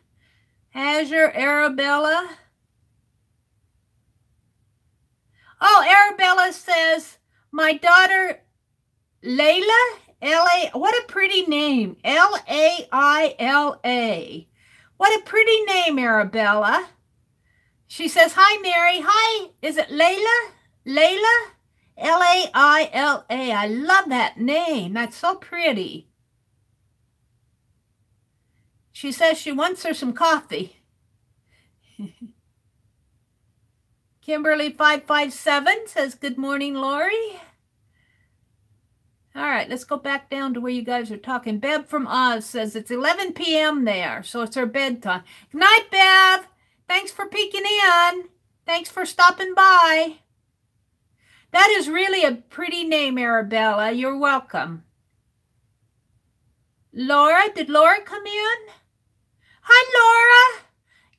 Azure, Arabella. Oh, Arabella says, my daughter, Layla, L-A, what a pretty name, L-A-I-L-A. What a pretty name, Arabella. She says, hi, Mary. Hi, is it Layla? Layla? L-A-I-L-A. I love that name. That's so pretty. She says she wants her some coffee. Kimberly 557 says, good morning, Lori. All right, let's go back down to where you guys are talking. Bev from Oz says it's 11 p.m. there, so it's her bedtime. Good night, Bev. Thanks for peeking in. Thanks for stopping by. That is really a pretty name, Arabella. You're welcome. Laura, did Laura come in? Hi, Laura.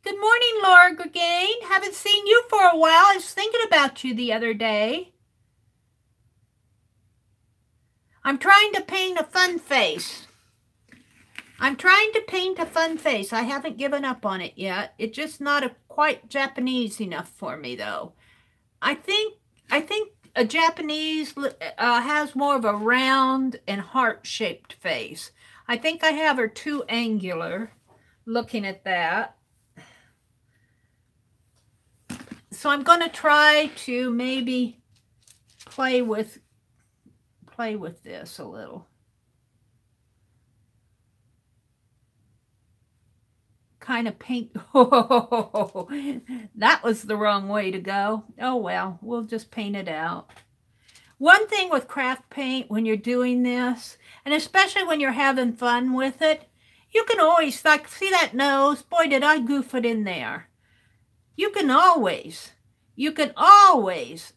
Good morning, Laura Gregain. Haven't seen you for a while. I was thinking about you the other day. I'm trying to paint a fun face. I haven't given up on it yet. It's just not quite Japanese enough for me, though. I think a Japanese has more of a round and heart-shaped face. I think I have her too angular, looking at that. So I'm going to try to maybe play with this a little. Kind of paint. Oh, that was the wrong way to go. Oh, well, we'll just paint it out. One thing with craft paint when you're doing this, and especially when you're having fun with it, you can always, like, see that nose? Boy, did I goof it in there. You can always, always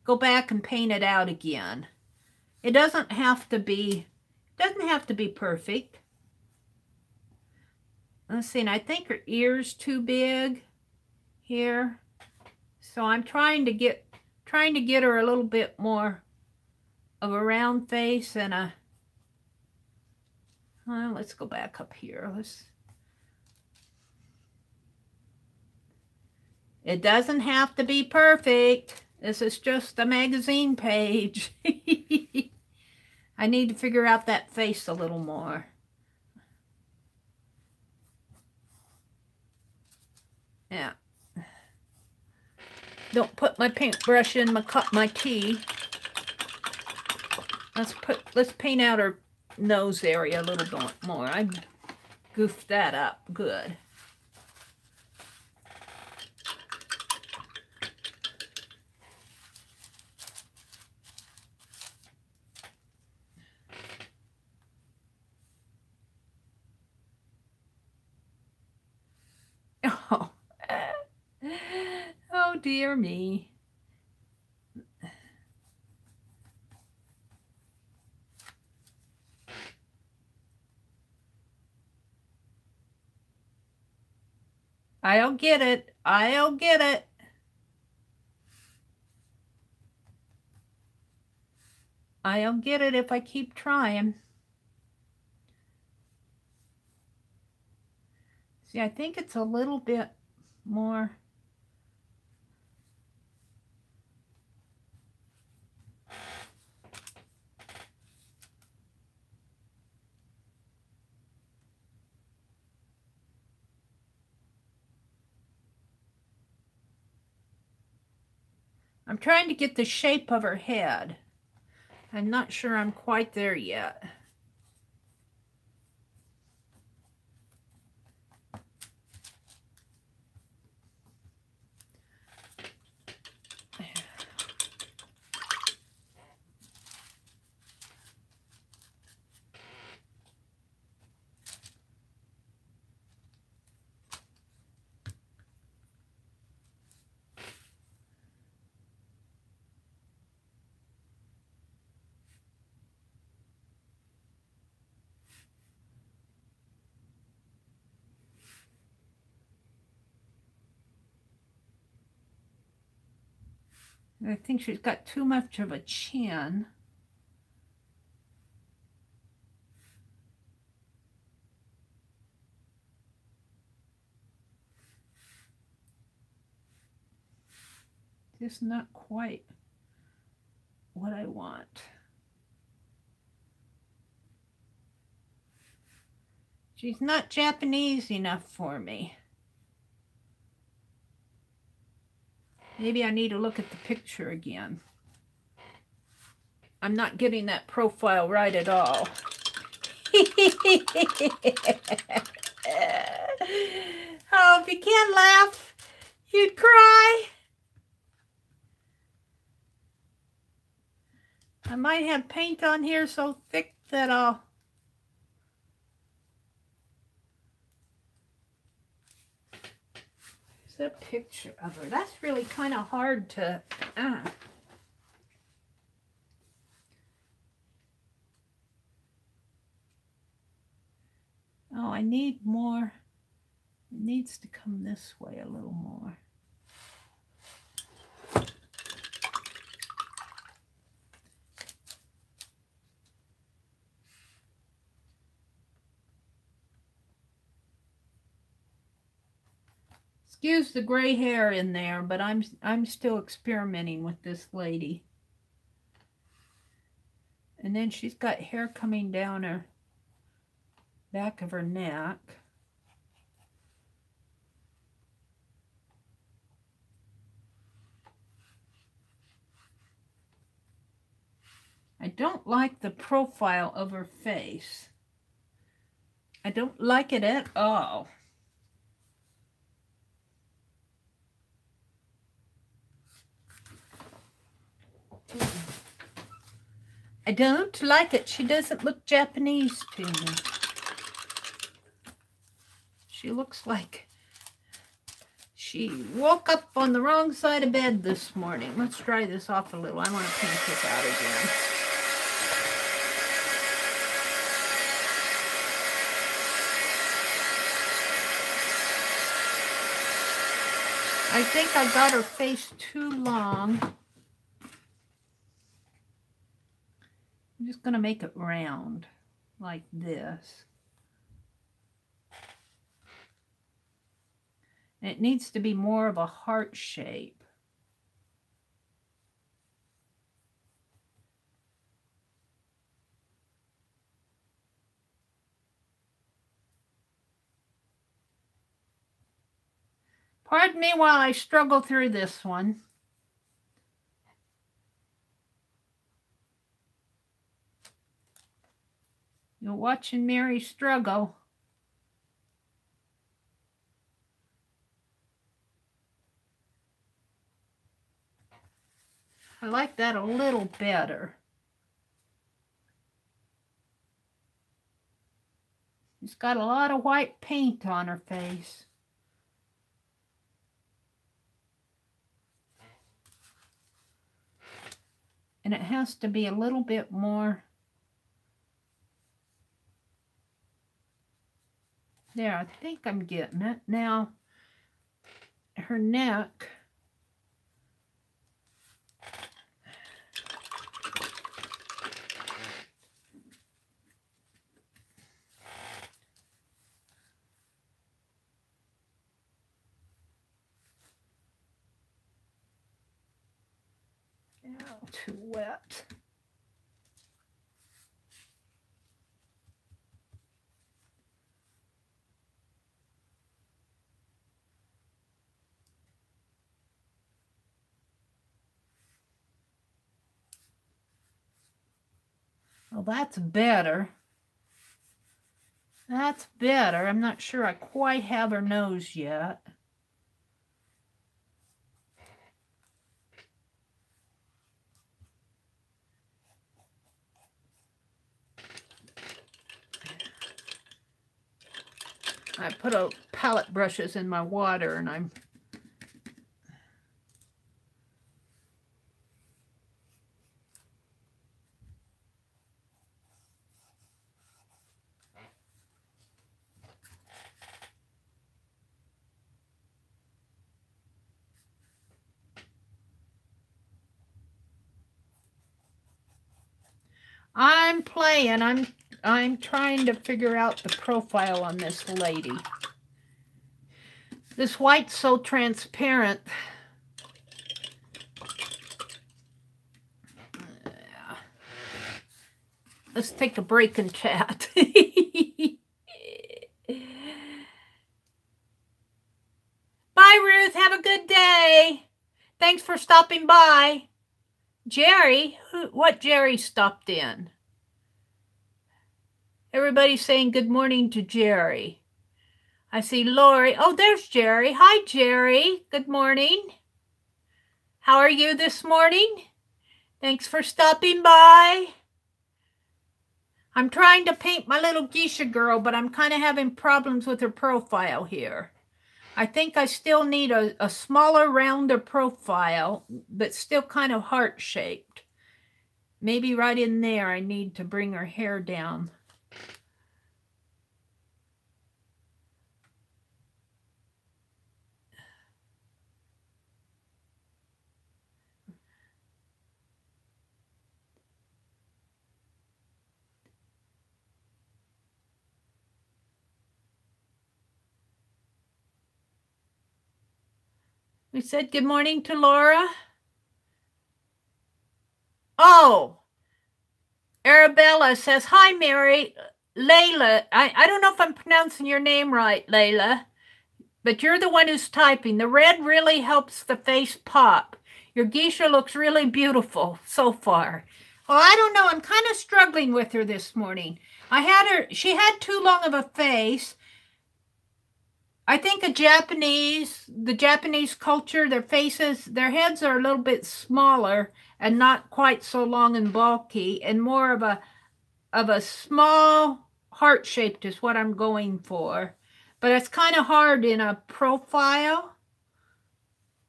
go back and paint it out again. It doesn't have to be perfect. Let's see, and I think her ear's too big here. So I'm trying to get her a little bit more of a round face and a, well, let's go back up here. It doesn't have to be perfect. This is just a magazine page. I need to figure out that face a little more. Yeah. Don't put my paintbrush in my tea. Let's paint out her nose area a little bit more. I goofed that up good. Oh. Oh dear me. I'll get it. I'll get it. I'll get it if I keep trying. See, I think it's a little bit more. I'm trying to get the shape of her head. I'm not sure I'm quite there yet. I think she's got too much of a chin. Just not quite what I want. She's not Japanese enough for me. Maybe I need to look at the picture again. I'm not getting that profile right at all. Oh, if you can't laugh, you'd cry. I might have paint on here so thick that I'll... There's a picture of her. That's really kind of hard to... Oh, I need more. It needs to come this way a little more. Excuse the gray hair in there, but I'm still experimenting with this lady. And then she's got hair coming down her back of her neck. I don't like the profile of her face. I don't like it at all. I don't like it. She doesn't look Japanese to me. She looks like she woke up on the wrong side of bed this morning. Let's dry this off a little. I want to paint this out again. I think I got her face too long. I'm just going to make it round like this. And it needs to be more of a heart shape. Pardon me while I struggle through this one. You're watching Meri struggle. I like that a little better. She's got a lot of white paint on her face. And it has to be a little bit more. There, I think I'm getting it. Now, her neck. Oh, too wet. Well, that's better. That's better. I'm not sure I quite have her nose yet. I put a palette brushes in my water and I'm playing. I'm trying to figure out the profile on this lady. This white's so transparent. Let's take a break and chat. Bye, Ruth. Have a good day. Thanks for stopping by. Jerry? What Jerry stopped in? Everybody's saying good morning to Jerry. I see Lori. Oh, there's Jerry. Hi, Jerry. Good morning. How are you this morning? Thanks for stopping by. I'm trying to paint my little geisha girl, but I'm kind of having problems with her profile here. I think I still need a smaller, rounder profile, but still kind of heart-shaped. Maybe right in there I need to bring her hair down. We said good morning to Laura. Oh, Arabella says, hi, Meri. Layla, I don't know if I'm pronouncing your name right, Layla, but you're the one who's typing. The red really helps the face pop. Your geisha looks really beautiful so far. Well, I don't know. I'm kind of struggling with her this morning. She had too long of a face. I think the Japanese culture, their heads are a little bit smaller and not quite so long and bulky, and more of a small heart shaped is what I'm going for. But it's kind of hard in a profile.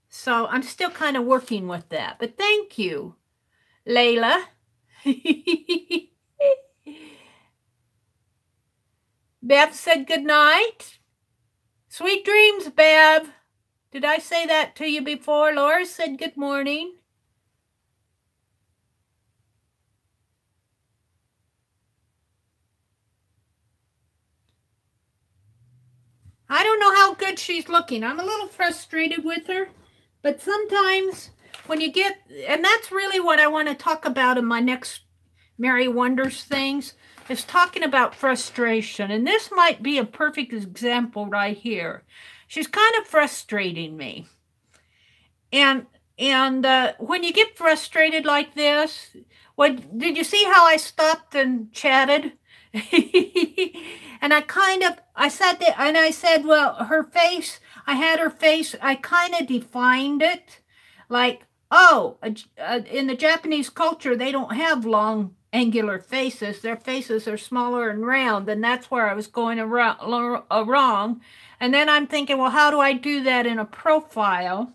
So I'm still kind of working with that. But thank you, Layla. Bev said good night. Sweet dreams, Bev. Did I say that to you before? Laura said good morning. I don't know how good she's looking. I'm a little frustrated with her. But sometimes when you get, and that's really what I want to talk about in my next Meri Wonders things, is talking about frustration. And this might be a perfect example right here. She's kind of frustrating me. And when you get frustrated like this, did you see how I stopped and chatted? And I sat there and I said, well, her face, I had her face, I kind of defined it. Like, oh, in the Japanese culture, they don't have long, angular faces. Their faces are smaller and round, and that's where I was going wrong. And then I'm thinking, well, how do I do that in a profile?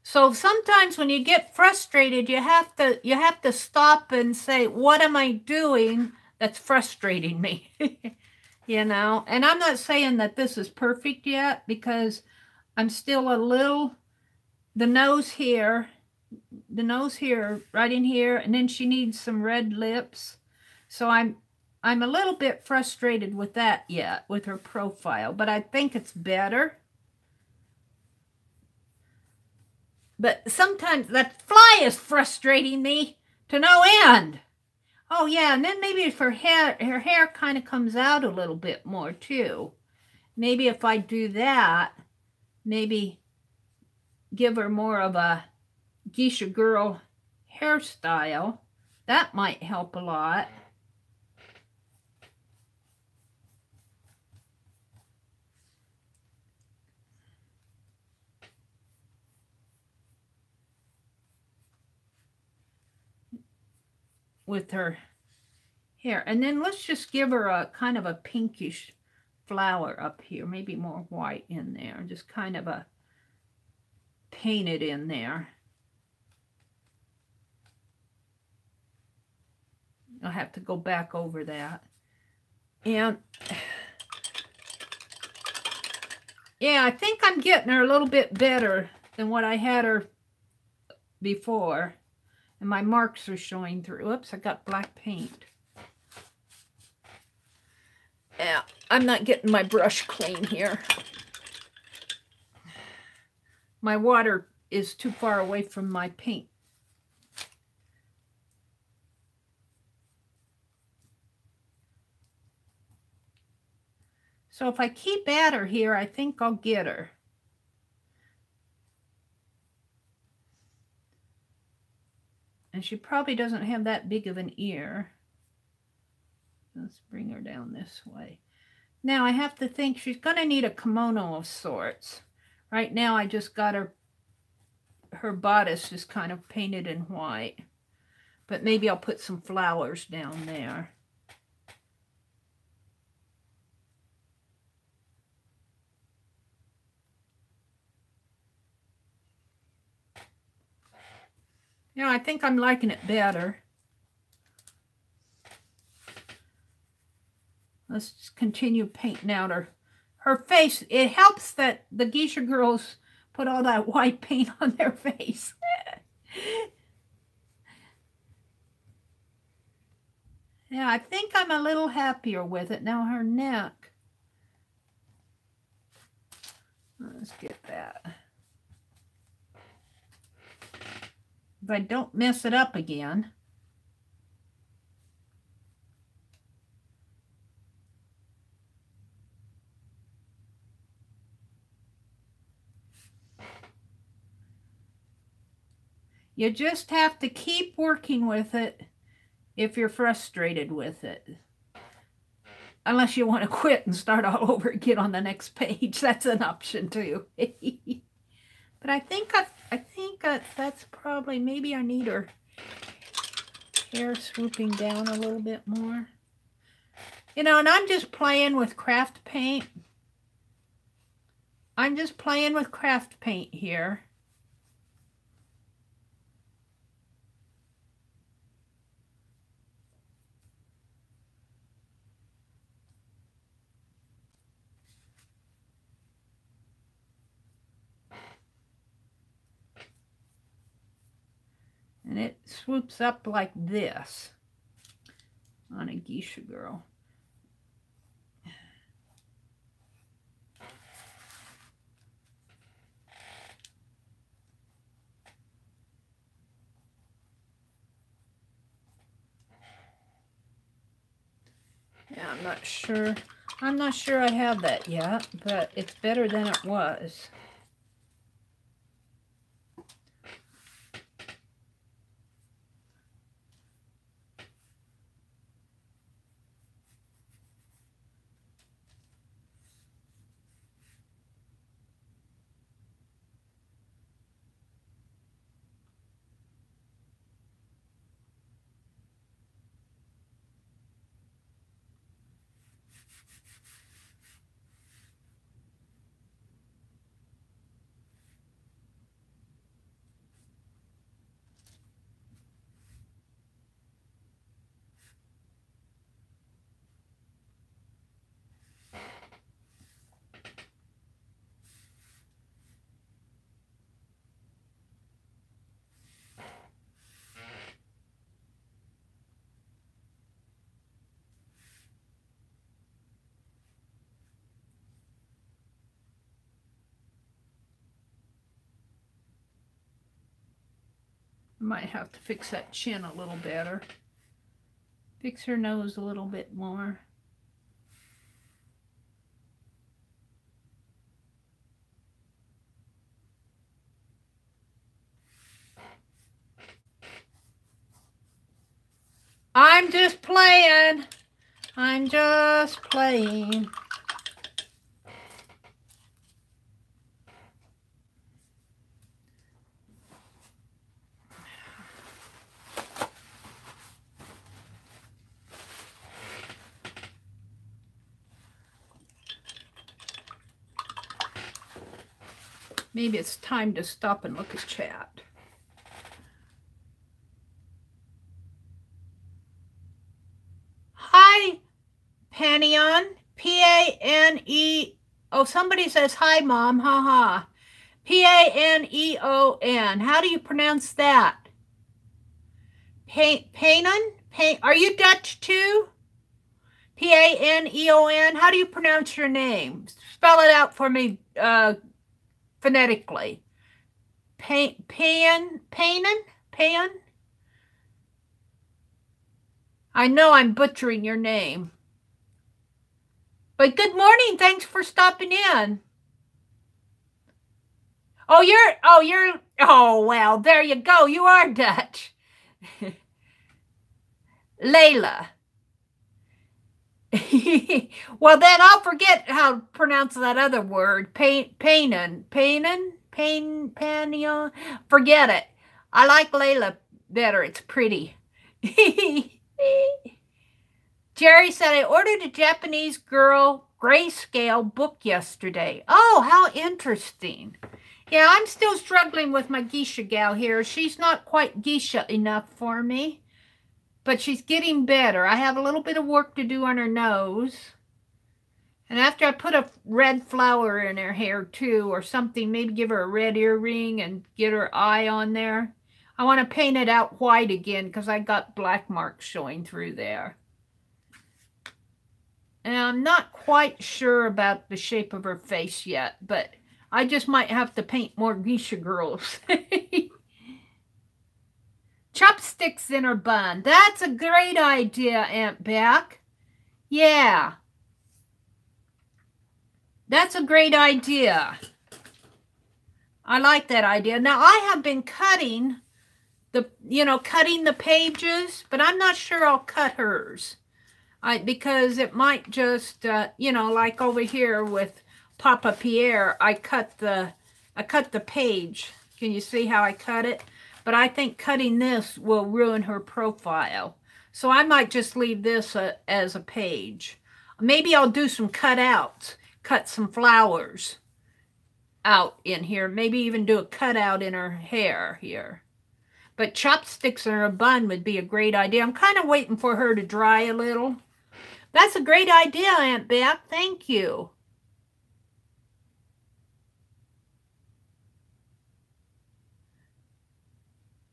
So sometimes when you get frustrated, you have to stop and say, what am I doing that's frustrating me? You know, and I'm not saying that this is perfect yet, because I'm still a little, the nose here, right in here, and then she needs some red lips. So I'm a little bit frustrated with that yet, with her profile, but I think it's better. But sometimes that fly is frustrating me to no end. Oh yeah, and then maybe if her hair kind of comes out a little bit more too. Maybe if I do that, maybe give her more of a geisha girl hairstyle. That might help a lot. With her hair. And then let's just give her a kind of a pinkish flower up here, maybe more white in there, just kind of a paint it in there. I'll have to go back over that. And yeah, I think I'm getting her a little bit better than what I had her before. And my marks are showing through. Oops, I got black paint. Yeah, I'm not getting my brush clean here. My water is too far away from my paint. So if I keep at her here, I think I'll get her. And she probably doesn't have that big of an ear. Let's bring her down this way. Now I have to think she's going to need a kimono of sorts. Right now I just got her bodice just kind of painted in white. But maybe I'll put some flowers down there. You know, I think I'm liking it better. Let's just continue painting out her face. It helps that the geisha girls put all that white paint on their face. Yeah, I think I'm a little happier with it. Now her neck. Let's get that. If I don't mess it up again. You just have to keep working with it if you're frustrated with it. Unless you want to quit and start all over again on the next page. That's an option too. But I think that's probably, maybe I need her hair swooping down a little bit more. You know, and I'm just playing with craft paint. I'm just playing with craft paint here. And it swoops up like this on a geisha girl. Yeah, I'm not sure. I'm not sure I have that yet, but it's better than it was. Might have to fix that chin a little better. Fix her nose a little bit more. I'm just playing. I'm just playing. Maybe it's time to stop and look at chat. Hi, Paneon. P-A-N-E. Oh, somebody says hi, Mom. Ha ha. P-A-N-E-O-N. How do you pronounce that? Paneon? Are you Dutch too? P-A-N-E-O-N. How do you pronounce your name? Spell it out for me phonetically. Paneon? I know I'm butchering your name. But good morning. Thanks for stopping in. Oh, well, there you go. You are Dutch. Layla. Well, then I'll forget how to pronounce that other word. Paneon. Forget it. I like Layla better. It's pretty. Jerry said, I ordered a Japanese girl grayscale book yesterday. Oh, how interesting. Yeah, I'm still struggling with my geisha gal here. She's not quite geisha enough for me, but she's getting better. I have a little bit of work to do on her nose. And after I put a red flower in her hair too, or something, maybe give her a red earring and get her eye on there. I want to paint it out white again because I got black marks showing through there. And I'm not quite sure about the shape of her face yet, but I just might have to paint more geisha girls. Chopsticks in her bun. That's a great idea, Aunt Beck. Yeah. That's a great idea. I like that idea. Now, I have been cutting cutting the pages, but I'm not sure I'll cut hers. Because it might just, like over here with Papa Pierre, I cut the I cut the page. Can you see how I cut it? But I think cutting this will ruin her profile. So I might just leave this as a page. Maybe I'll do some cutouts, cut some flowers out in here. Maybe even do a cutout in her hair here. But chopsticks or a bun would be a great idea. I'm kind of waiting for her to dry a little. That's a great idea, Aunt Beth. Thank you.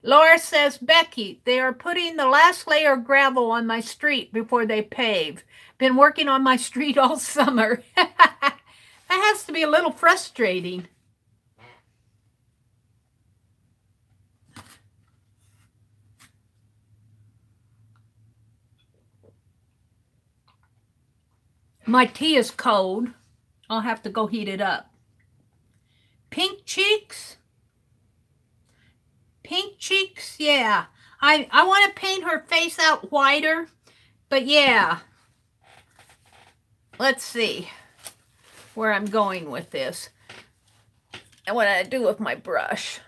Laura says, Becky, they are putting the last layer of gravel on my street before they pave. Been working on my street all summer. That has to be a little frustrating. My tea is cold. I'll have to go heat it up. Pink cheeks? Pink cheeks, yeah. I want to paint her face out whiter, but yeah. Let's see where I'm going with this and what I do with my brush.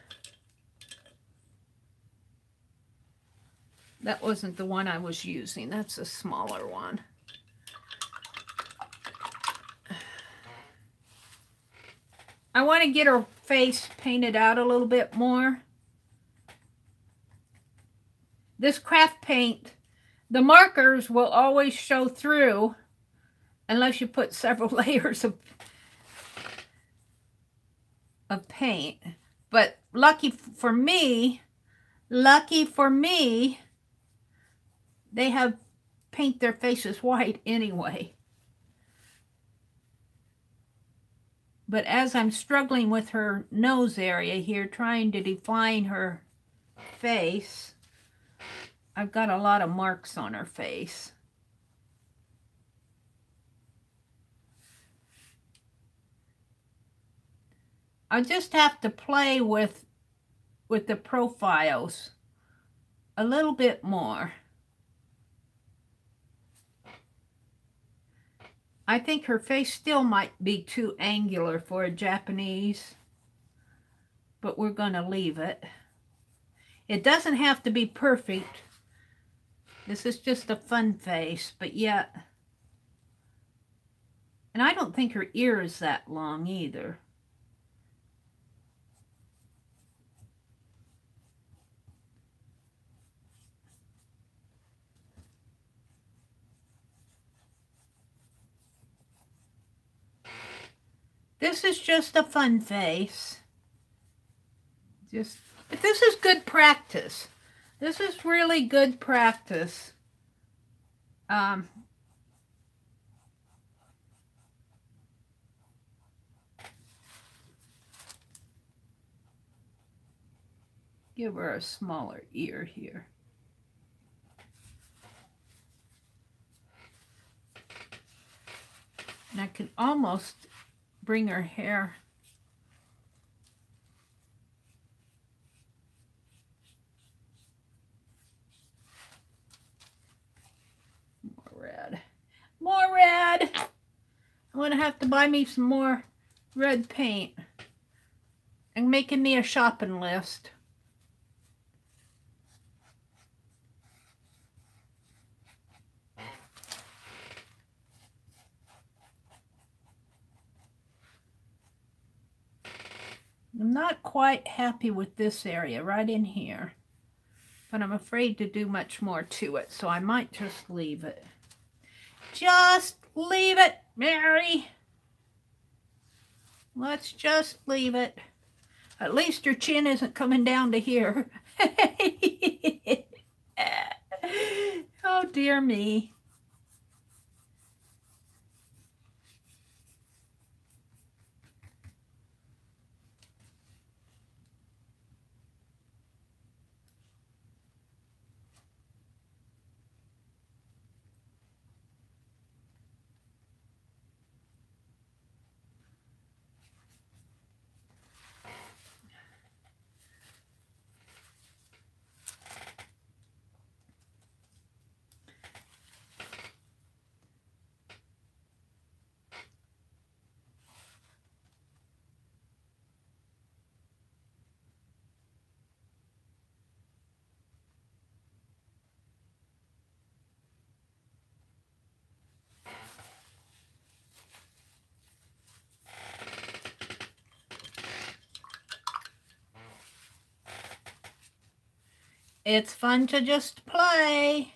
That wasn't the one I was using. That's a smaller one. I want to get her face painted out a little bit more. This craft paint, the markers will always show through unless you put several layers of paint. But lucky for me, they have paint their faces white anyway. But as I'm struggling with her nose area here, trying to define her face, I've got a lot of marks on her face. I just have to play with the profiles a little bit more. I think her face still might be too angular for a Japanese, but we're going to leave it. It doesn't have to be perfect. This is just a fun face, but yet. And I don't think her ear is that long either. This is just a fun face. But this is good practice. This is really good practice. Give her a smaller ear here. And I can almost bring her hair more red. I'm gonna have to buy me some more red paint. I'm making me a shopping list. I'm not quite happy with this area right in here, but I'm afraid to do much more to it, so I might just leave it. Just leave it, Mary. Let's just leave it. At least your chin isn't coming down to here. Oh, dear me. It's fun to just play.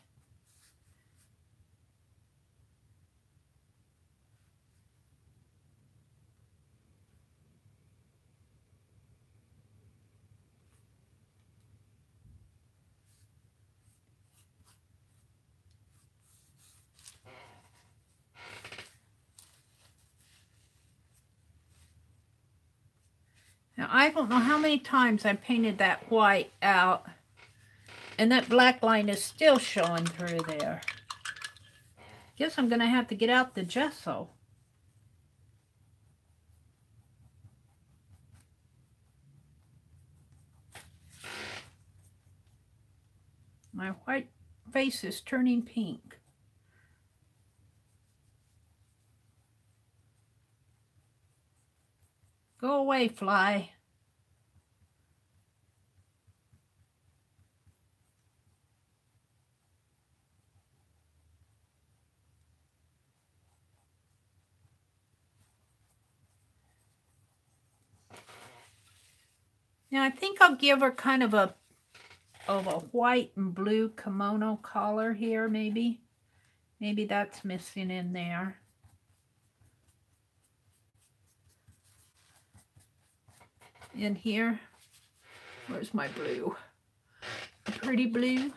Now, I don't know how many times I painted that white out, and that black line is still showing through there. Guess I'm going to have to get out the gesso. My white face is turning pink. Go away, fly. Now I think I'll give her kind of a white and blue kimono collar here, maybe. Maybe that's missing in there. In here, where's my blue? A pretty blue.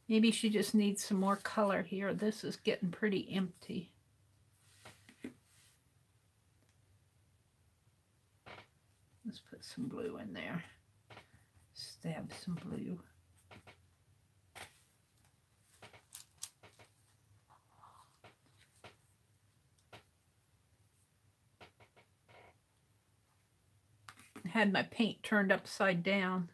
Maybe she just needs some more color here. This is getting pretty empty. Let's put some blue in there. Stab some blue. I had my paint turned upside down.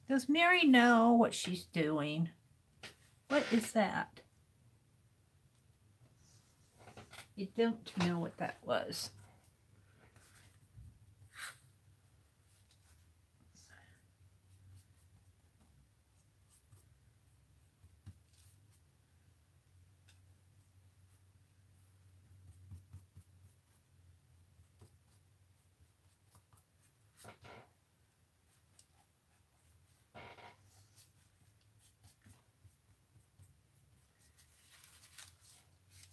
Does Meri know what she's doing? What is that? You don't know what that was.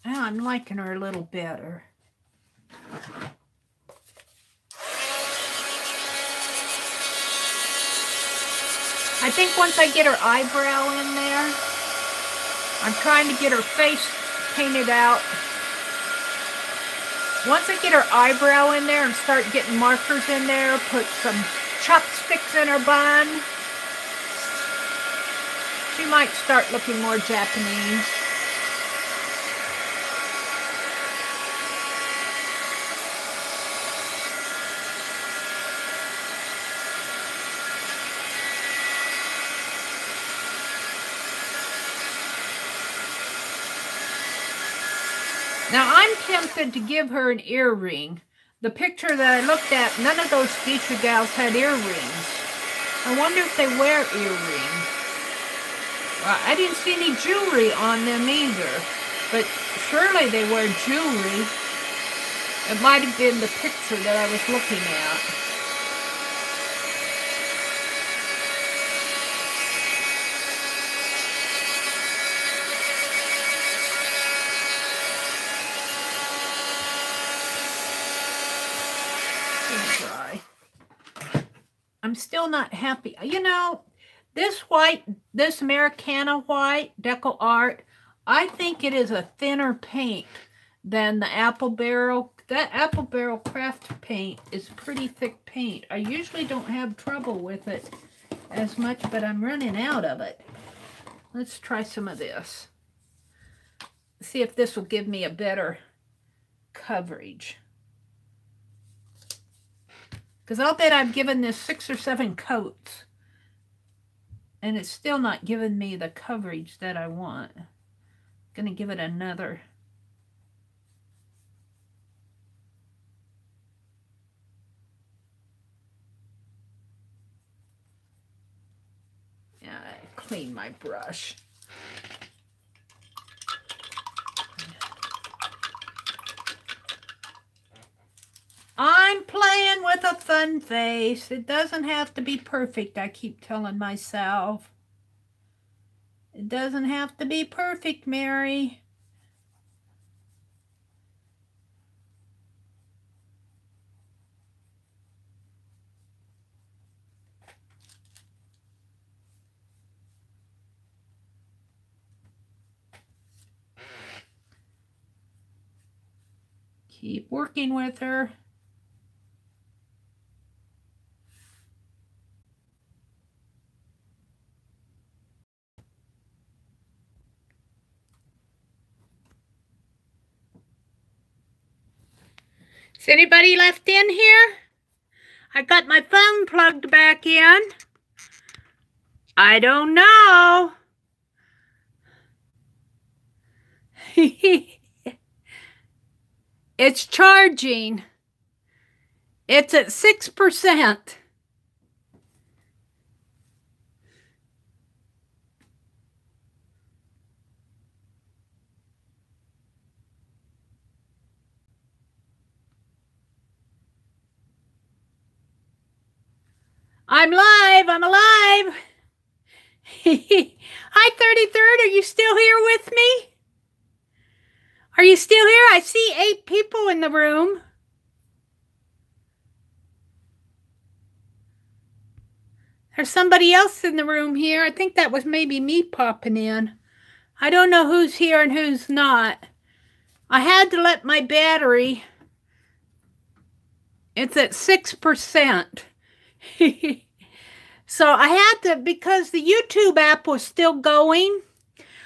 Well, I'm liking her a little better. I think once I get her eyebrow in there, I'm trying to get her face painted out. Once I get her eyebrow in there and start getting markers in there, put some chopsticks in her bun, she might start looking more Japanese. Now, I'm tempted to give her an earring. The picture that I looked at, none of those geisha gals had earrings. I wonder if they wear earrings. Well, I didn't see any jewelry on them either, but surely they wear jewelry. It might have been the picture that I was looking at. I'm still not happy. You know, this white, this Americana white, Deco Art, I think it is a thinner paint than the Apple Barrel. That Apple Barrel craft paint is pretty thick paint. I usually don't have trouble with it as much, but I'm running out of it. Let's try some of this. See if this will give me a better coverage. Because I'll bet I've given this 6 or 7 coats And it's still not giving me the coverage that I want. I'm gonna give it another. Yeah, I clean my brush. I'm playing with a fun face. It doesn't have to be perfect, I keep telling myself. It doesn't have to be perfect, Mary. Keep working with her. Is anybody left in here? I got my phone plugged back in. I don't know. It's charging. It's at 6%. I'm live. I'm alive. Hi, 33rd. Are you still here with me? Are you still here? I see 8 people in the room. There's somebody else in the room here. I think that was maybe me popping in. I don't know who's here and who's not. I had to let my battery. It's at 6%. So I had to, because the YouTube app was still going,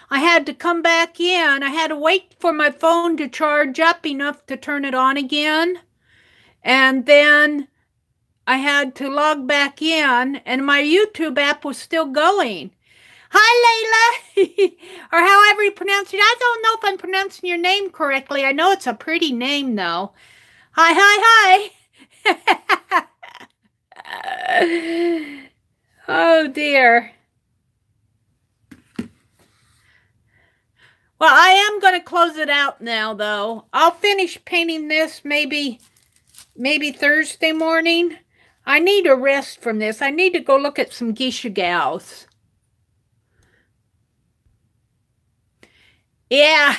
I had to come back in. I had to wait for my phone to charge up enough to turn it on again. And then I had to log back in, and my YouTube app was still going. Hi, Layla, or however you pronounce it. I don't know if I'm pronouncing your name correctly. I know it's a pretty name, though. Hi, hi, hi. Oh, dear. Well, I am going to close it out now, though. I'll finish painting this maybe Thursday morning. I need a rest from this. I need to go look at some geisha gals. Yeah.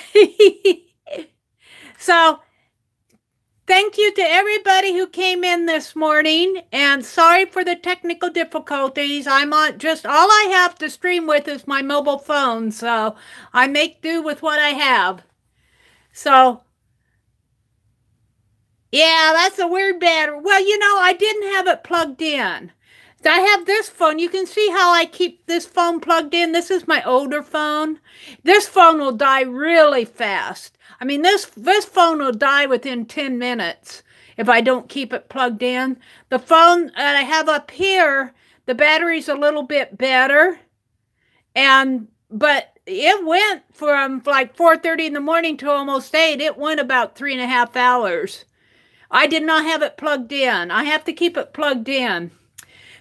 So, thank you to everybody who came in this morning, and sorry for the technical difficulties. I'm on just all I have to stream with is my mobile phone, so I make do with what I have. So, yeah, that's a weird battery. Well, you know, I didn't have it plugged in. I have this phone. You can see how I keep this phone plugged in. This is my older phone. This phone will die really fast. I mean, this phone will die within 10 minutes if I don't keep it plugged in. The phone that I have up here, the battery's a little bit better. But it went from like 4:30 in the morning to almost 8. It went about 3.5 hours. I did not have it plugged in. I have to keep it plugged in.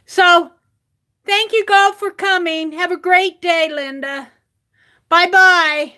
So, thank you, all for coming. Have a great day, Linda. Bye-bye.